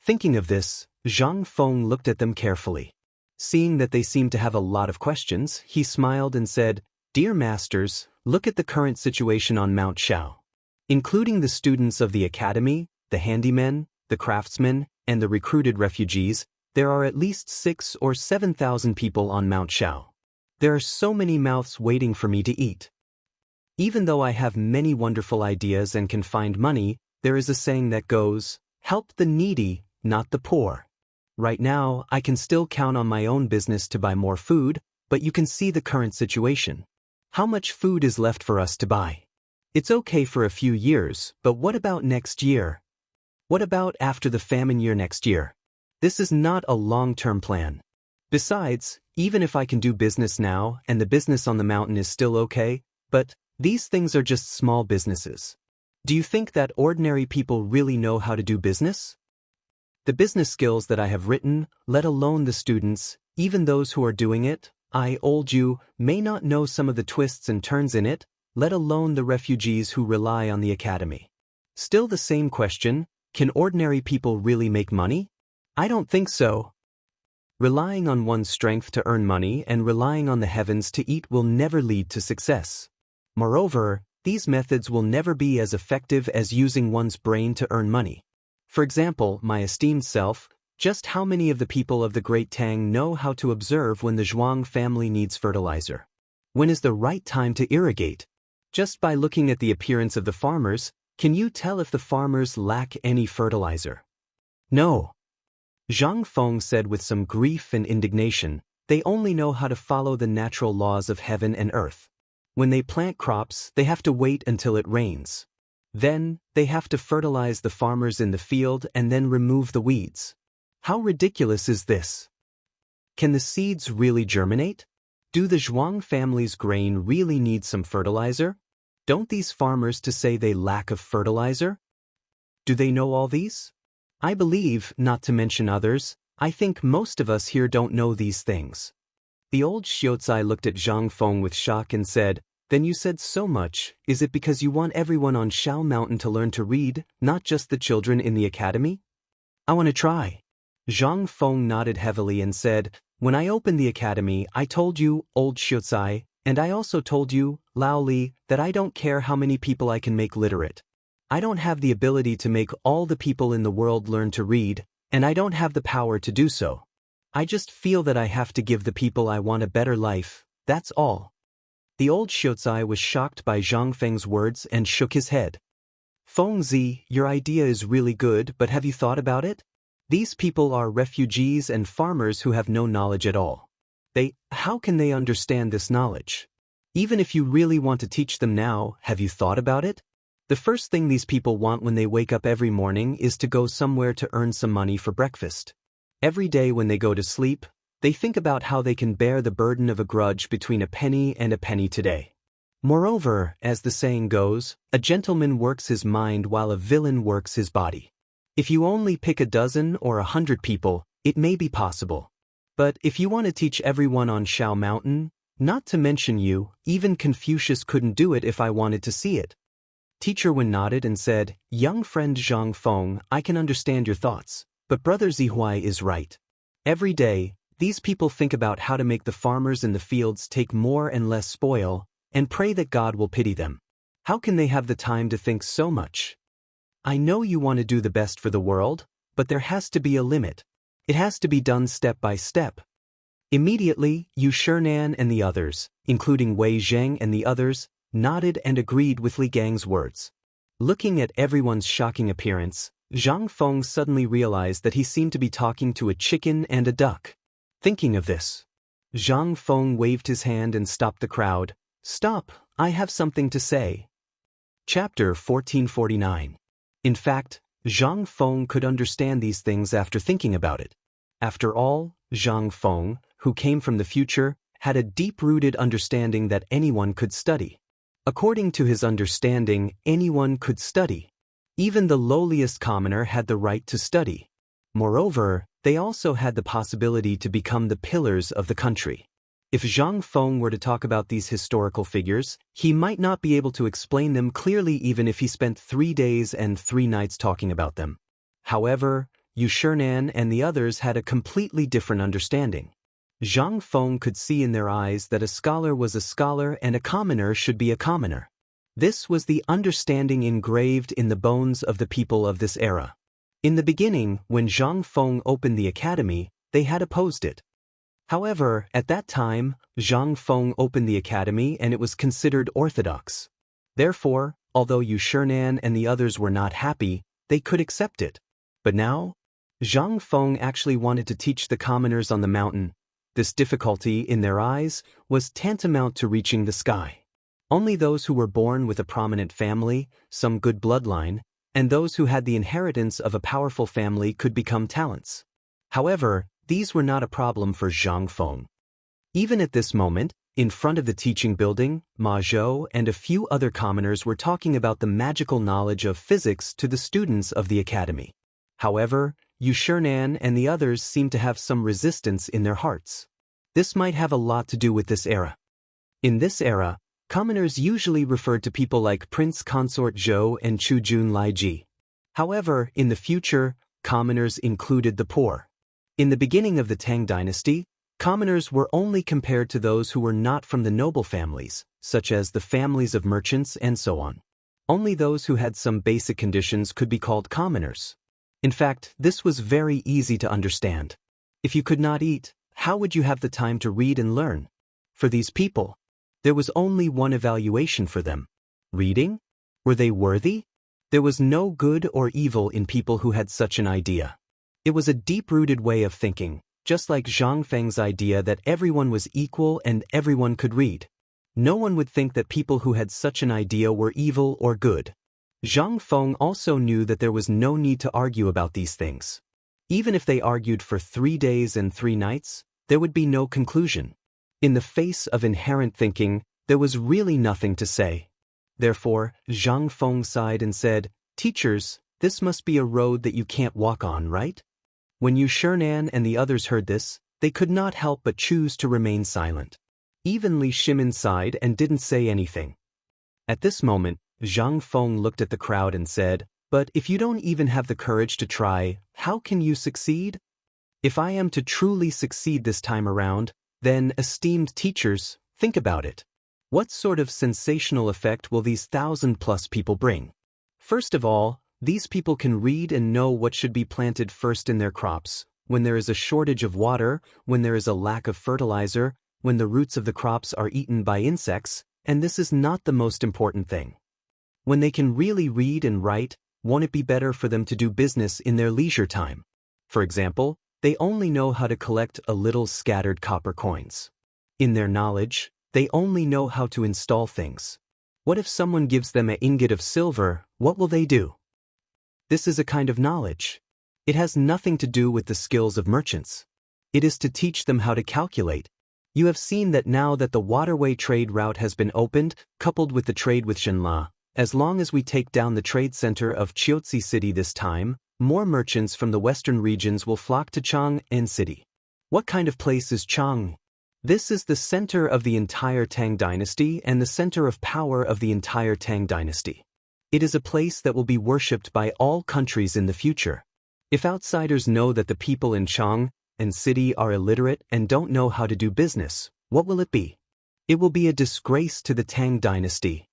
Thinking of this, Zhang Feng looked at them carefully. Seeing that they seemed to have a lot of questions, he smiled and said, "Dear masters, look at the current situation on Mount Shao. Including the students of the academy, the handymen, the craftsmen, and the recruited refugees, there are at least 6,000 or 7,000 people on Mount Shao. There are so many mouths waiting for me to eat. Even though I have many wonderful ideas and can find money, there is a saying that goes, 'Help the needy, not the poor.' Right now, I can still count on my own business to buy more food, but you can see the current situation. How much food is left for us to buy? It's okay for a few years, but what about next year? What about after the famine year next year? This is not a long-term plan. Besides, even if I can do business now and the business on the mountain is still okay, but these things are just small businesses. Do you think that ordinary people really know how to do business? The business skills that I have written, let alone the students, even those who are doing it, I, old you, may not know some of the twists and turns in it, let alone the refugees who rely on the academy. Still the same question, can ordinary people really make money? I don't think so. Relying on one's strength to earn money and relying on the heavens to eat will never lead to success. Moreover, these methods will never be as effective as using one's brain to earn money. For example, my esteemed self, just how many of the people of the Great Tang know how to observe when the Zhuang family needs fertilizer? When is the right time to irrigate? Just by looking at the appearance of the farmers, can you tell if the farmers lack any fertilizer? No. Zhang Feng said with some grief and indignation, they only know how to follow the natural laws of heaven and earth. When they plant crops, they have to wait until it rains. Then, they have to fertilize the farmers in the field and then remove the weeds. How ridiculous is this? Can the seeds really germinate? Do the Zhuang family's grain really need some fertilizer? Don't these farmers to say they lack of fertilizer? Do they know all these? I believe, not to mention others, I think most of us here don't know these things. The old Xiozai looked at Zhang Feng with shock and said, "Then you said so much, is it because you want everyone on Shao Mountain to learn to read, not just the children in the academy?" "I want to try." Zhang Feng nodded heavily and said, "When I opened the academy, I told you, old Xiozai, and I also told you, Lao Li, that I don't care how many people I can make literate. I don't have the ability to make all the people in the world learn to read, and I don't have the power to do so. I just feel that I have to give the people I want a better life, that's all." The old Xiozai was shocked by Zhang Feng's words and shook his head. "Feng Zi, your idea is really good, but have you thought about it? These people are refugees and farmers who have no knowledge at all. How can they understand this knowledge? Even if you really want to teach them now, have you thought about it? The first thing these people want when they wake up every morning is to go somewhere to earn some money for breakfast. Every day when they go to sleep, they think about how they can bear the burden of a grudge between a penny and a penny today. Moreover, as the saying goes, a gentleman works his mind while a villain works his body. If you only pick a dozen or 100 people, it may be possible. But if you want to teach everyone on Shao Mountain, not to mention you, even Confucius couldn't do it if I wanted to see it. Teacher Wen nodded and said, "Young friend Zhang Feng, I can understand your thoughts, but Brother Zihuai is right. Every day, these people think about how to make the farmers in the fields take more and less spoil, and pray that God will pity them. How can they have the time to think so much? I know you want to do the best for the world, but there has to be a limit. It has to be done step by step." Immediately, Yu Shinan and the others, including Wei Zheng and the others, nodded and agreed with Li Gang's words. Looking at everyone's shocking appearance, Zhang Feng suddenly realized that he seemed to be talking to a chicken and a duck. Thinking of this, Zhang Feng waved his hand and stopped the crowd. "Stop, I have something to say." Chapter 1449. In fact, Zhang Feng could understand these things after thinking about it. After all, Zhang Feng, who came from the future, had a deep-rooted understanding that anyone could study. According to his understanding, anyone could study. Even the lowliest commoner had the right to study. Moreover, they also had the possibility to become the pillars of the country. If Zhang Feng were to talk about these historical figures, he might not be able to explain them clearly even if he spent 3 days and 3 nights talking about them. However, Yu Shinan and the others had a completely different understanding. Zhang Feng could see in their eyes that a scholar was a scholar and a commoner should be a commoner. This was the understanding engraved in the bones of the people of this era. In the beginning, when Zhang Feng opened the academy, they had opposed it. However, at that time, Zhang Feng opened the academy and it was considered orthodox. Therefore, although Yu Shinan and the others were not happy, they could accept it. But now, Zhang Feng actually wanted to teach the commoners on the mountain. This difficulty, in their eyes, was tantamount to reaching the sky. Only those who were born with a prominent family, some good bloodline, and those who had the inheritance of a powerful family could become talents. However, these were not a problem for Zhang Feng. Even at this moment, in front of the teaching building, Ma Zhou and a few other commoners were talking about the magical knowledge of physics to the students of the academy. However, Yu Shinan and the others seemed to have some resistance in their hearts. This might have a lot to do with this era. In this era, commoners usually referred to people like Prince Consort Zhou and Chu Jun Laiji. However, in the future, commoners included the poor. In the beginning of the Tang dynasty, commoners were only compared to those who were not from the noble families, such as the families of merchants and so on. Only those who had some basic conditions could be called commoners. In fact, this was very easy to understand. If you could not eat, how would you have the time to read and learn? For these people, there was only one evaluation for them. Reading? Were they worthy? There was no good or evil in people who had such an idea. It was a deep-rooted way of thinking, just like Zhang Feng's idea that everyone was equal and everyone could read. No one would think that people who had such an idea were evil or good. Zhang Feng also knew that there was no need to argue about these things. Even if they argued for 3 days and 3 nights, there would be no conclusion. In the face of inherent thinking, there was really nothing to say. Therefore, Zhang Feng sighed and said, "Teachers, this must be a road that you can't walk on, right?" When Yu Shinan and the others heard this, they could not help but choose to remain silent. Even Li Shimin sighed and didn't say anything. At this moment, Zhang Feng looked at the crowd and said, "But if you don't even have the courage to try, how can you succeed? If I am to truly succeed this time around, then, esteemed teachers, think about it. What sort of sensational effect will these 1,000+ people bring? First of all, these people can read and know what should be planted first in their crops, when there is a shortage of water, when there is a lack of fertilizer, when the roots of the crops are eaten by insects, and this is not the most important thing. When they can really read and write, won't it be better for them to do business in their leisure time? For example, they only know how to collect a little scattered copper coins. In their knowledge, they only know how to install things. What if someone gives them an ingot of silver, what will they do? This is a kind of knowledge. It has nothing to do with the skills of merchants. It is to teach them how to calculate. You have seen that now that the waterway trade route has been opened, coupled with the trade with Shenla, as long as we take down the trade center of Chiotsi City this time, more merchants from the western regions will flock to Chang'an City. What kind of place is Chang'an? This is the center of the entire Tang dynasty and the center of power of the entire Tang dynasty. It is a place that will be worshipped by all countries in the future. If outsiders know that the people in Chang'an City are illiterate and don't know how to do business, what will it be? It will be a disgrace to the Tang dynasty.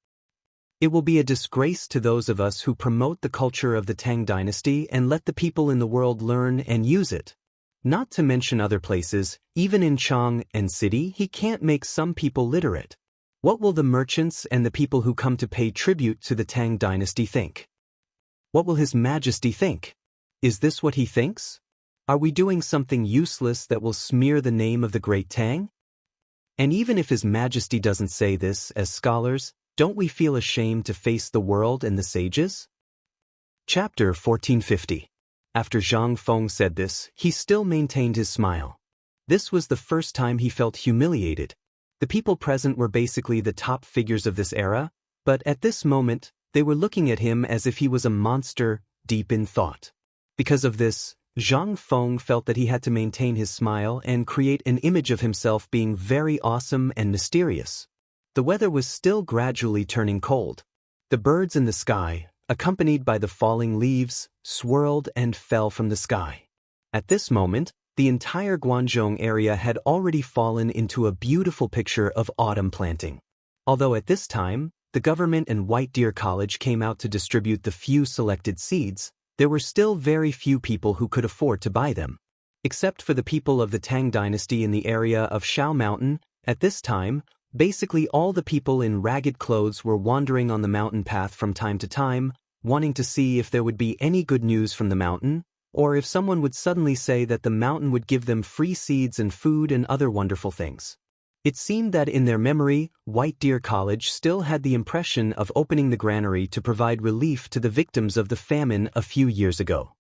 It will be a disgrace to those of us who promote the culture of the Tang dynasty and let the people in the world learn and use it. Not to mention other places, even in Chang'an City, he can't make some people literate. What will the merchants and the people who come to pay tribute to the Tang dynasty think? What will His Majesty think? Is this what he thinks? Are we doing something useless that will smear the name of the great Tang? And even if His Majesty doesn't say this, as scholars, don't we feel ashamed to face the world and the sages? Chapter 1450. After Zhang Feng said this, he still maintained his smile. This was the first time he felt humiliated. The people present were basically the top figures of this era, but at this moment, they were looking at him as if he was a monster, deep in thought. Because of this, Zhang Feng felt that he had to maintain his smile and create an image of himself being very awesome and mysterious. The weather was still gradually turning cold. The birds in the sky, accompanied by the falling leaves, swirled and fell from the sky. At this moment, the entire Guangzhou area had already fallen into a beautiful picture of autumn planting. Although at this time, the government and White Deer College came out to distribute the few selected seeds, there were still very few people who could afford to buy them. Except for the people of the Tang dynasty in the area of Shao Mountain, at this time, basically all the people in ragged clothes were wandering on the mountain path from time to time, wanting to see if there would be any good news from the mountain, or if someone would suddenly say that the mountain would give them free seeds and food and other wonderful things. It seemed that in their memory, White Deer College still had the impression of opening the granary to provide relief to the victims of the famine a few years ago.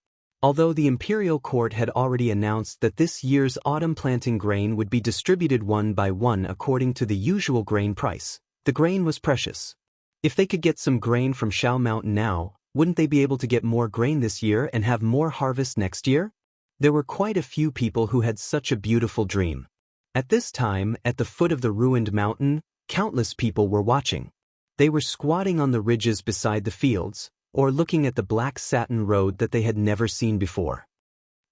Although the imperial court had already announced that this year's autumn planting grain would be distributed one by one according to the usual grain price, the grain was precious. If they could get some grain from Shao Mountain now, wouldn't they be able to get more grain this year and have more harvest next year? There were quite a few people who had such a beautiful dream. At this time, at the foot of the ruined mountain, countless people were watching. They were squatting on the ridges beside the fields, or looking at the black satin road that they had never seen before.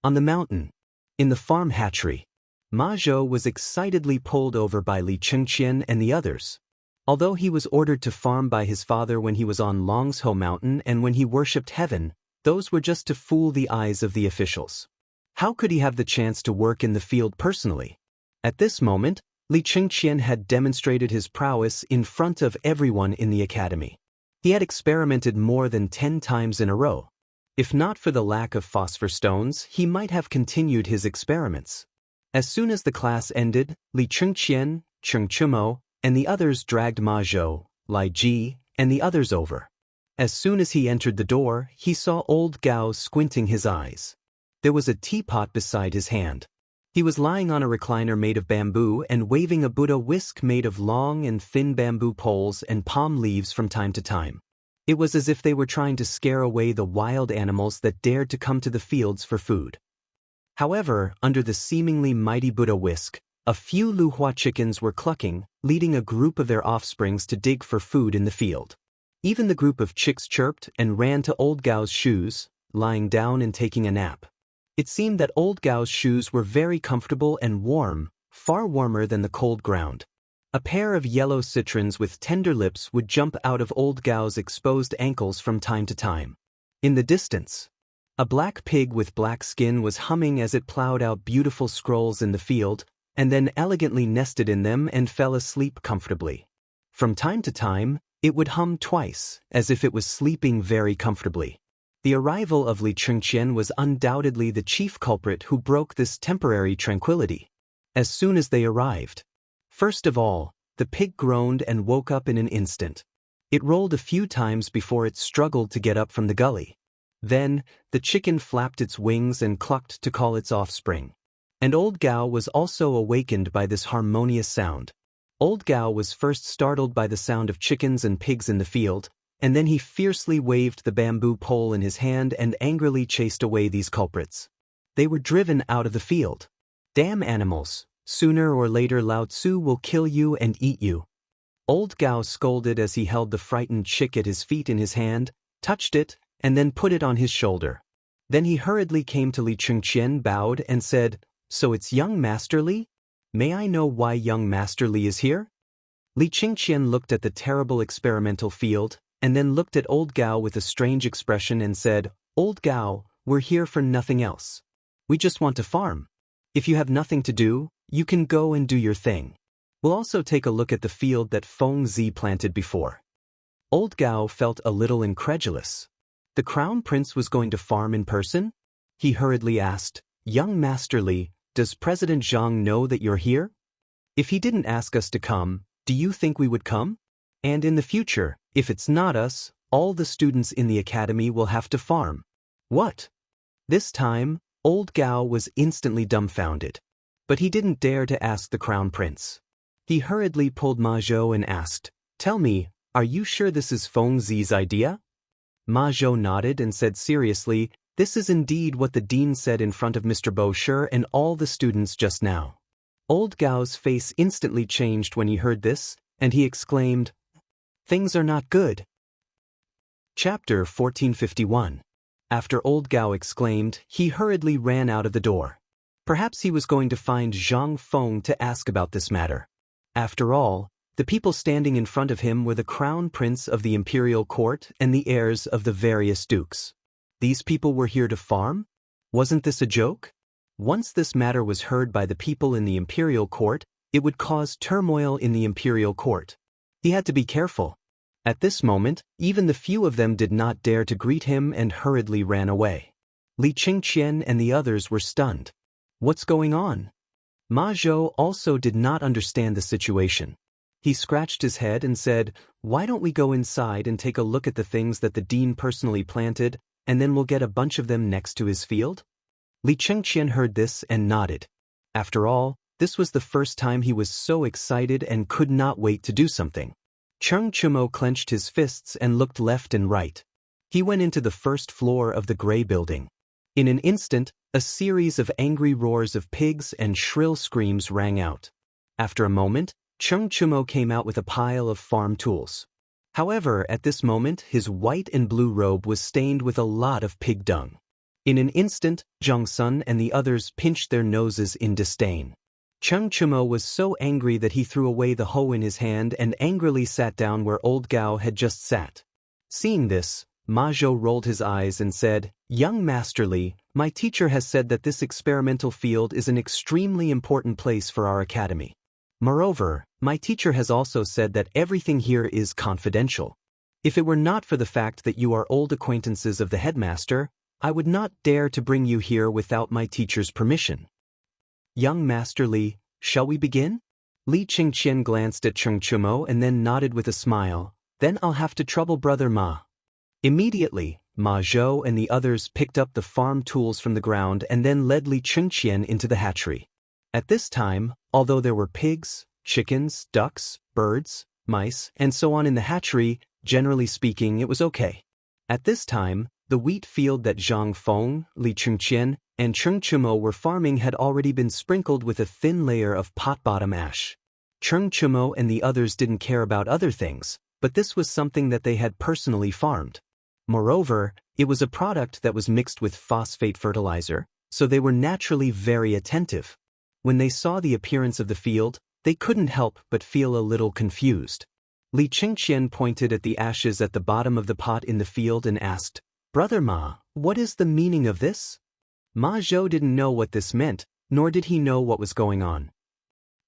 On the mountain, in the farm hatchery, Ma Zhou was excitedly pulled over by Li Chengqian and the others. Although he was ordered to farm by his father when he was on Longzhou Mountain and when he worshipped heaven, those were just to fool the eyes of the officials. How could he have the chance to work in the field personally? At this moment, Li Chengqian had demonstrated his prowess in front of everyone in the academy. He had experimented more than 10 times in a row. If not for the lack of phosphor stones, he might have continued his experiments. As soon as the class ended, Li Chengqian, Cheng Chumo, and the others dragged Ma Zhou, Lai Ji, and the others over. As soon as he entered the door, he saw old Gao squinting his eyes. There was a teapot beside his hand. He was lying on a recliner made of bamboo and waving a Buddha whisk made of long and thin bamboo poles and palm leaves from time to time. It was as if they were trying to scare away the wild animals that dared to come to the fields for food. However, under the seemingly mighty Buddha whisk, a few Luhua chickens were clucking, leading a group of their offsprings to dig for food in the field. Even the group of chicks chirped and ran to old Gao's shoes, lying down and taking a nap. It seemed that old Gao's shoes were very comfortable and warm, far warmer than the cold ground. A pair of yellow citrons with tender lips would jump out of old Gao's exposed ankles from time to time. In the distance, a black pig with black skin was humming as it plowed out beautiful scrolls in the field, and then elegantly nested in them and fell asleep comfortably. From time to time, it would hum twice, as if it was sleeping very comfortably. The arrival of Li Chengqian was undoubtedly the chief culprit who broke this temporary tranquility. As soon as they arrived, first of all, the pig groaned and woke up in an instant. It rolled a few times before it struggled to get up from the gully. Then, the chicken flapped its wings and clucked to call its offspring. And Old Gao was also awakened by this harmonious sound. Old Gao was first startled by the sound of chickens and pigs in the field, and then he fiercely waved the bamboo pole in his hand and angrily chased away these culprits. They were driven out of the field. Damn animals, sooner or later Lao Tzu will kill you and eat you. Old Gao scolded as he held the frightened chick at his feet in his hand, touched it, and then put it on his shoulder. Then he hurriedly came to Li Chengqian, bowed, and said, "So it's young Master Li? May I know why young Master Li is here?" Li Chengqian looked at the terrible experimental field, and then looked at Old Gao with a strange expression and said, "Old Gao, we're here for nothing else. We just want to farm. If you have nothing to do, you can go and do your thing. We'll also take a look at the field that Feng Zi planted before." Old Gao felt a little incredulous. The Crown Prince was going to farm in person? He hurriedly asked, "Young Master Li, does President Zhang know that you're here? If he didn't ask us to come, do you think we would come? And in the future, if it's not us, all the students in the academy will have to farm." What? This time, Old Gao was instantly dumbfounded. But he didn't dare to ask the Crown Prince. He hurriedly pulled Ma Zhou and asked, "Tell me, are you sure this is Feng Zi's idea?" Ma Zhou nodded and said seriously, "This is indeed what the dean said in front of Mr. Bosher and all the students just now." Old Gao's face instantly changed when he heard this, and he exclaimed, "Things are not good." Chapter 1451. After Old Gao exclaimed, he hurriedly ran out of the door. Perhaps he was going to find Zhang Feng to ask about this matter. After all, the people standing in front of him were the Crown Prince of the Imperial Court and the heirs of the various dukes. These people were here to farm? Wasn't this a joke? Once this matter was heard by the people in the Imperial Court, it would cause turmoil in the Imperial Court. He had to be careful. At this moment, even the few of them did not dare to greet him and hurriedly ran away. Li Chengqian and the others were stunned. What's going on? Ma Zhou also did not understand the situation. He scratched his head and said, "Why don't we go inside and take a look at the things that the dean personally planted, and then we'll get a bunch of them next to his field?" Li Chengqian heard this and nodded. After all, this was the first time he was so excited and could not wait to do something. Cheng Chumo clenched his fists and looked left and right. He went into the first floor of the gray building. In an instant, a series of angry roars of pigs and shrill screams rang out. After a moment, Cheng Chumo came out with a pile of farm tools. However, at this moment, his white and blue robe was stained with a lot of pig dung. In an instant, Zhang Sun and the others pinched their noses in disdain. Cheng Chumo was so angry that he threw away the hoe in his hand and angrily sat down where Old Gao had just sat. Seeing this, Ma Zhou rolled his eyes and said, "Young Master Li, my teacher has said that this experimental field is an extremely important place for our academy. Moreover, my teacher has also said that everything here is confidential. If it were not for the fact that you are old acquaintances of the headmaster, I would not dare to bring you here without my teacher's permission. Young Master Li, shall we begin?" Li Chengqian glanced at Cheng Chumo and then nodded with a smile. "Then I'll have to trouble Brother Ma." Immediately, Ma Zhou and the others picked up the farm tools from the ground and then led Li Chengqian into the hatchery. At this time, although there were pigs, chickens, ducks, birds, mice, and so on in the hatchery, generally speaking it was okay. At this time, the wheat field that Zhang Feng, Li Chengqian, and Cheng Chumo were farming had already been sprinkled with a thin layer of pot-bottom ash. Cheng Chumo and the others didn't care about other things, but this was something that they had personally farmed. Moreover, it was a product that was mixed with phosphate fertilizer, so they were naturally very attentive. When they saw the appearance of the field, they couldn't help but feel a little confused. Li Chengqian pointed at the ashes at the bottom of the pot in the field and asked, "Brother Ma, what is the meaning of this?" Ma Zhou didn't know what this meant, nor did he know what was going on.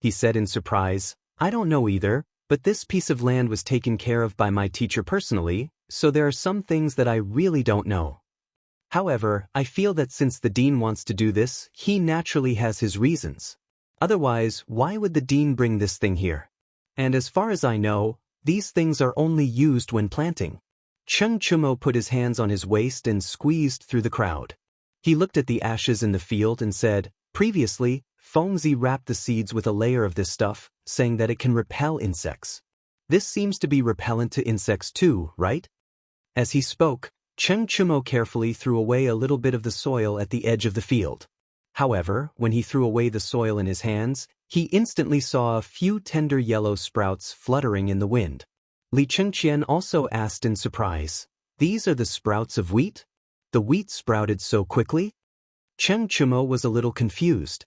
He said in surprise, "I don't know either, but this piece of land was taken care of by my teacher personally, so there are some things that I really don't know." However, I feel that since the dean wants to do this, he naturally has his reasons. Otherwise, why would the dean bring this thing here? And as far as I know, these things are only used when planting. Cheng Chumo put his hands on his waist and squeezed through the crowd. He looked at the ashes in the field and said, previously, Fengzi wrapped the seeds with a layer of this stuff, saying that it can repel insects. This seems to be repellent to insects too, right? As he spoke, Cheng Chumo carefully threw away a little bit of the soil at the edge of the field. However, when he threw away the soil in his hands, he instantly saw a few tender yellow sprouts fluttering in the wind. Li Chengqian also asked in surprise, "These are the sprouts of wheat? The wheat sprouted so quickly?" Cheng Chumo was a little confused.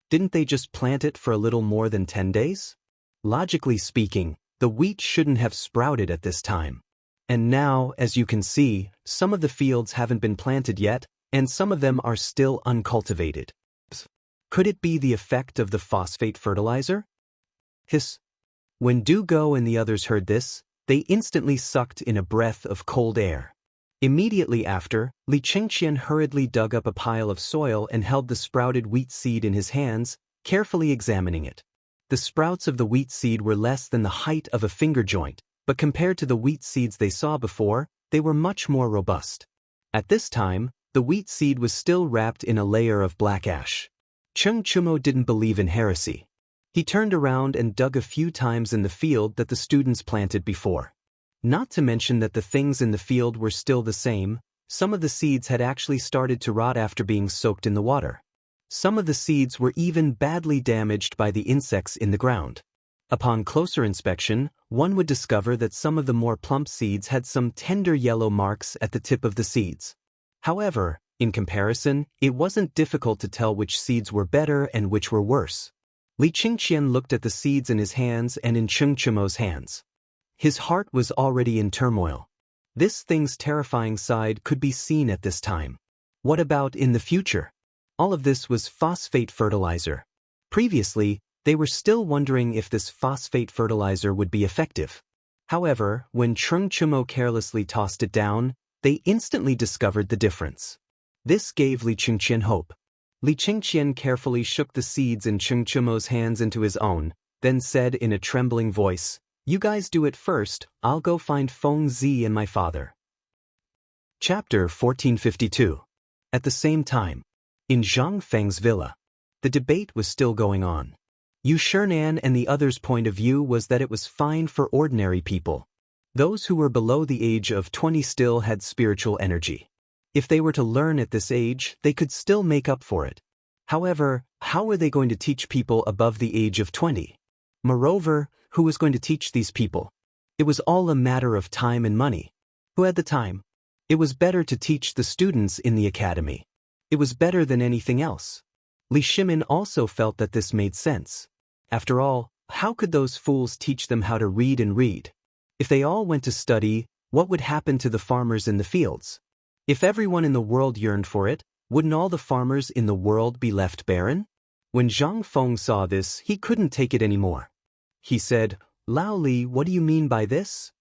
Didn't they just plant it for a little more than 10 days? Logically speaking, the wheat shouldn't have sprouted at this time. And now, as you can see, some of the fields haven't been planted yet, and some of them are still uncultivated. Could it be the effect of the phosphate fertilizer? Hiss. When Du Go and the others heard this, they instantly sucked in a breath of cold air. Immediately after, Li Chengqian hurriedly dug up a pile of soil and held the sprouted wheat seed in his hands, carefully examining it. The sprouts of the wheat seed were less than the height of a finger joint, but compared to the wheat seeds they saw before, they were much more robust. At this time, the wheat seed was still wrapped in a layer of black ash. Cheng Chumo didn't believe in heresy. He turned around and dug a few times in the field that the students planted before. Not to mention that the things in the field were still the same, some of the seeds had actually started to rot after being soaked in the water. Some of the seeds were even badly damaged by the insects in the ground. Upon closer inspection, one would discover that some of the more plump seeds had some tender yellow marks at the tip of the seeds. However, in comparison, it wasn't difficult to tell which seeds were better and which were worse. Li Chengqian looked at the seeds in his hands and in Cheng Chumo's hands. His heart was already in turmoil. This thing's terrifying side could be seen at this time. What about in the future? All of this was phosphate fertilizer. Previously, they were still wondering if this phosphate fertilizer would be effective. However, when Cheng Chumo carelessly tossed it down, they instantly discovered the difference. This gave Li Chengqian hope. Li Chengqian carefully shook the seeds in Cheng Chumo's hands into his own, then said in a trembling voice, "You guys do it first, I'll go find Feng Zi and my father." Chapter 1452. At the same time, in Zhang Feng's villa, the debate was still going on. Yu Shernan and the others' point of view was that it was fine for ordinary people. Those who were below the age of 20 still had spiritual energy. If they were to learn at this age, they could still make up for it. However, how were they going to teach people above the age of 20? Moreover, who was going to teach these people? It was all a matter of time and money. Who had the time? It was better to teach the students in the academy. It was better than anything else. Li Shimin also felt that this made sense. After all, how could those fools teach them how to read and read? If they all went to study, what would happen to the farmers in the fields? If everyone in the world yearned for it, wouldn't all the farmers in the world be left barren? When Zhang Feng saw this, he couldn't take it anymore. He said, "Lao Li, what do you mean by this?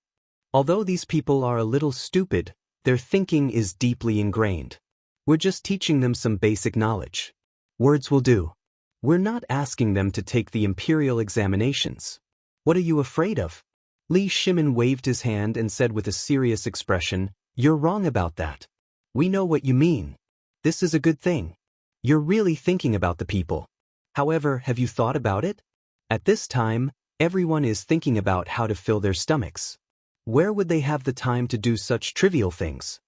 Although these people are a little stupid, their thinking is deeply ingrained. We're just teaching them some basic knowledge. Words will do. We're not asking them to take the imperial examinations. What are you afraid of?" Li Shimin waved his hand and said with a serious expression, "You're wrong about that. We know what you mean. This is a good thing. You're really thinking about the people. However, have you thought about it? At this time, everyone is thinking about how to fill their stomachs. Where would they have the time to do such trivial things?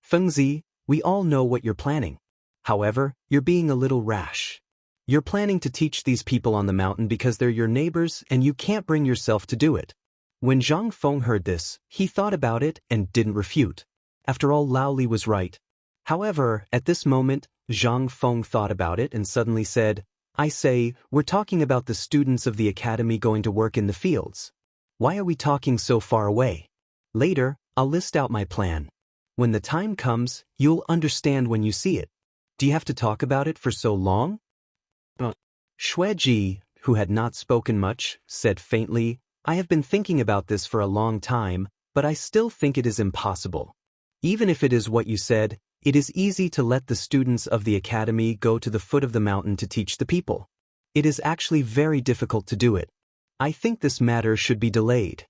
Fengzi, we all know what you're planning. However, you're being a little rash. You're planning to teach these people on the mountain because they're your neighbors and you can't bring yourself to do it." When Zhang Feng heard this, he thought about it and didn't refute. After all, Lao Li was right. However, at this moment, Zhang Feng thought about it and suddenly said, "I say, we're talking about the students of the academy going to work in the fields. Why are we talking so far away? Later, I'll list out my plan. When the time comes, you'll understand when you see it. Do you have to talk about it for so long?" Xueji, who had not spoken much, said faintly, "I have been thinking about this for a long time, but I still think it is impossible. Even if it is what you said, It is easy to let the students of the academy go to the foot of the mountain to teach the people. It is actually very difficult to do it. I think this matter should be delayed.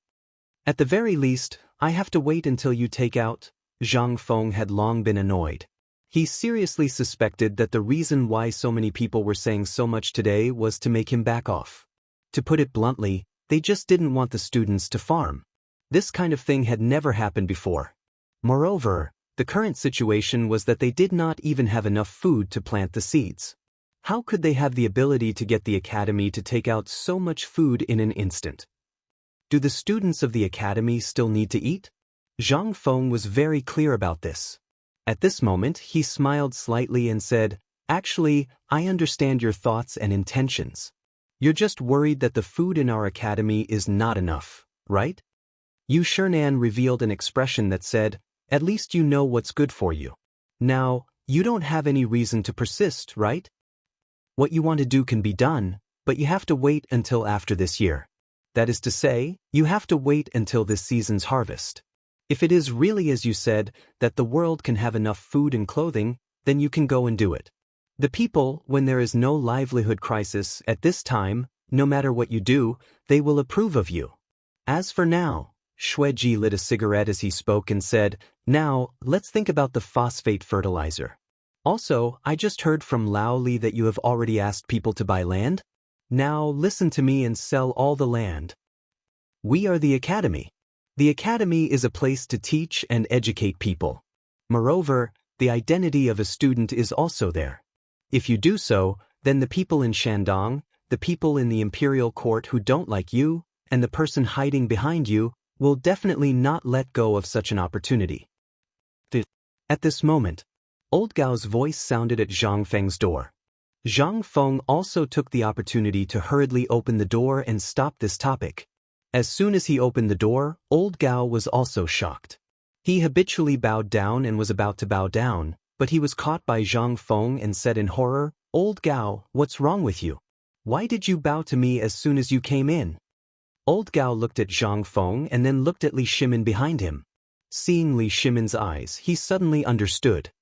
At the very least, I have to wait until you take out. Zhang Feng had long been annoyed. He seriously suspected that the reason why so many people were saying so much today was to make him back off. To put it bluntly, they just didn't want the students to farm. This kind of thing had never happened before. Moreover, the current situation was that they did not even have enough food to plant the seeds. How could they have the ability to get the academy to take out so much food in an instant? Do the students of the academy still need to eat? Zhang Feng was very clear about this. At this moment, he smiled slightly and said, "Actually, I understand your thoughts and intentions. You're just worried that the food in our academy is not enough, right?" Yu Shernan revealed an expression that said, "At least you know what's good for you. Now, you don't have any reason to persist, right? What you want to do can be done, but you have to wait until after this year. That is to say, you have to wait until this season's harvest. If it is really as you said, that the world can have enough food and clothing, then you can go and do it. The people, when there is no livelihood crisis at this time, no matter what you do, they will approve of you. As for now," Xueji lit a cigarette as he spoke and said, "Now, let's think about the phosphate fertilizer. Also, I just heard from Lao Li that you have already asked people to buy land. Now, listen to me and sell all the land. We are the academy. The academy is a place to teach and educate people. Moreover, the identity of a student is also there. If you do so, then the people in Shandong, the people in the imperial court who don't like you, and the person hiding behind you, will definitely not let go of such an opportunity." At this moment, Old Gao's voice sounded at Zhang Feng's door. Zhang Feng also took the opportunity to hurriedly open the door and stop this topic. As soon as he opened the door, Old Gao was also shocked. He habitually bowed down and was about to bow down, but he was caught by Zhang Feng and said in horror, "Old Gao, what's wrong with you? Why did you bow to me as soon as you came in?" Old Gao looked at Zhang Feng and then looked at Li Shimin behind him. Seeing Li Shimin's eyes, he suddenly understood.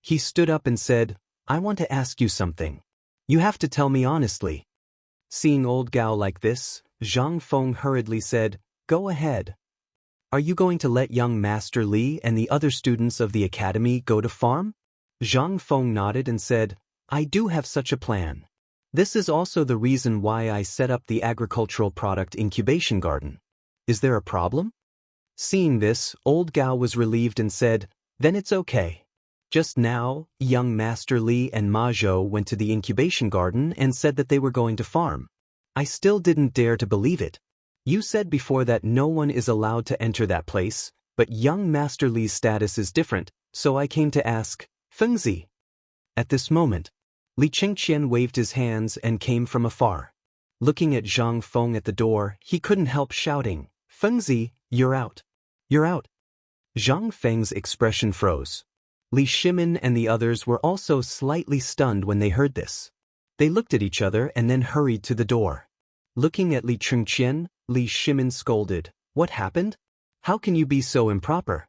He stood up and said, "I want to ask you something. You have to tell me honestly." Seeing Old Gao like this, Zhang Feng hurriedly said, "Go ahead. Are you going to let young Master Li and the other students of the academy go to farm?" Zhang Feng nodded and said, "I do have such a plan. This is also the reason why I set up the agricultural product incubation garden. Is there a problem?" Seeing this, Old Gao was relieved and said, "Then it's okay. Just now, young Master Li and Ma Zhou went to the incubation garden and said that they were going to farm. I still didn't dare to believe it. You said before that no one is allowed to enter that place, but young Master Li's status is different, so I came to ask, Fengzi." At this moment, Li Chengqian waved his hands and came from afar. Looking at Zhang Feng at the door, he couldn't help shouting, "Fengzi, you're out. You're out." Zhang Feng's expression froze. Li Shimin and the others were also slightly stunned when they heard this. They looked at each other and then hurried to the door. Looking at Li Chengqian, Li Shimin scolded, "What happened? How can you be so improper?"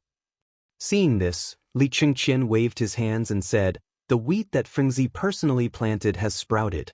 Seeing this, Li Chengqian waved his hands and said, "The wheat that Fengzi personally planted has sprouted.